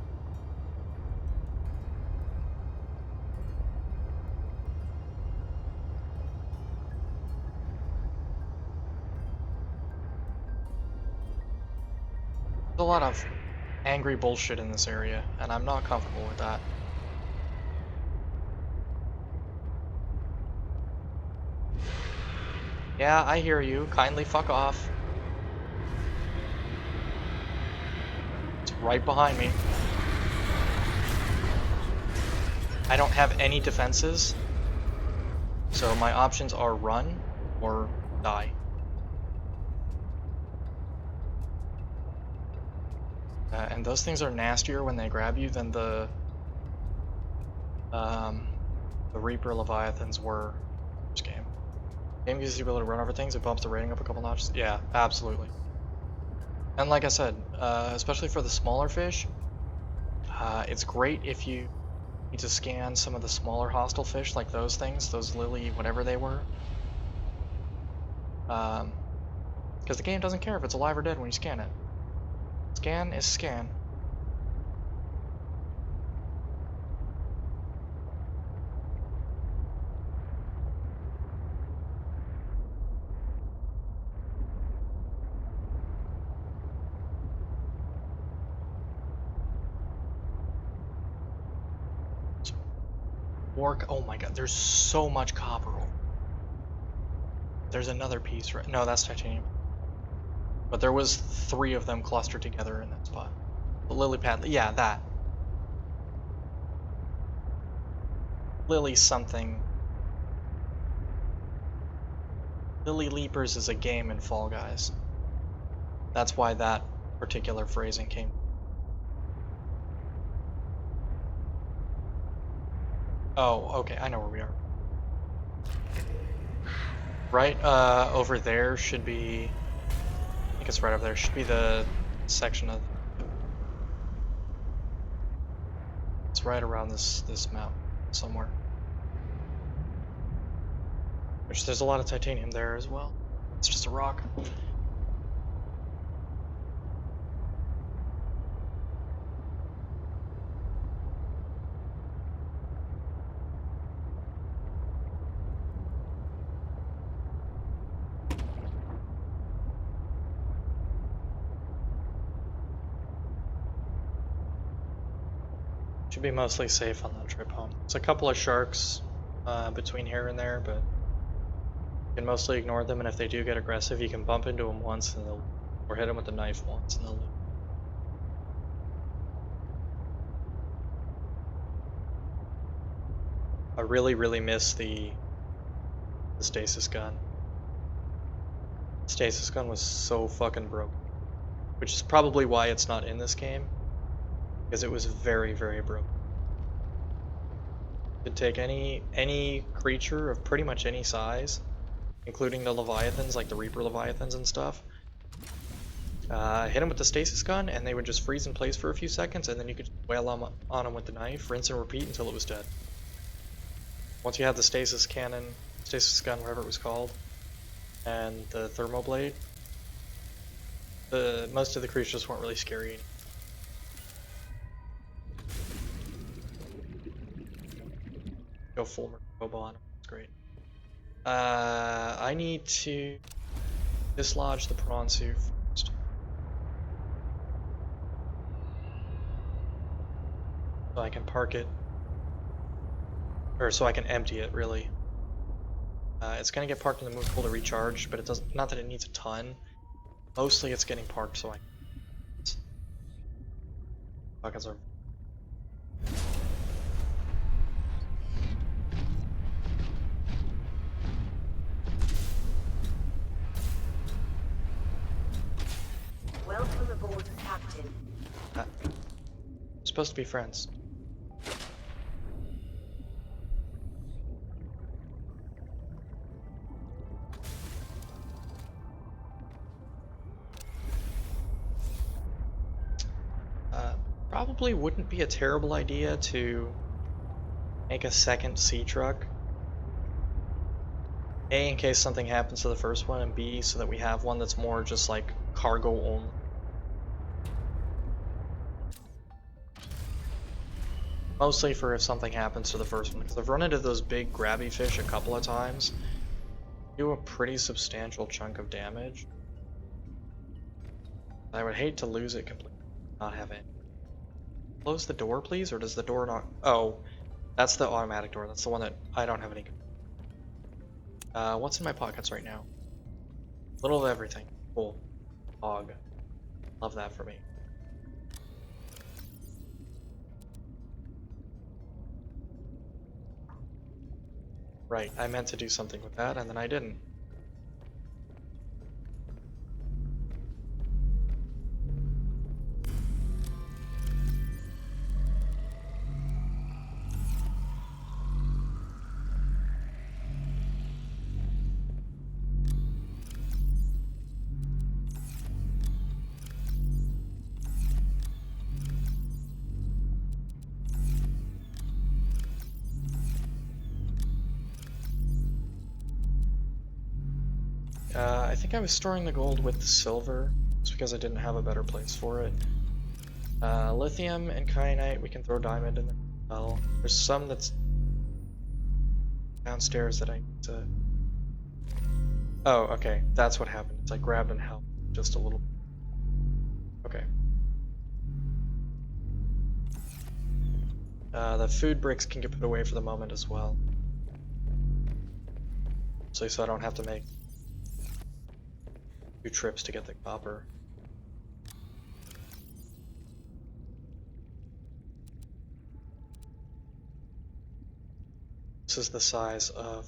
There's a lot of angry bullshit in this area, and I'm not comfortable with that. Yeah, I hear you. Kindly fuck off. It's right behind me. I don't have any defenses, so my options are run or die. And those things are nastier when they grab you than the Reaper Leviathans were in this game. Game gives you the ability to run over things, it bumps the rating up a couple notches. Yeah, absolutely. And like I said, especially for the smaller fish, it's great if you need to scan some of the smaller hostile fish, like those things, those lily whatever they were. Because the game doesn't care if it's alive or dead when you scan it. Scan is scan. Oh my god, there's so much copper. There's another piece, right? No, that's titanium. But there was 3 of them clustered together in that spot. The lily pad, yeah, that. Lily something. Lily Leapers is a game in Fall Guys. That's why that particular phrasing came. Oh, okay, I know where we are. Right over there should be, I think it's right over there, should be the section of, it's right around this mountain somewhere. Which there's a lot of titanium there as well. It's just a rock. Should be mostly safe on that trip home. There's a couple of sharks between here and there, but you can mostly ignore them, and if they do get aggressive, you can bump into them once and they'll, or hit them with the knife once and they'll leave. I really miss the stasis gun. Stasis gun was so fucking broken, which is probably why it's not in this game, because it was very broken. You could take any creature of pretty much any size, including the Leviathans, like the Reaper Leviathans and stuff, hit them with the stasis gun, and they would just freeze in place for a few seconds, and then you could wail on them with the knife, rinse and repeat until it was dead. Once you had the stasis cannon, stasis gun, whatever it was called, and the thermoblade, most of the creatures weren't really scary. Go full Mercobo on them, it's great. I need to dislodge the prawn suit first. So I can park it. Or so I can empty it, really. It's gonna get parked in the moon pool to recharge, but it doesn't. Not that it needs a ton. Mostly, it's getting parked so I. Buckets are. Welcome aboard, Captain. We're supposed to be friends. Probably wouldn't be a terrible idea to make a second sea truck. A, in case something happens to the first one, and B, so that we have one that's more just like cargo only. Mostly for if something happens to the first one, because I've run into those big grabby fish a couple of times. Do a pretty substantial chunk of damage. I would hate to lose it completely, not have it. Close the door, please, or does the door not? Oh, that's the automatic door. That's the one that I don't have any. What's in my pockets right now? Little of everything. Cool. Hog. Love that for me. Right, I meant to do something with that, and then I didn't. I think I was storing the gold with the silver, just because I didn't have a better place for it. Lithium and kyanite, we can throw diamond in there as well. There's some that's downstairs that I need to... Oh, okay, that's what happened. It's I grabbed and held just a little. Okay. The food bricks can get put away for the moment as well. So I don't have to make 2 trips to get the copper. This is the size of...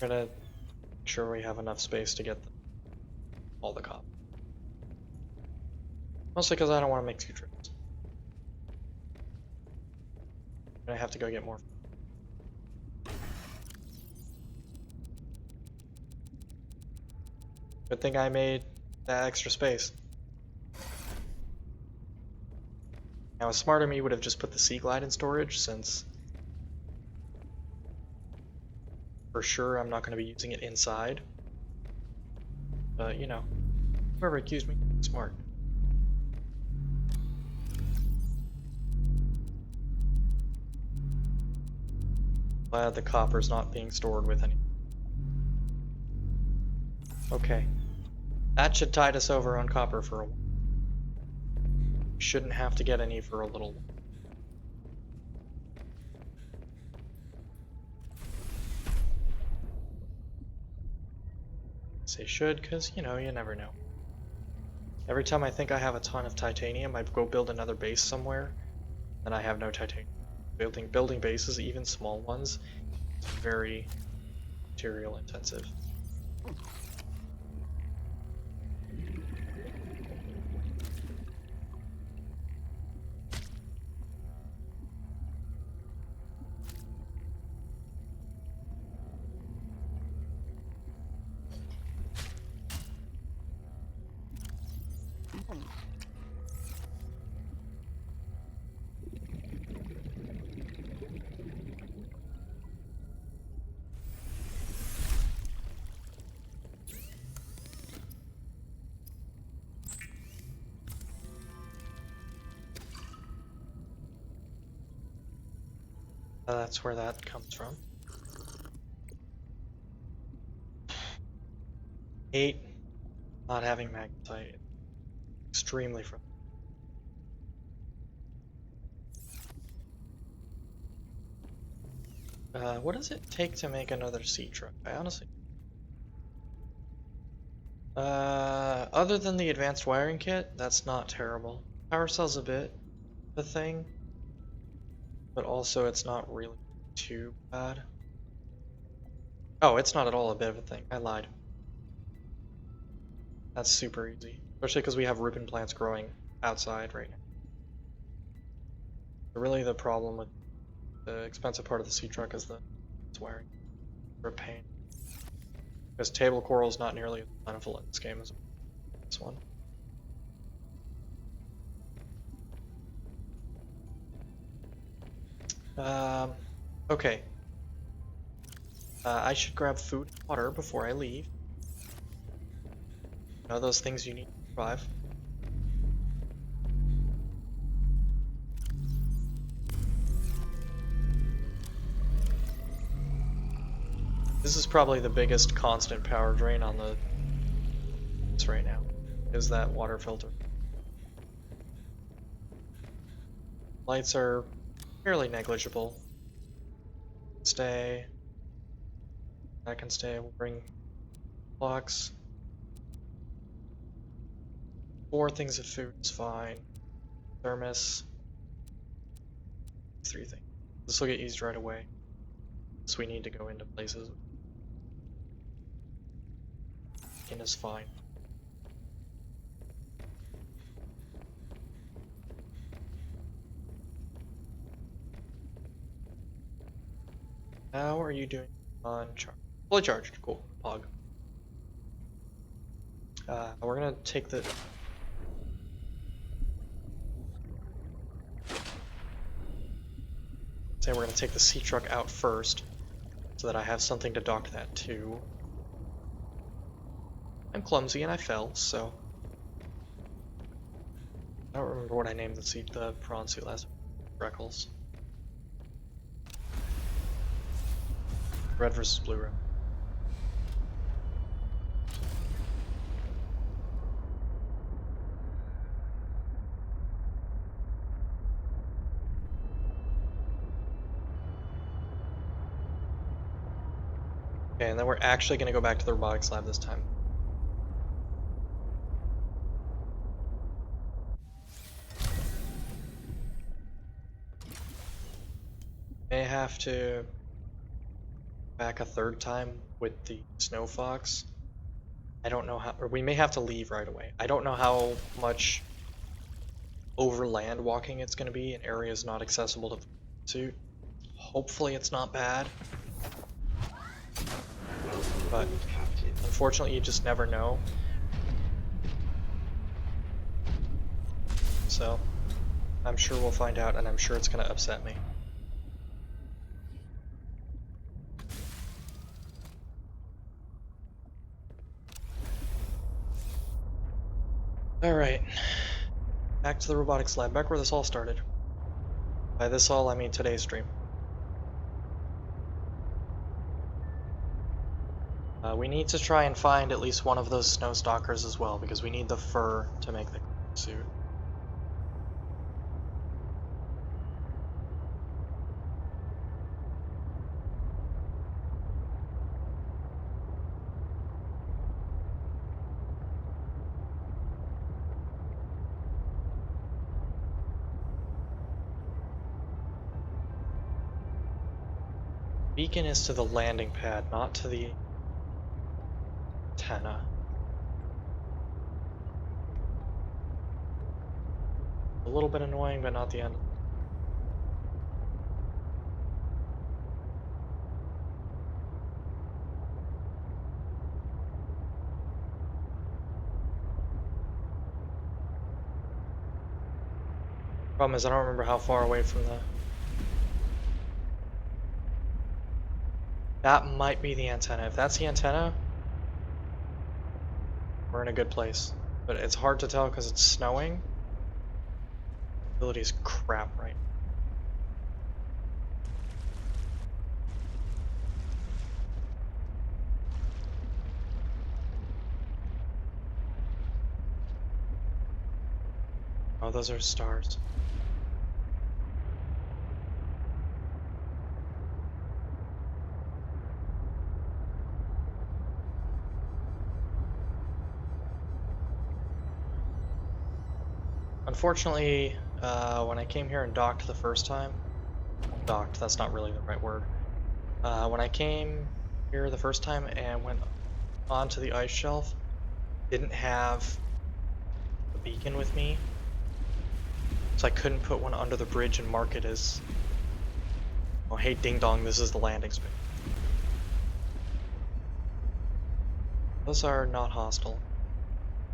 I'm gonna make sure we have enough space to get all the copper. Mostly because I don't want to make 2 trips. I have to go get more. Good thing I made that extra space. Now, a smarter me would have just put the Sea Glide in storage, since for sure I'm not going to be using it inside. But, you know, whoever accused me, smart. Glad the copper's not being stored with any. Okay. That should tide us over on copper for a while. Shouldn't have to get any for a little while. Say should, because, you know, you never know. Every time I think I have a ton of titanium, I go build another base somewhere, and I have no titanium. Building bases, even small ones, is very material intensive. That's where that comes from. 8, not having magnetite. Extremely frustrating. What does it take to make another sea truck? I honestly... other than the advanced wiring kit, that's not terrible. Power cell's a bit of a thing, but also it's not really too bad. Oh, it's not at all a bit of a thing. I lied. That's super easy, especially because we have rupin plants growing outside right now. So really the problem with the expensive part of the sea truck is the wiring. For a pain. Because table coral is not nearly as plentiful in this game as this one. Okay. I should grab food and water before I leave. You know those things you need to survive. This is probably the biggest constant power drain on the right now, is that water filter. Lights are fairly negligible. Stay. That can stay. We'll bring blocks. 4 things of food is fine. Thermos. 3 things. This will get used right away. So we need to go into places. And is fine. How are you doing on charge? Fully charged. Cool. Pog. We're gonna take the... Say we're gonna take the sea truck out first, so that I have something to dock that to. I'm clumsy and I fell, so... I don't remember what I named the prawn suit last. Freckles. Red versus blue red. Okay, and then we're actually going to go back to the robotics lab this time. May have to back a 3rd time with the snow fox. I don't know how, or we may have to leave right away. I don't know how much overland walking it's going to be in areas not accessible to the suit. Hopefully it's not bad. But unfortunately you just never know. So I'm sure we'll find out, and I'm sure it's going to upset me. Alright, back to the robotics lab, back where this all started. By this all, I mean today's stream. We need to try and find at least one of those snow stalkers as well, because we need the fur to make the suit. Beacon is to the landing pad, not to the antenna. A little bit annoying, but not the end. Problem is, I don't remember how far away from the... That might be the antenna. If that's the antenna, we're in a good place. But it's hard to tell because it's snowing. Ability is crap right now. Oh, those are stars. Unfortunately, when I came here and docked the first time, docked, that's not really the right word. When I came here the first time and went onto the ice shelf, didn't have a beacon with me, so I couldn't put one under the bridge and mark it as, oh hey ding dong, this is the landing space. Those are not hostile.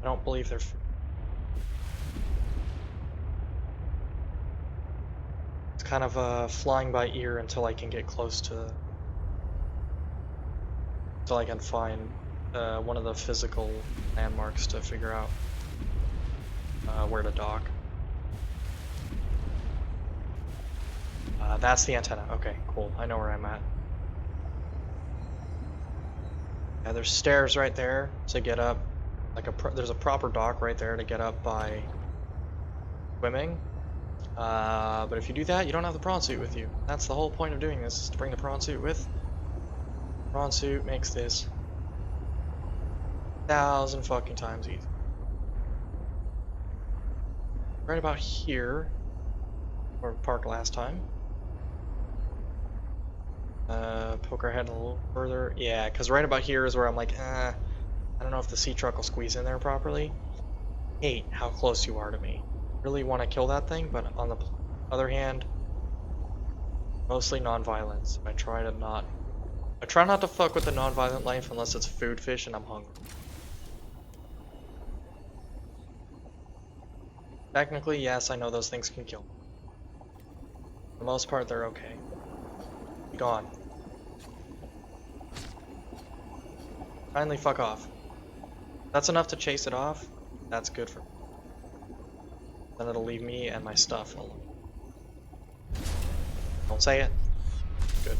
I don't believe they're it's kind of flying by ear until I can get close to, until I can find one of the physical landmarks to figure out where to dock. That's the antenna. Okay, cool. I know where I'm at. Yeah, there's stairs right there to get up. Like there's a proper dock right there to get up by swimming. But if you do that, you don't have the prawn suit with you. That's the whole point of doing this, is to bring the prawn suit with. Prawn suit makes this 1,000 fucking times easier. Right about here, where we parked last time. Poke our head a little further. Yeah, because right about here is where I'm like, I don't know if the sea truck will squeeze in there properly. Hate how close you are to me. Really want to kill that thing, but on the other hand, mostly non-violence. I try not to fuck with the non-violent life unless it's food fish and I'm hungry. Technically, yes, I know those things can kill. For the most part, they're okay. Be gone. Finally, fuck off. That's enough to chase it off. That's good for me. Then it'll leave me and my stuff alone. Don't say it. Good.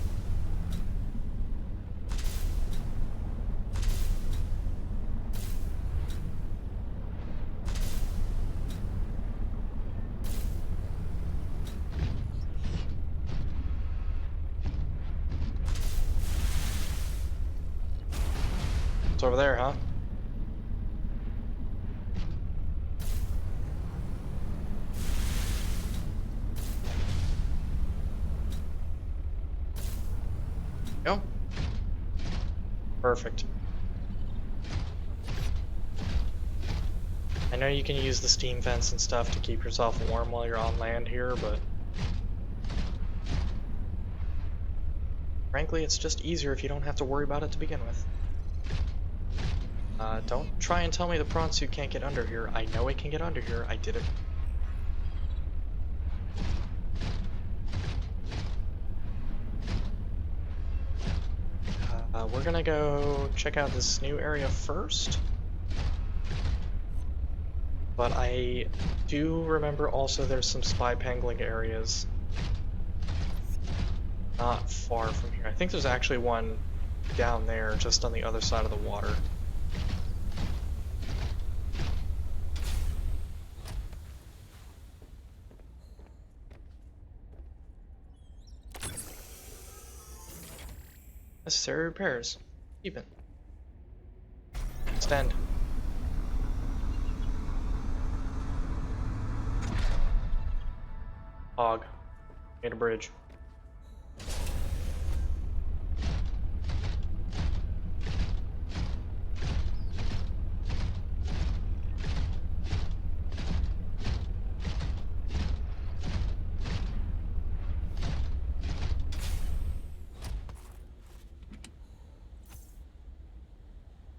It's over there, huh? Go. Perfect. I know you can use the steam vents and stuff to keep yourself warm while you're on land here, but frankly, it's just easier if you don't have to worry about it to begin with. Don't try and tell me the prawn suit can't get under here. I know it can get under here. I did it. We're gonna go check out this new area first. But I do remember also there's some spy pangling areas not far from here. I think there's actually one down there just on the other side of the water. Necessary repairs. Keep it. Extend. Hog. Made a bridge.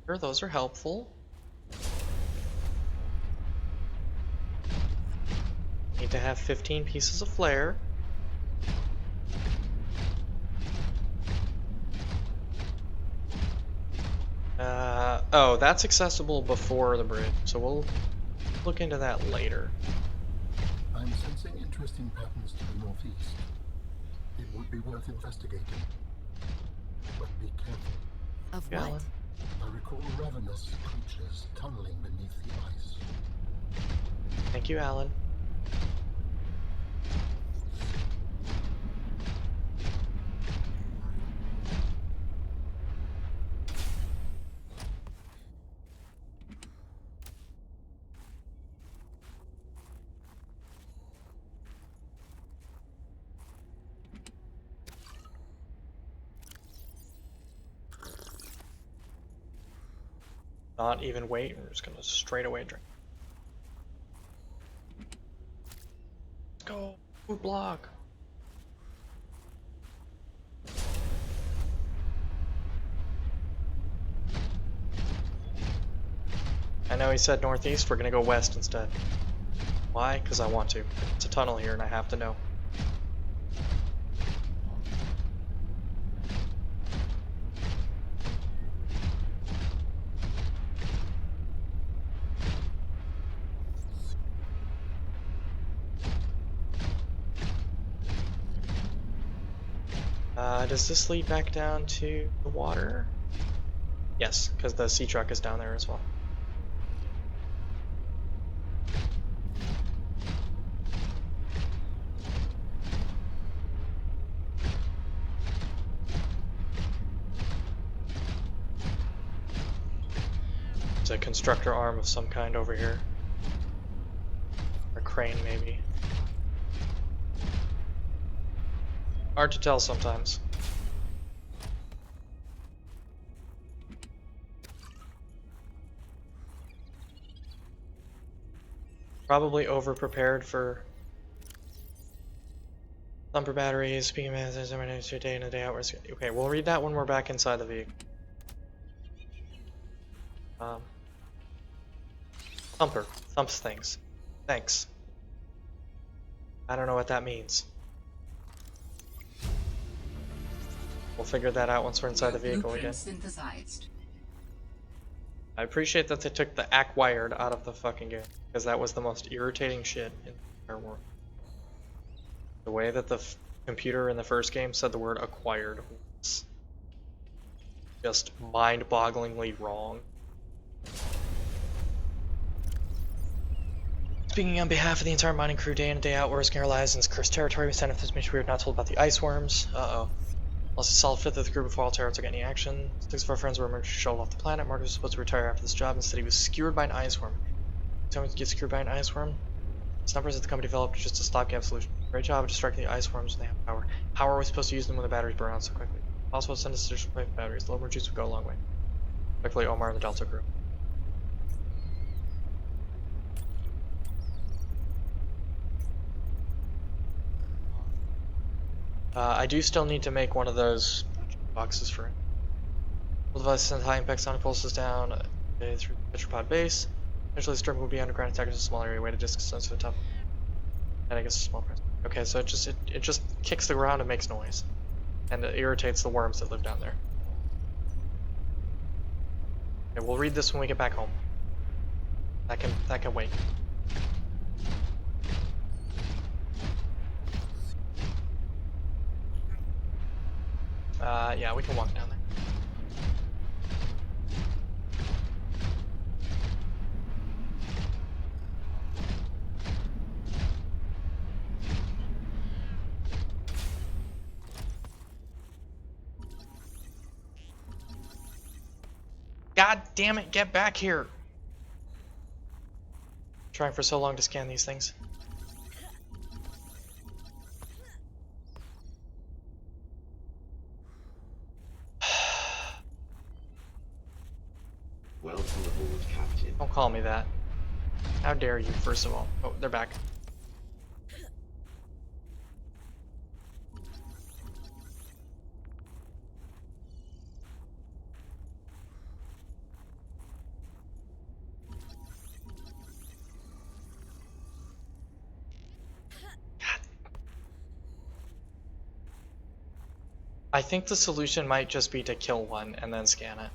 Sure, those are helpful. Need to have 15 pieces of flare. Oh, that's accessible before the bridge, so we'll look into that later. I'm sensing interesting patterns to the northeast. It would be worth investigating. But be careful. Of Yeah. what? I recall ravenous creatures tunneling beneath the ice. Thank you, Alan. Not even wait, we're just gonna straight away drink. Let's go. Food block. I know he said northeast, we're gonna go west instead. Why? Because I want to. It's a tunnel here and I have to know. Does this lead back down to the water? Yes, because the sea truck is down there as well. There's a constructor arm of some kind over here. Or crane, maybe. Hard to tell sometimes. Probably over-prepared for thumper batteries, speaking of day in and day out. Okay, we'll read that when we're back inside the vehicle. Thumper. Thumps things. Thanks. I don't know what that means. We'll figure that out once we're inside the vehicle again. Synthesized. I appreciate that they took the acquired out of the fucking game, because that was the most irritating shit in the entire world. The way that the computer in the first game said the word acquired was just mind-bogglingly wrong. Speaking on behalf of the entire mining crew, day in and day out, we're risking our lives in this cursed territory. We signed up for this mission. We were not told about the ice worms. Uh-oh. Lost a solid fifth of the crew before all terrorists are getting any action. 6 of our friends were emergency shuttled off the planet. Marcus was supposed to retire after this job. Instead, he was skewered by an ice worm. Tell me to get skewered by an ice worm? Snuppers that the company developed just a stopgap solution. Great job of distracting the ice worms when they have power. How are we supposed to use them when the batteries burn out so quickly? Also, send us additional batteries. A little more juice would go a long way. Luckily, Omar and the Delta crew. I do still need to make one of those boxes for him. The device sends high impact sonic pulses down through the Petropod base. Eventually, the storm will be underground attackers in a small area. Weighted disc sends to the top. And I guess a small press. Okay, so it just kicks the ground and makes noise, and it irritates the worms that live down there. Okay, we'll read this when we get back home. That can wait. Yeah, we can walk down there. God damn it, get back here! Trying for so long to scan these things. Welcome aboard, Captain. Don't call me that. How dare you, first of all. Oh, they're back. I think the solution might just be to kill one and then scan it.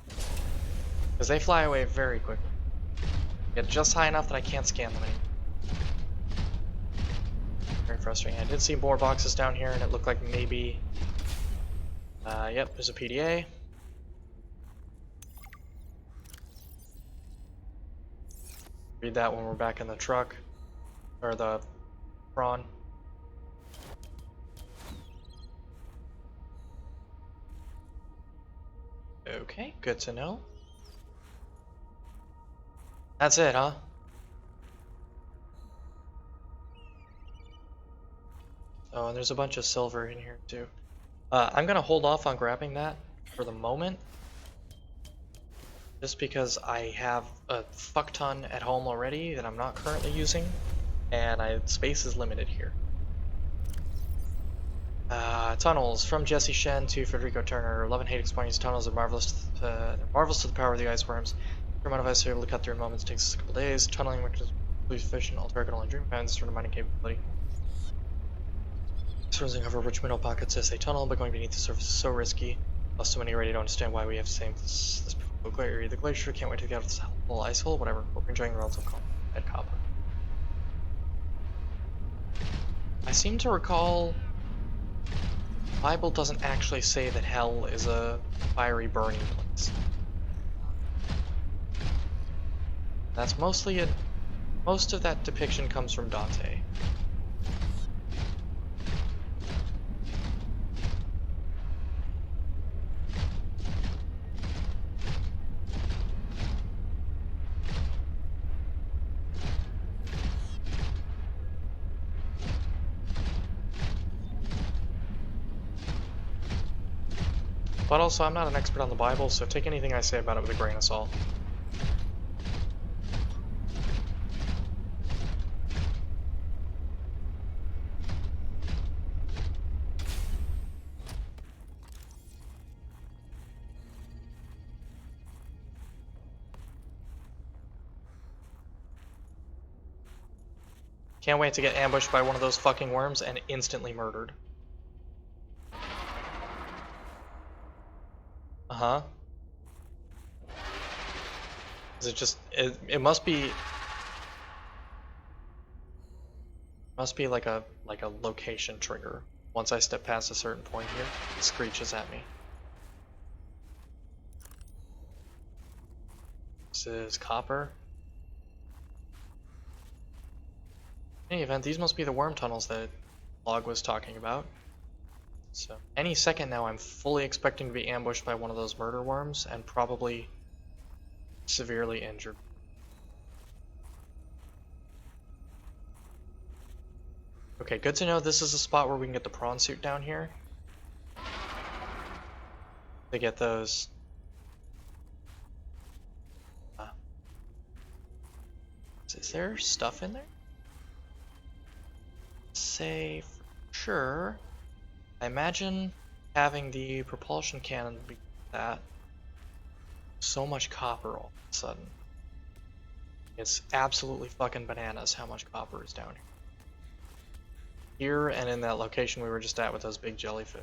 Because they fly away very quickly. Get just high enough that I can't scan them anymore. Very frustrating. I did see more boxes down here and it looked like maybe... yep, there's a PDA. Read that when we're back in the truck. Or the prawn. Okay, good to know. That's it, huh? Oh, and there's a bunch of silver in here too. I'm gonna hold off on grabbing that for the moment. Just because I have a fuck ton at home already that I'm not currently using. And space is limited here. Tunnels. From Jesse Shen to Federico Turner. Love and hate explains tunnels are marvelous. They're marvelous to the power of the ice worms. The amount of ice are able to cut through in moments takes us a couple days. Tunneling mechanism is efficient, alter can only dream finds sort of mining capability. Surrounding hover rich mineral pockets as they tunnel, but going beneath the surface is so risky. Plus, so many already don't understand why we have the same this area. The glacier can't wait to get out of this whole ice hole. Whatever. Hope you're enjoying the relative calm at copper. I seem to recall the Bible doesn't actually say that hell is a fiery burning place. That's mostly it. Most of that depiction comes from Dante. But also, I'm not an expert on the Bible, so take anything I say about it with a grain of salt. Can't wait to get ambushed by one of those fucking worms and instantly murdered. Uh-huh. Is it just it must be like a location trigger. Once I step past a certain point here, it screeches at me. This is copper. In any event, these must be the worm tunnels that Log was talking about. So, any second now I'm fully expecting to be ambushed by one of those murder worms and probably severely injured. Okay, good to know this is a spot where we can get the prawn suit down here. To get those... Is there stuff in there? Say for sure. I imagine having the propulsion cannon be that. So much copper all of a sudden. It's absolutely fucking bananas how much copper is down here. Here and in that location we were just at with those big jellyfish.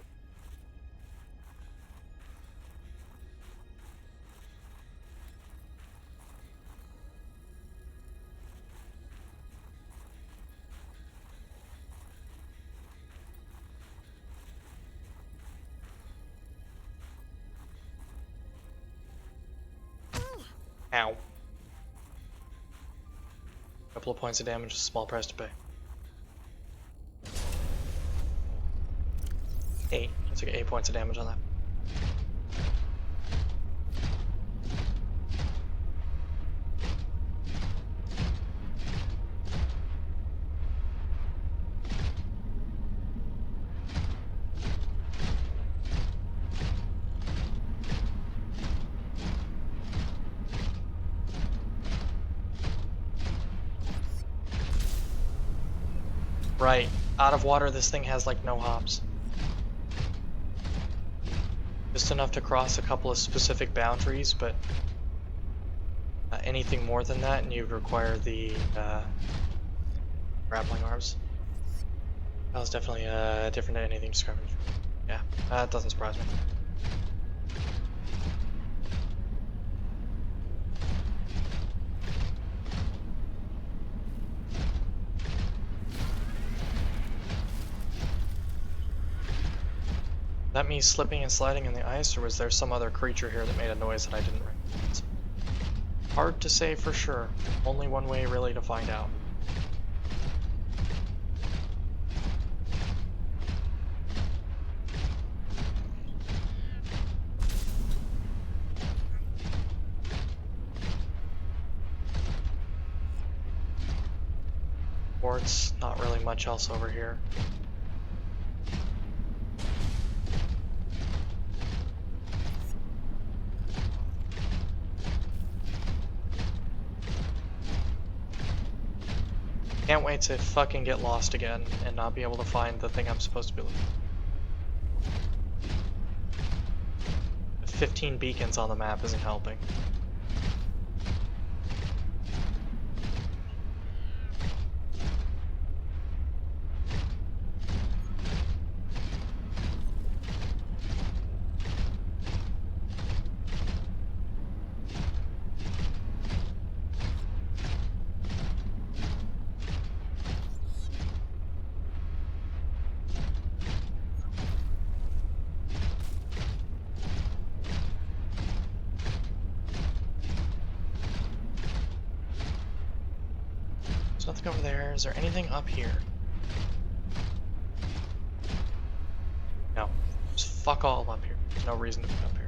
Ow. Couple of points of damage, a small price to pay. 8. I took 8 points of damage on that. Right. Out of water, this thing has like no hops. Just enough to cross a couple of specific boundaries, but anything more than that and you require the grappling arms. That was definitely different than anything described. Yeah, that doesn't surprise me. That me slipping and sliding in the ice, or was there some other creature here that made a noise that I didn't recognize? Hard to say for sure. Only one way really to find out. Quartz, not really much else over here. Can't wait to fucking get lost again and not be able to find the thing I'm supposed to be looking for. 15 beacons on the map isn't helping. There's nothing over there. Is there anything up here? No. Just fuck all up here. There's no reason to be up here.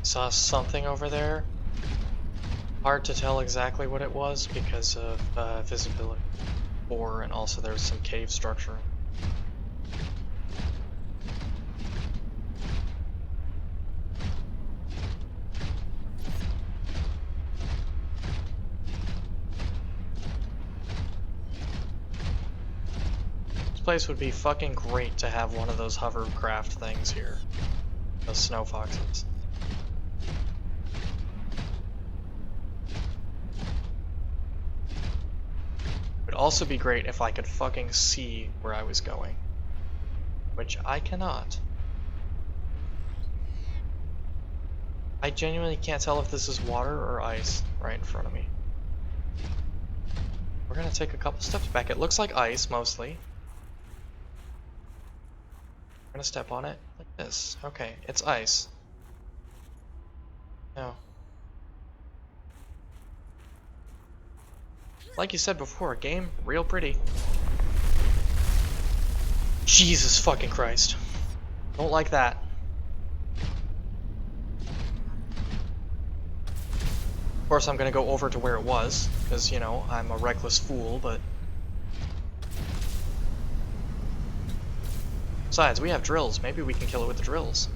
Saw something over there. Hard to tell exactly what it was because of visibility. And also there's some cave structure. This place would be fucking great to have one of those hovercraft things here. Those snow foxes. Also be great if I could fucking see where I was going, which I cannot. I genuinely can't tell if this is water or ice right in front of me. We're gonna take a couple steps back. It looks like ice mostly. I'm gonna step on it like this. Okay, it's ice. No. Like you said before, game real pretty. Jesus fucking Christ. Don't like that. Of course I'm gonna go over to where it was, because, you know, I'm a reckless fool, but... Besides, we have drills. Maybe we can kill it with the drills.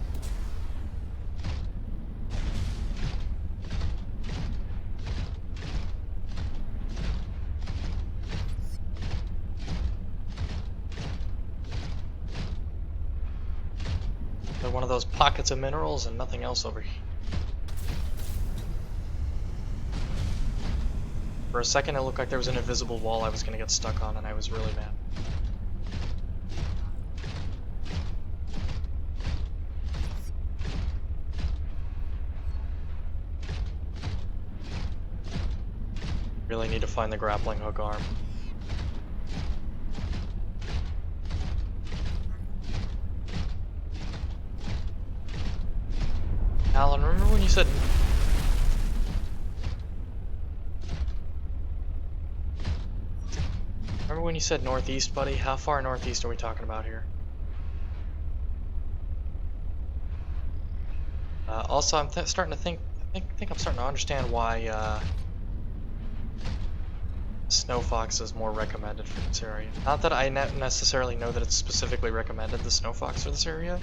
One of those pockets of minerals and nothing else over here. For a second it looked like there was an invisible wall I was gonna get stuck on and I was really mad. Really need to find the grappling hook arm. Alan, remember when you said... Remember when you said northeast, buddy? How far northeast are we talking about here? Also, I'm starting to think I'm starting to understand why Snow Fox is more recommended for this area. Not that I necessarily know that it's specifically recommended, the Snow Fox for this area.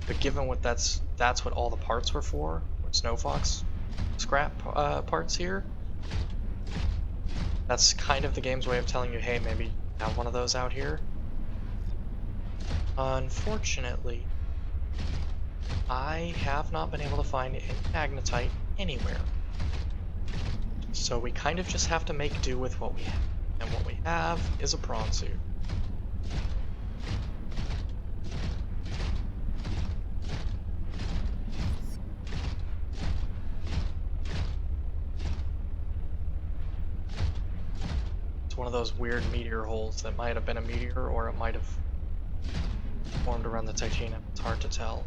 But given what that's what all the parts were for, Snow Fox scrap parts here, that's kind of the game's way of telling you, hey, maybe have one of those out here. Unfortunately, I have not been able to find any magnetite anywhere. So we kind of just have to make do with what we have. And what we have is a prawn suit. of those weird meteor holes that might have been a meteor or it might have formed around the titanium. It's hard to tell.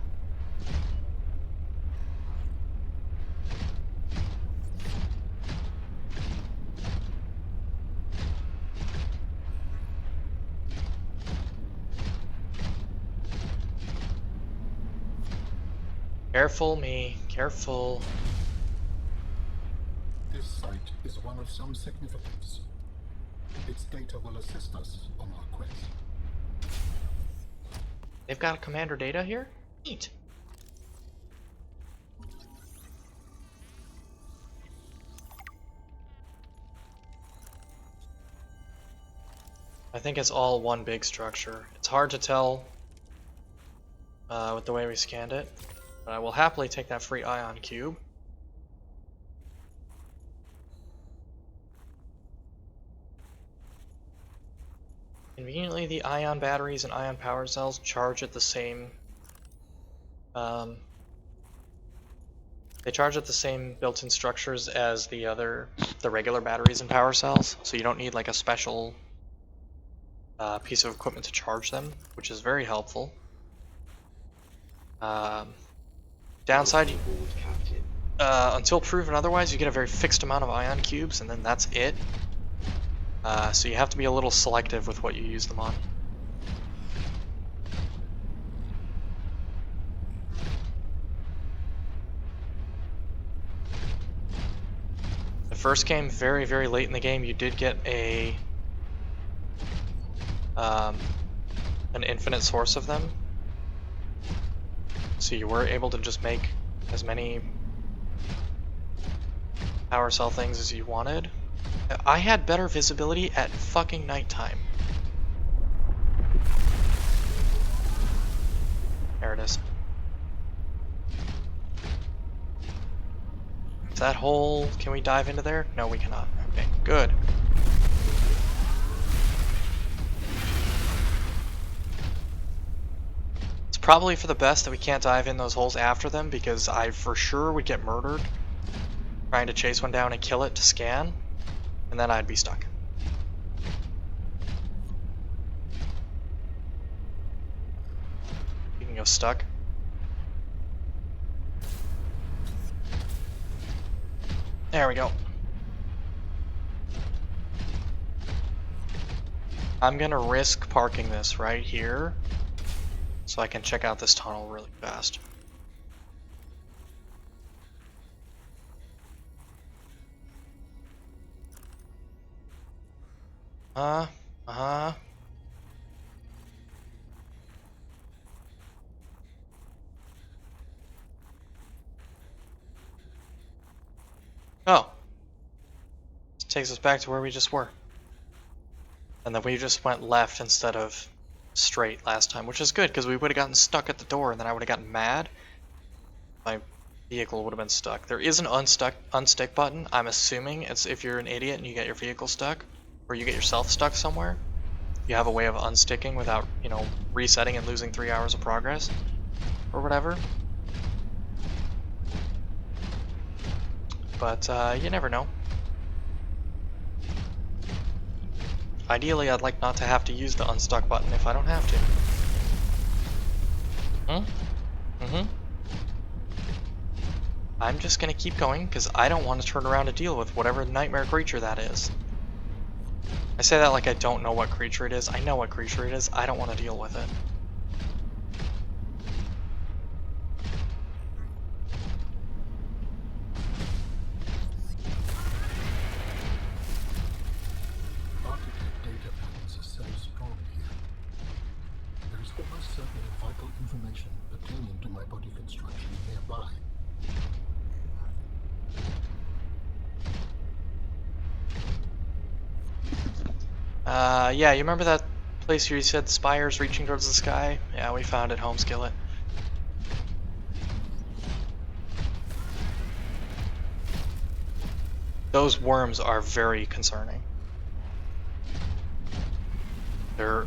Careful, me. Careful. This site is one of some significance. Its data will assist us on our quest. They've got commander data here? Neat. I think it's all one big structure. It's hard to tell with the way we scanned it, but I will happily take that free ion cube. Conveniently, the ion batteries and ion power cells charge at the same they charge at the same built-in structures as the regular batteries and power cells, so you don't need like a special piece of equipment to charge them, which is very helpful. Downside, until proven otherwise, you get a very fixed amount of ion cubes, and then that's it. So you have to be a little selective with what you use them on. The first game, very, very late in the game, you did get an infinite source of them. So you were able to just make as many power cell things as you wanted. I had better visibility at fucking nighttime. There it is. Is that hole? Can we dive into there? No, we cannot. Okay, good. It's probably for the best that we can't dive in those holes after them, because I for sure would get murdered trying to chase one down and kill it to scan, and then I'd be stuck. You can go stuck. There we go. I'm gonna risk parking this right here so I can check out this tunnel really fast. Oh. This takes us back to where we just were. And then we just went left instead of straight last time, which is good, because we would have gotten stuck at the door, and then I would have gotten mad. My vehicle would have been stuck. There is an unstick button. I'm assuming it's if you're an idiot and you get your vehicle stuck, or you get yourself stuck somewhere. You have a way of unsticking without, you know, resetting and losing 3 hours of progress, or whatever. But you never know. Ideally, I'd like not to have to use the unstuck button if I don't have to. I'm just gonna keep going, because I don't want to turn around to deal with whatever nightmare creature that is. I say that like I don't know what creature it is. I know what creature it is. I don't want to deal with it. Architect data patterns are so strong here. There is almost certainly vital information pertaining to my body construction nearby. Yeah, you remember that place where you said the spires reaching towards the sky? Yeah, we found it, home skillet. Those worms are very concerning. They're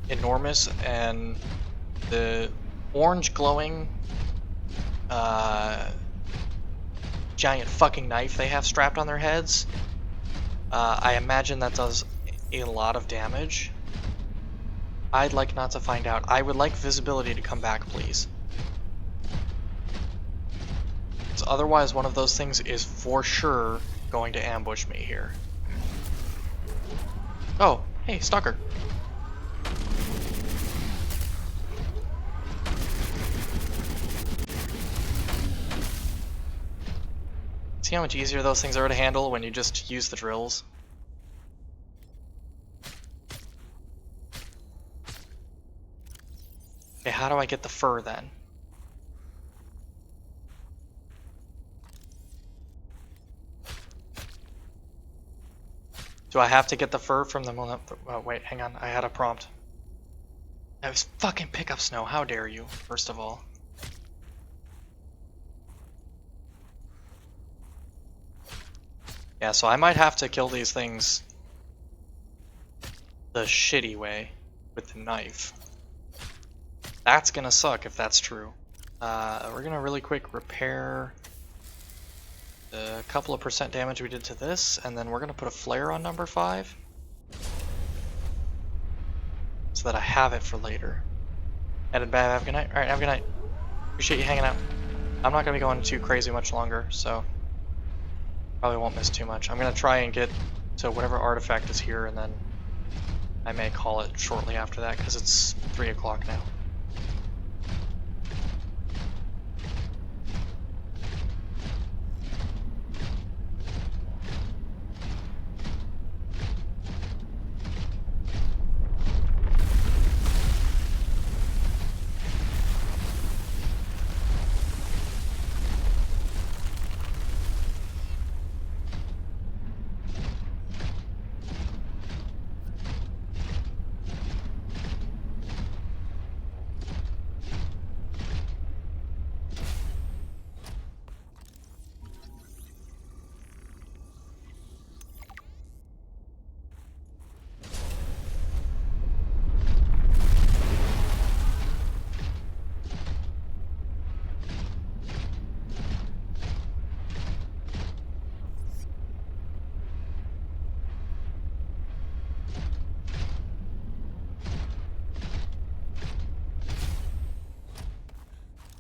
enormous, and the orange glowing giant fucking knife they have strapped on their heads, I imagine that does a lot of damage. I'd like not to find out. I would like visibility to come back, please. 'Cause otherwise, one of those things is for sure going to ambush me here. Oh, hey, Stalker. See how much easier those things are to handle when you just use the drills? Okay, how do I get the fur then? Do I have to get the fur from the moment? Oh, wait, hang on. I had a prompt. That was fucking pick up snow. How dare you, first of all. Yeah, so I might have to kill these things the shitty way with the knife. That's gonna suck if that's true. We're gonna really quick repair the couple of percent damage we did to this, and then we're gonna put a flare on number 5 so that I have it for later. Headed back, have a good night. Alright, have a good night. Appreciate you hanging out. I'm not gonna be going too crazy much longer, so probably won't miss too much. I'm gonna try and get to whatever artifact is here, and then I may call it shortly after that, because it's 3 o'clock now.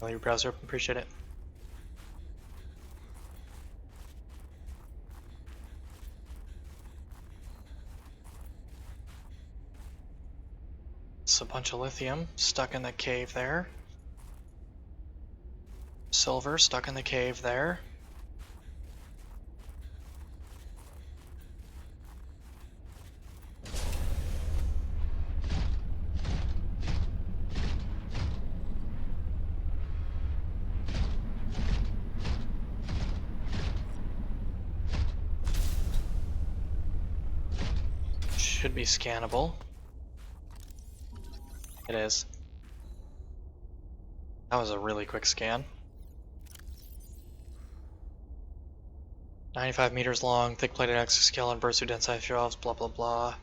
Your browser, appreciate it. It's a bunch of lithium stuck in the cave there. Silver stuck in the cave there. Should be scannable. It is. That was a really quick scan. 95 meters long, thick plated exoskeleton, burst through dense ice shelves, blah blah blah.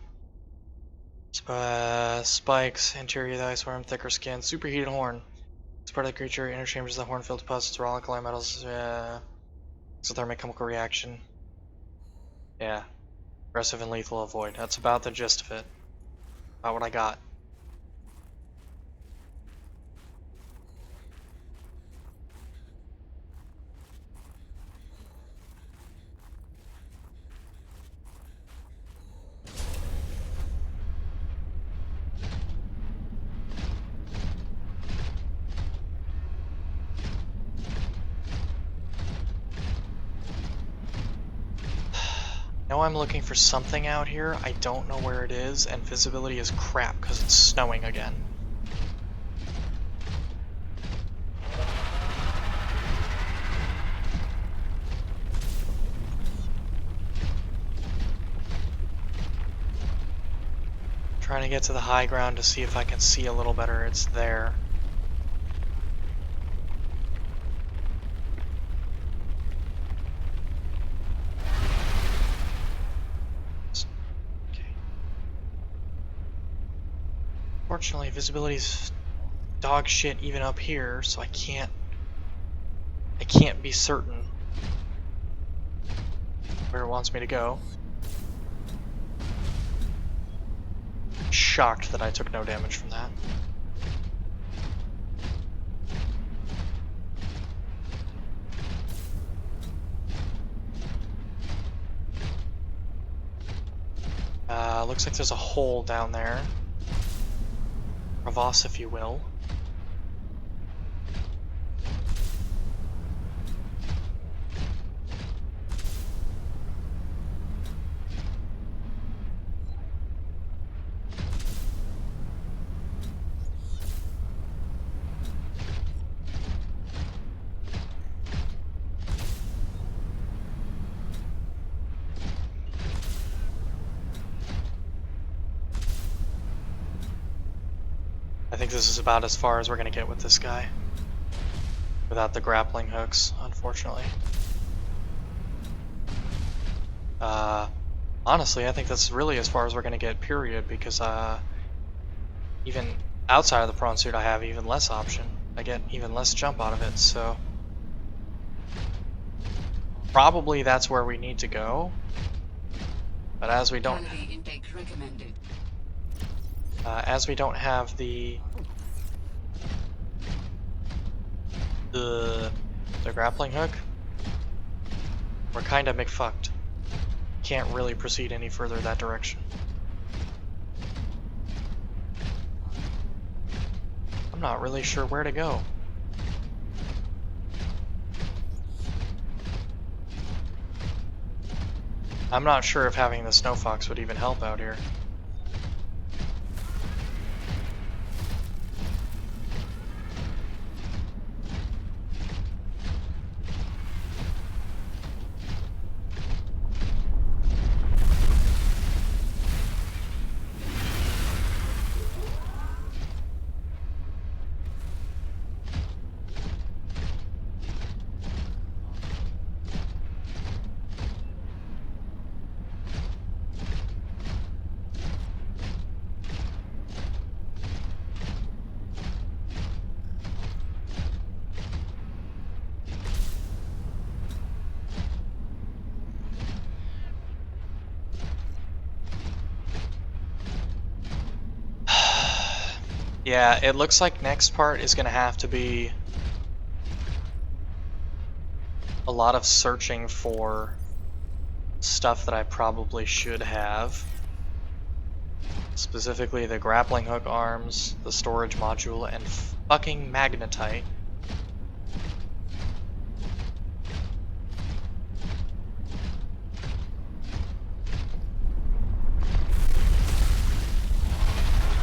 Spikes, interior of the ice worm, thicker skin, superheated horn. It's part of the creature, inner chambers of the horn filled deposits raw alkali metals, exothermic chemical reaction. Yeah. Aggressive and lethal avoid. That's about the gist of it. About what I got. Know I'm looking for something out here. I don't know where it is, and visibility is crap because it's snowing again. Trying to get to the high ground to see if I can see a little better. It's there. Fortunately, visibility's dog shit even up here, so I can't be certain where it wants me to go. shocked that I took no damage from that. Looks like there's a hole down there. Crevasse, if you will. I think this is about as far as we're going to get with this guy. Without the grappling hooks, unfortunately. Honestly, I think that's really as far as we're going to get, period, because even outside of the prawn suit I have even less option. I get even less jump out of it, so... Probably that's where we need to go. But as we don't... Calorie intake recommended. As we don't have the grappling hook, we're kind of McFucked. Can't really proceed any further that direction. I'm not really sure where to go. I'm not sure if having the snow fox would even help out here. Yeah, it looks like next part is gonna have to be a lot of searching for stuff that I probably should have. Specifically the grappling hook arms, the storage module, and fucking magnetite.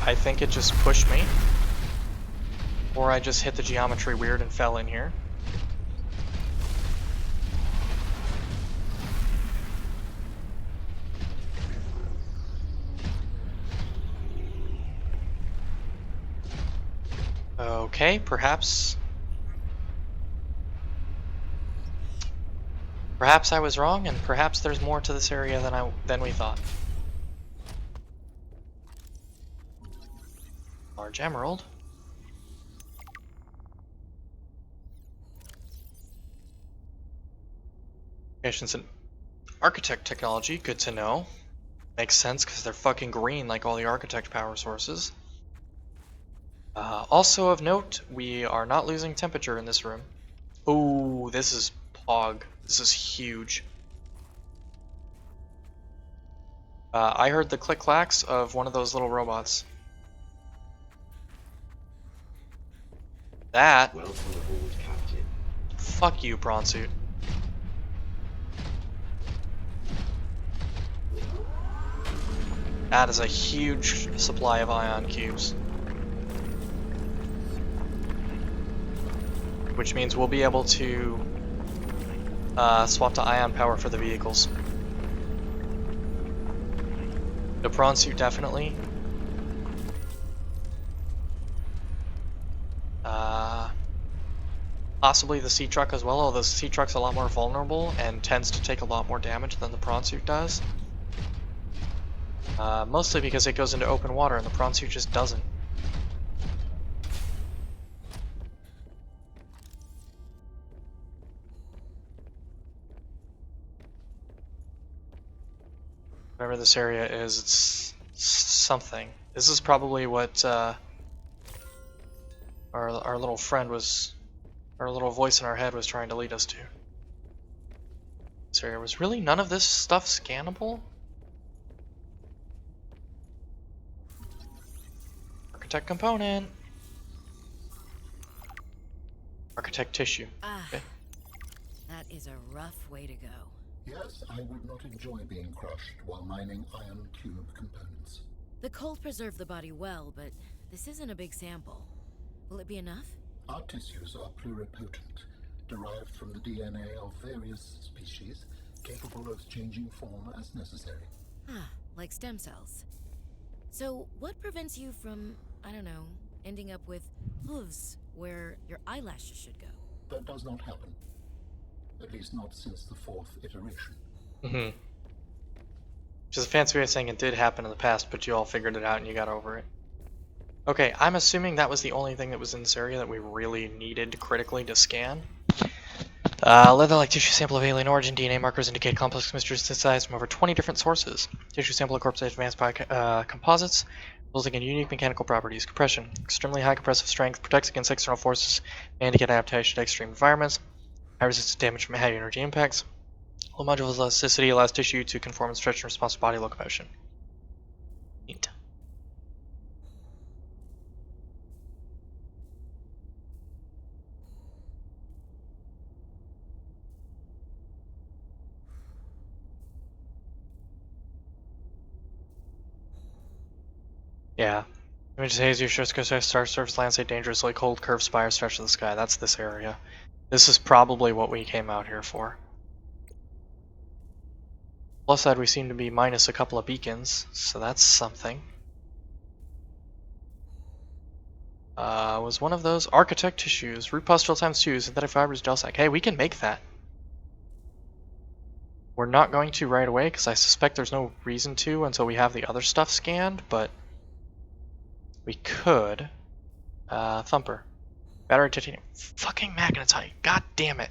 I think it just pushed me. Or I just hit the geometry weird and fell in here. Okay, perhaps I was wrong, and perhaps there's more to this area than we thought. Large emerald. Patience in architect technology, good to know. Makes sense because they're fucking green like all the architect power sources. Also of note, we are not losing temperature in this room. Ooh, this is pog. This is huge. I heard the click-clacks of one of those little robots. That... Welcome aboard, Captain. Fuck you, prawn suit. That is a huge supply of ion cubes. Which means we'll be able to swap to ion power for the vehicles. The prawn suit definitely. Possibly the sea truck as well, although the sea truck's a lot more vulnerable and tends to take a lot more damage than the prawn suit does. Mostly because it goes into open water and the prawn suit just doesn't. Whatever this area is, it's something. This is probably what our little friend was, our little voice in our head was trying to lead us to. Sorry, was really none of this stuff scannable? Architect component. Architect tissue. Ah, Okay. that is a rough way to go. Yes, I would not enjoy being crushed while mining iron cube components. The cold preserved the body well, but this isn't a big sample. Will it be enough? Our tissues are pluripotent, derived from the DNA of various species, capable of changing form as necessary. Ah, like stem cells. So, what prevents you from, I don't know, ending up with hooves where your eyelashes should go? That does not happen. At least not since the 4th iteration. Mm-hmm. Which is a fancy way of saying it did happen in the past, but you all figured it out and you got over it. Okay, I'm assuming that was the only thing that was in this area that we really needed critically to scan. Leather-like tissue sample of alien origin. DNA markers indicate complex mixtures synthesized from over 20 different sources. Tissue sample incorporates advanced composites, resulting in unique mechanical properties. Compression. Extremely high compressive strength. Protects against external forces and to get adaptation to extreme environments. High resistance damage from high energy impacts. Low modulus elasticity allows tissue to conform and stretch in response to body locomotion. Neat. Yeah. Image hazy shows star surface landscape dangerously cold curved spire stretch to the sky. That's this area. This is probably what we came out here for. Plus side, we seem to be minus a couple of beacons, so that's something. Was one of those architect tissues, root pustule times 2, synthetic fibers, gel sac. Hey, we can make that. We're not going to right away because I suspect there's no reason to until we have the other stuff scanned, but we could. Thumper. Battery titanium. Fucking magnetite. God damn it.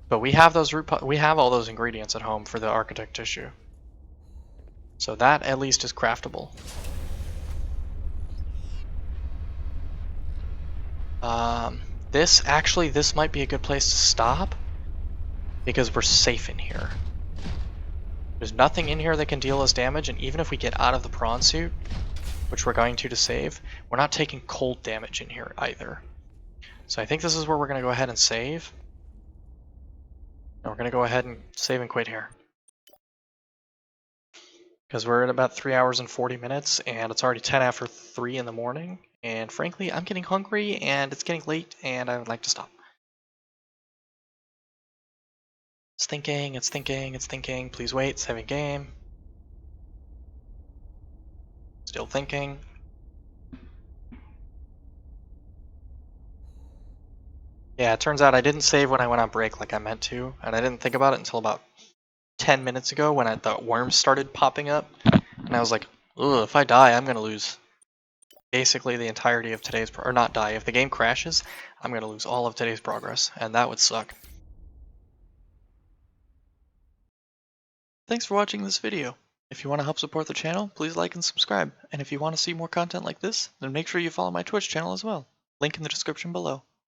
But we have those we have all those ingredients at home for the architect tissue. So that at least is craftable. This might be a good place to stop because we're safe in here. There's nothing in here that can deal us damage, and even if we get out of the prawn suit, which we're going to save, we're not taking cold damage in here either. So I think this is where we're going to go ahead and save. And we're going to go ahead and save and quit here. Because we're at about 3 hours and 40 minutes, and it's already 10 after 3 in the morning. And frankly, I'm getting hungry, and it's getting late, and I would like to stop. It's thinking, it's thinking, it's thinking. Please wait, saving game. Still thinking. Yeah, it turns out I didn't save when I went on break like I meant to, and I didn't think about it until about 10 minutes ago when the worms started popping up, and I was like, ugh, if I die, I'm gonna lose basically the entirety of today's, or not die, if the game crashes, I'm gonna lose all of today's progress, and that would suck. Thanks for watching this video. If you want to help support the channel, please like and subscribe, and if you want to see more content like this, then make sure you follow my Twitch channel as well. Link in the description below.